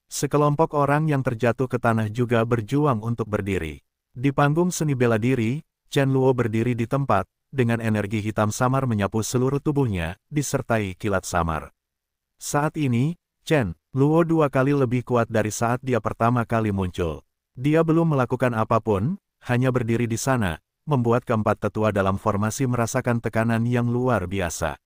Sekelompok orang yang terjatuh ke tanah juga berjuang untuk berdiri. Di panggung seni bela diri, Chen Luo berdiri di tempat, dengan energi hitam samar menyapu seluruh tubuhnya, disertai kilat samar. Saat ini, Chen Luo 2 kali lebih kuat dari saat dia pertama kali muncul. Dia belum melakukan apapun, hanya berdiri di sana, membuat keempat tetua dalam formasi merasakan tekanan yang luar biasa.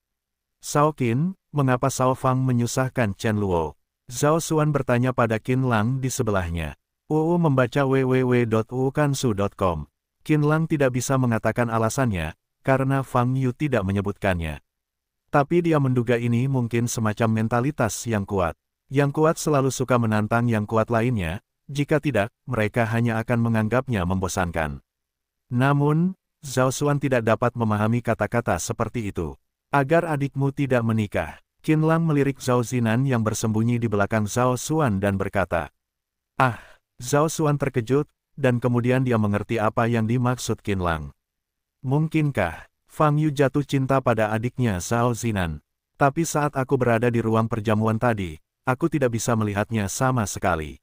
Shao Qin, mengapa Shao Fang menyusahkan Chen Luo? Zhao Xuan bertanya pada Qin Lang di sebelahnya. membaca www.uukansu.com. Qin Lang tidak bisa mengatakan alasannya, karena Fang Yu tidak menyebutkannya. Tapi dia menduga ini mungkin semacam mentalitas yang kuat. Yang kuat selalu suka menantang yang kuat lainnya, jika tidak, mereka hanya akan menganggapnya membosankan. Namun, Zhao Xuan tidak dapat memahami kata-kata seperti itu. Agar adikmu tidak menikah. Qin Lang melirik Zhao Zinan yang bersembunyi di belakang Zhao Xuan dan berkata, "Ah!" Zhao Xuan terkejut, dan kemudian dia mengerti apa yang dimaksud Qin Lang. Mungkinkah Fang Yu jatuh cinta pada adiknya Zhao Zinan? Tapi saat aku berada di ruang perjamuan tadi, aku tidak bisa melihatnya sama sekali.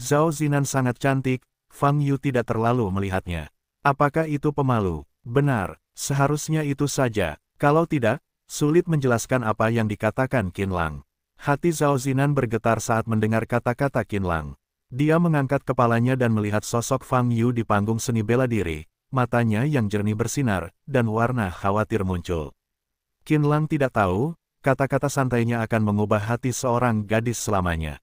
Zhao Zinan sangat cantik, Fang Yu tidak terlalu melihatnya. Apakah itu pemalu? Benar, seharusnya itu saja. Kalau tidak, sulit menjelaskan apa yang dikatakan Qin Lang. Hati Zhao Zinan bergetar saat mendengar kata-kata Qin Lang. Dia mengangkat kepalanya dan melihat sosok Fang Yu di panggung seni bela diri, matanya yang jernih bersinar, dan warna khawatir muncul. Qin Lang tidak tahu, kata-kata santainya akan mengubah hati seorang gadis selamanya.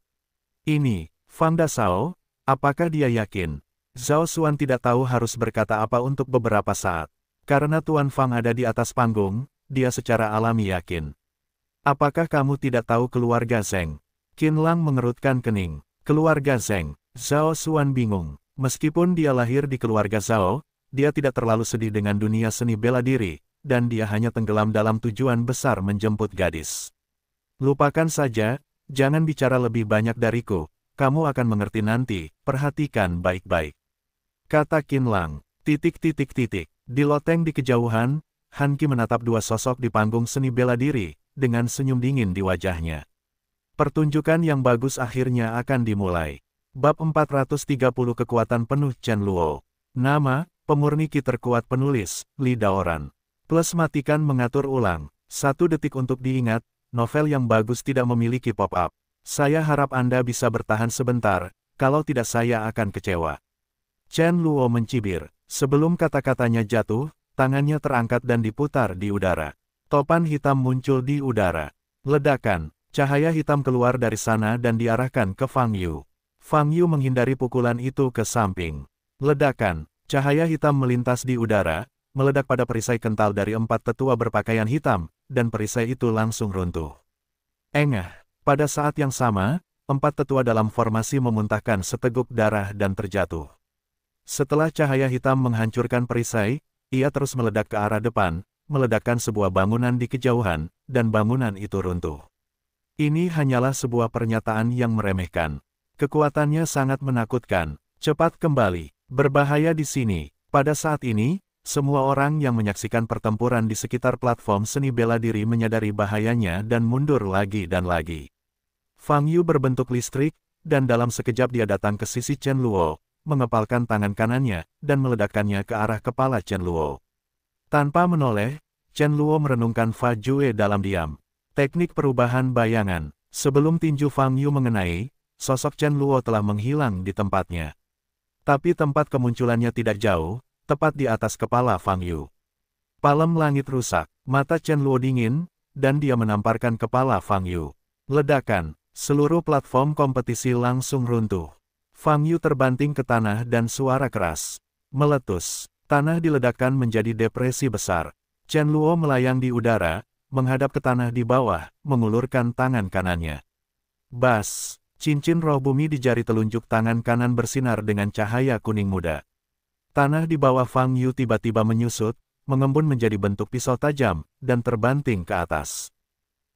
Ini, Fang Dashao, apakah dia yakin? Zhao Xuan tidak tahu harus berkata apa untuk beberapa saat. Karena Tuan Fang ada di atas panggung, dia secara alami yakin. Apakah kamu tidak tahu keluarga Zheng? Qin Lang mengerutkan kening. Keluarga Zheng. Zhao Xuan bingung. Meskipun dia lahir di keluarga Zhao, dia tidak terlalu sedih dengan dunia seni bela diri, dan dia hanya tenggelam dalam tujuan besar menjemput gadis. Lupakan saja, jangan bicara lebih banyak dariku. Kamu akan mengerti nanti, perhatikan baik-baik. Kata Qin Lang. Di loteng di kejauhan, Han Qi menatap dua sosok di panggung seni bela diri, dengan senyum dingin di wajahnya. Pertunjukan yang bagus akhirnya akan dimulai. Bab 430 Kekuatan Penuh Chen Luo. Nama, pemurni Qi terkuat penulis, Li Daoran. Plus matikan mengatur ulang. 1 detik untuk diingat, novel yang bagus tidak memiliki pop-up. Saya harap Anda bisa bertahan sebentar, kalau tidak saya akan kecewa. Chen Luo mencibir. Sebelum kata-katanya jatuh, tangannya terangkat dan diputar di udara. Topan hitam muncul di udara. Ledakan, cahaya hitam keluar dari sana dan diarahkan ke Fang Yu. Fang Yu menghindari pukulan itu ke samping. Ledakan, cahaya hitam melintas di udara, meledak pada perisai kental dari 4 tetua berpakaian hitam, dan perisai itu langsung runtuh. Engah. Pada saat yang sama, 4 tetua dalam formasi memuntahkan seteguk darah dan terjatuh. Setelah cahaya hitam menghancurkan perisai, ia terus meledak ke arah depan, meledakkan sebuah bangunan di kejauhan, dan bangunan itu runtuh. Ini hanyalah sebuah pernyataan yang meremehkan. Kekuatannya sangat menakutkan. Cepat kembali. Berbahaya di sini. Pada saat ini, semua orang yang menyaksikan pertempuran di sekitar platform seni bela diri menyadari bahayanya dan mundur lagi dan lagi. Fang Yu berbentuk listrik, dan dalam sekejap dia datang ke sisi Chen Luo, mengepalkan tangan kanannya, dan meledakkannya ke arah kepala Chen Luo. Tanpa menoleh, Chen Luo merenungkan Fa Jue dalam diam. Teknik perubahan bayangan. Sebelum tinju Fang Yu mengenai, sosok Chen Luo telah menghilang di tempatnya. Tapi tempat kemunculannya tidak jauh, tepat di atas kepala Fang Yu. Palem langit rusak, mata Chen Luo dingin, dan dia menamparkan kepala Fang Yu. Ledakan. Seluruh platform kompetisi langsung runtuh. Fang Yu terbanting ke tanah dan suara keras meletus. Tanah diledakkan menjadi depresi besar. Chen Luo melayang di udara, menghadap ke tanah di bawah, mengulurkan tangan kanannya. Bas! Cincin roh bumi di jari telunjuk tangan kanan bersinar dengan cahaya kuning muda. Tanah di bawah Fang Yu tiba-tiba menyusut, mengembun menjadi bentuk pisau tajam, dan terbanting ke atas.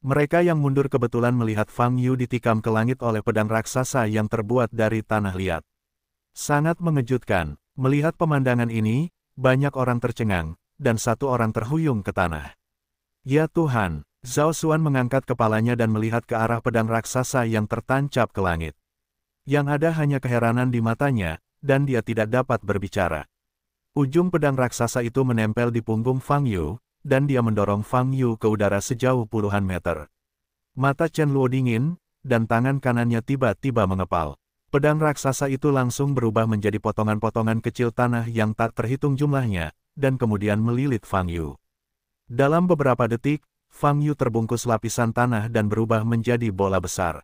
Mereka yang mundur kebetulan melihat Fang Yu ditikam ke langit oleh pedang raksasa yang terbuat dari tanah liat. Sangat mengejutkan, melihat pemandangan ini, banyak orang tercengang, dan 1 orang terhuyung ke tanah. Ya Tuhan, Zhao Xuan mengangkat kepalanya dan melihat ke arah pedang raksasa yang tertancap ke langit. Yang ada hanya keheranan di matanya, dan dia tidak dapat berbicara. Ujung pedang raksasa itu menempel di punggung Fang Yu, dan dia mendorong Fang Yu ke udara sejauh puluhan meter. Mata Chen Luo dingin, dan tangan kanannya tiba-tiba mengepal. Pedang raksasa itu langsung berubah menjadi potongan-potongan kecil tanah yang tak terhitung jumlahnya, dan kemudian melilit Fang Yu. Dalam beberapa detik, Fang Yu terbungkus lapisan tanah dan berubah menjadi bola besar.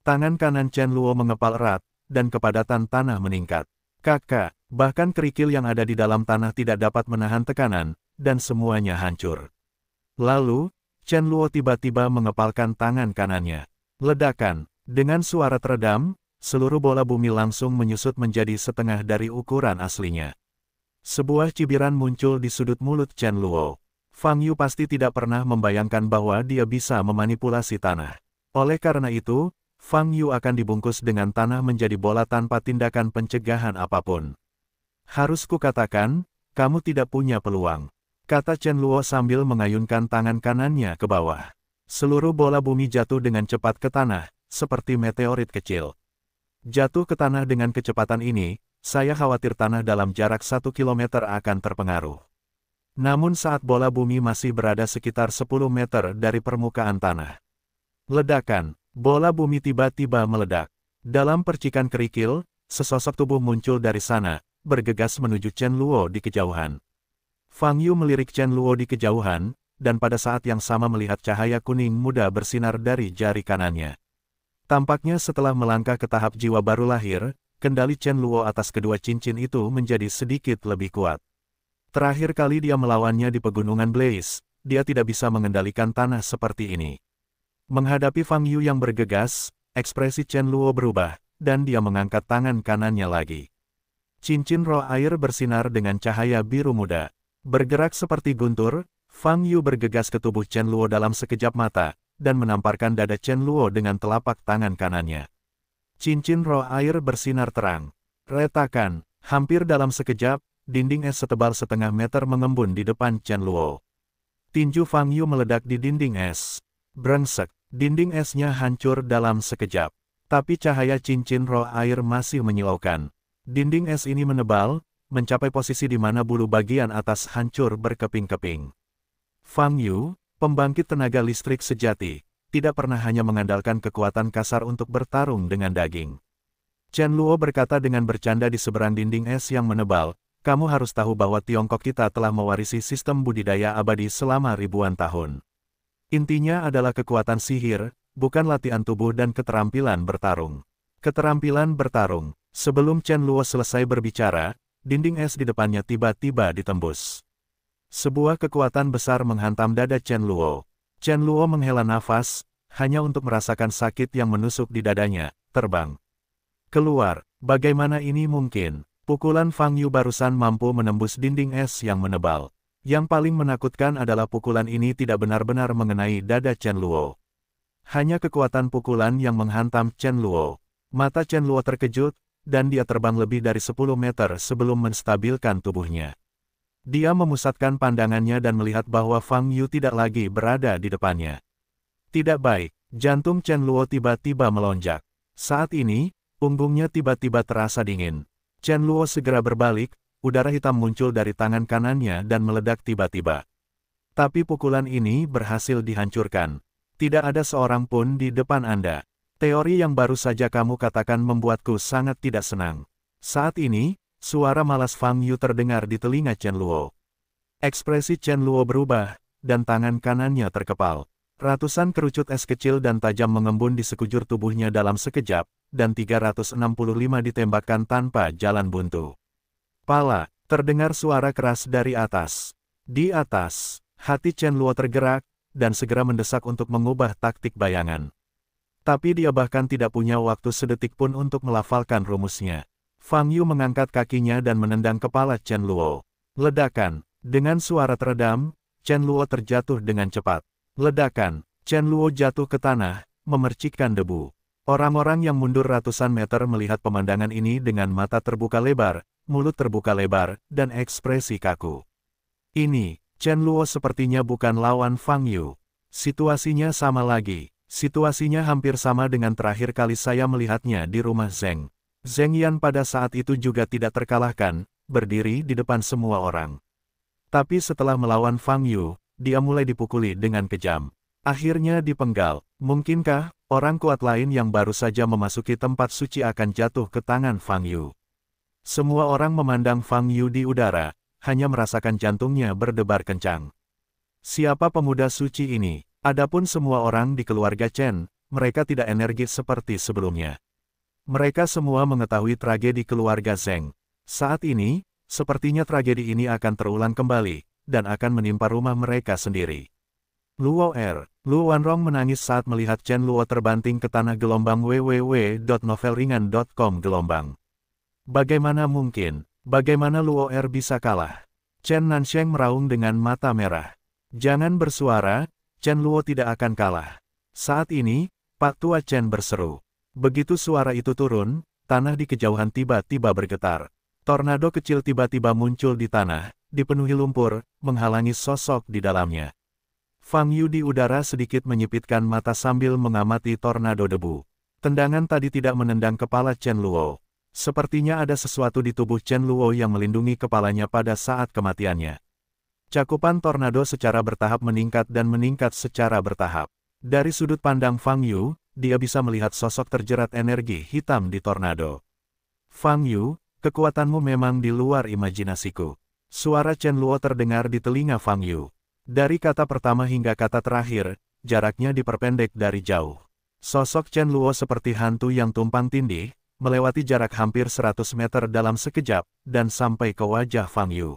Tangan kanan Chen Luo mengepal erat, dan kepadatan tanah meningkat. Kakak, bahkan kerikil yang ada di dalam tanah tidak dapat menahan tekanan, dan semuanya hancur. Lalu, Chen Luo tiba-tiba mengepalkan tangan kanannya. Ledakan, dengan suara teredam, seluruh bola bumi langsung menyusut menjadi setengah dari ukuran aslinya. Sebuah cibiran muncul di sudut mulut Chen Luo. Fang Yu pasti tidak pernah membayangkan bahwa dia bisa memanipulasi tanah. Oleh karena itu, Fang Yu akan dibungkus dengan tanah menjadi bola tanpa tindakan pencegahan apapun. Harus kukatakan, kamu tidak punya peluang, kata Chen Luo sambil mengayunkan tangan kanannya ke bawah. Seluruh bola bumi jatuh dengan cepat ke tanah, seperti meteorit kecil. Jatuh ke tanah dengan kecepatan ini, saya khawatir tanah dalam jarak 1 kilometer akan terpengaruh. Namun saat bola bumi masih berada sekitar 10 meter dari permukaan tanah. Ledakan, bola bumi tiba-tiba meledak. Dalam percikan kerikil, sesosok tubuh muncul dari sana, bergegas menuju Chen Luo di kejauhan. Fang Yu melirik Chen Luo di kejauhan, dan pada saat yang sama melihat cahaya kuning muda bersinar dari jari kanannya. Tampaknya setelah melangkah ke tahap jiwa baru lahir, kendali Chen Luo atas kedua cincin itu menjadi sedikit lebih kuat. Terakhir kali dia melawannya di Pegunungan Blaze, dia tidak bisa mengendalikan tanah seperti ini. Menghadapi Fang Yu yang bergegas, ekspresi Chen Luo berubah, dan dia mengangkat tangan kanannya lagi. Cincin roh air bersinar dengan cahaya biru muda. Bergerak seperti guntur, Fang Yu bergegas ke tubuh Chen Luo dalam sekejap mata, dan menamparkan dada Chen Luo dengan telapak tangan kanannya. Cincin roh air bersinar terang. Retakan, hampir dalam sekejap, dinding es setebal setengah meter mengembun di depan Chen Luo. Tinju Fang Yu meledak di dinding es. Brengsek, dinding esnya hancur dalam sekejap. Tapi cahaya cincin roh air masih menyilaukan. Dinding es ini menebal, mencapai posisi di mana bulu bagian atas hancur berkeping-keping. Fang Yu, pembangkit tenaga listrik sejati, tidak pernah hanya mengandalkan kekuatan kasar untuk bertarung dengan daging. Chen Luo berkata dengan bercanda di seberang dinding es yang menebal, kamu harus tahu bahwa Tiongkok kita telah mewarisi sistem budidaya abadi selama ribuan tahun. Intinya adalah kekuatan sihir, bukan latihan tubuh dan keterampilan bertarung. Keterampilan bertarung. Sebelum Chen Luo selesai berbicara, dinding es di depannya tiba-tiba ditembus. Sebuah kekuatan besar menghantam dada Chen Luo. Chen Luo menghela nafas, hanya untuk merasakan sakit yang menusuk di dadanya, terbang. Keluar, bagaimana ini mungkin? Pukulan Fang Yu barusan mampu menembus dinding es yang menebal. Yang paling menakutkan adalah pukulan ini tidak benar-benar mengenai dada Chen Luo. Hanya kekuatan pukulan yang menghantam Chen Luo. Mata Chen Luo terkejut, dan dia terbang lebih dari 10 meter sebelum menstabilkan tubuhnya. Dia memusatkan pandangannya dan melihat bahwa Fang Yu tidak lagi berada di depannya. Tidak baik, jantung Chen Luo tiba-tiba melonjak. Saat ini, punggungnya tiba-tiba terasa dingin. Chen Luo segera berbalik, udara hitam muncul dari tangan kanannya dan meledak tiba-tiba. Tapi pukulan ini berhasil dihancurkan. Tidak ada seorang pun di depan Anda. Teori yang baru saja kamu katakan membuatku sangat tidak senang. Saat ini, suara malas Fang Yu terdengar di telinga Chen Luo. Ekspresi Chen Luo berubah, dan tangan kanannya terkepal. Ratusan kerucut es kecil dan tajam mengembun di sekujur tubuhnya dalam sekejap, dan 365 ditembakkan tanpa jalan buntu. Pala, terdengar suara keras dari atas. Di atas, hati Chen Luo tergerak, dan segera mendesak untuk mengubah taktik bayangan. Tapi dia bahkan tidak punya waktu sedetik pun untuk melafalkan rumusnya. Fang Yu mengangkat kakinya dan menendang kepala Chen Luo. Ledakan, dengan suara teredam, Chen Luo terjatuh dengan cepat. Ledakan, Chen Luo jatuh ke tanah, memercikkan debu. Orang-orang yang mundur ratusan meter melihat pemandangan ini dengan mata terbuka lebar, mulut terbuka lebar, dan ekspresi kaku. Ini, Chen Luo sepertinya bukan lawan Fang Yu. Situasinya sama lagi. Situasinya hampir sama dengan terakhir kali saya melihatnya di rumah Zheng. Zheng Yan pada saat itu juga tidak terkalahkan, berdiri di depan semua orang. Tapi setelah melawan Fang Yu, dia mulai dipukuli dengan kejam. Akhirnya dipenggal. Mungkinkah orang kuat lain yang baru saja memasuki tempat suci akan jatuh ke tangan Fang Yu? Semua orang memandang Fang Yu di udara, hanya merasakan jantungnya berdebar kencang. Siapa pemuda suci ini? Adapun semua orang di keluarga Chen, mereka tidak energis seperti sebelumnya. Mereka semua mengetahui tragedi keluarga Zheng. Saat ini, sepertinya tragedi ini akan terulang kembali, dan akan menimpa rumah mereka sendiri. Luo Wanrong menangis saat melihat Chen Luo terbanting ke tanah. www.novelringan.com gelombang. Bagaimana mungkin? Bagaimana Luo bisa kalah? Chen Nansheng meraung dengan mata merah. Jangan bersuara, Chen Luo tidak akan kalah. Saat ini, Pak Tua Chen berseru. Begitu suara itu turun, tanah di kejauhan tiba-tiba bergetar. Tornado kecil tiba-tiba muncul di tanah, dipenuhi lumpur, menghalangi sosok di dalamnya. Fang Yu di udara sedikit menyipitkan mata sambil mengamati tornado debu. Tendangan tadi tidak menendang kepala Chen Luo. Sepertinya ada sesuatu di tubuh Chen Luo yang melindungi kepalanya pada saat kematiannya. Cakupan tornado secara bertahap meningkat dan meningkat secara bertahap. Dari sudut pandang Fang Yu, dia bisa melihat sosok terjerat energi hitam di tornado. Fang Yu, kekuatanmu memang di luar imajinasiku. Suara Chen Luo terdengar di telinga Fang Yu. Dari kata pertama hingga kata terakhir, jaraknya diperpendek dari jauh. Sosok Chen Luo seperti hantu yang tumpang tindih, melewati jarak hampir 100 meter dalam sekejap, dan sampai ke wajah Fang Yu.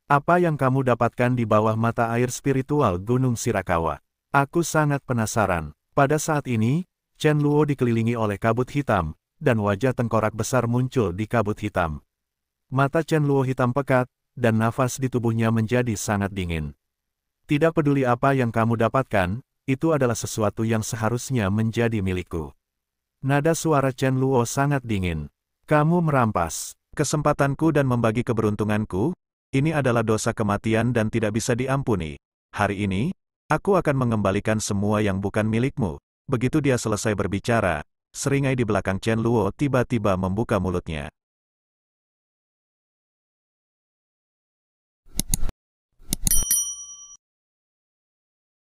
Apa yang kamu dapatkan di bawah mata air spiritual Gunung Shirakawa? Aku sangat penasaran. Pada saat ini, Chen Luo dikelilingi oleh kabut hitam, dan wajah tengkorak besar muncul di kabut hitam. Mata Chen Luo hitam pekat, dan nafas di tubuhnya menjadi sangat dingin. Tidak peduli apa yang kamu dapatkan, itu adalah sesuatu yang seharusnya menjadi milikku. Nada suara Chen Luo sangat dingin. Kamu merampas kesempatanku dan membagi keberuntunganku? Ini adalah dosa kematian dan tidak bisa diampuni. Hari ini, aku akan mengembalikan semua yang bukan milikmu. Begitu dia selesai berbicara, seringai di belakang Chen Luo tiba-tiba membuka mulutnya.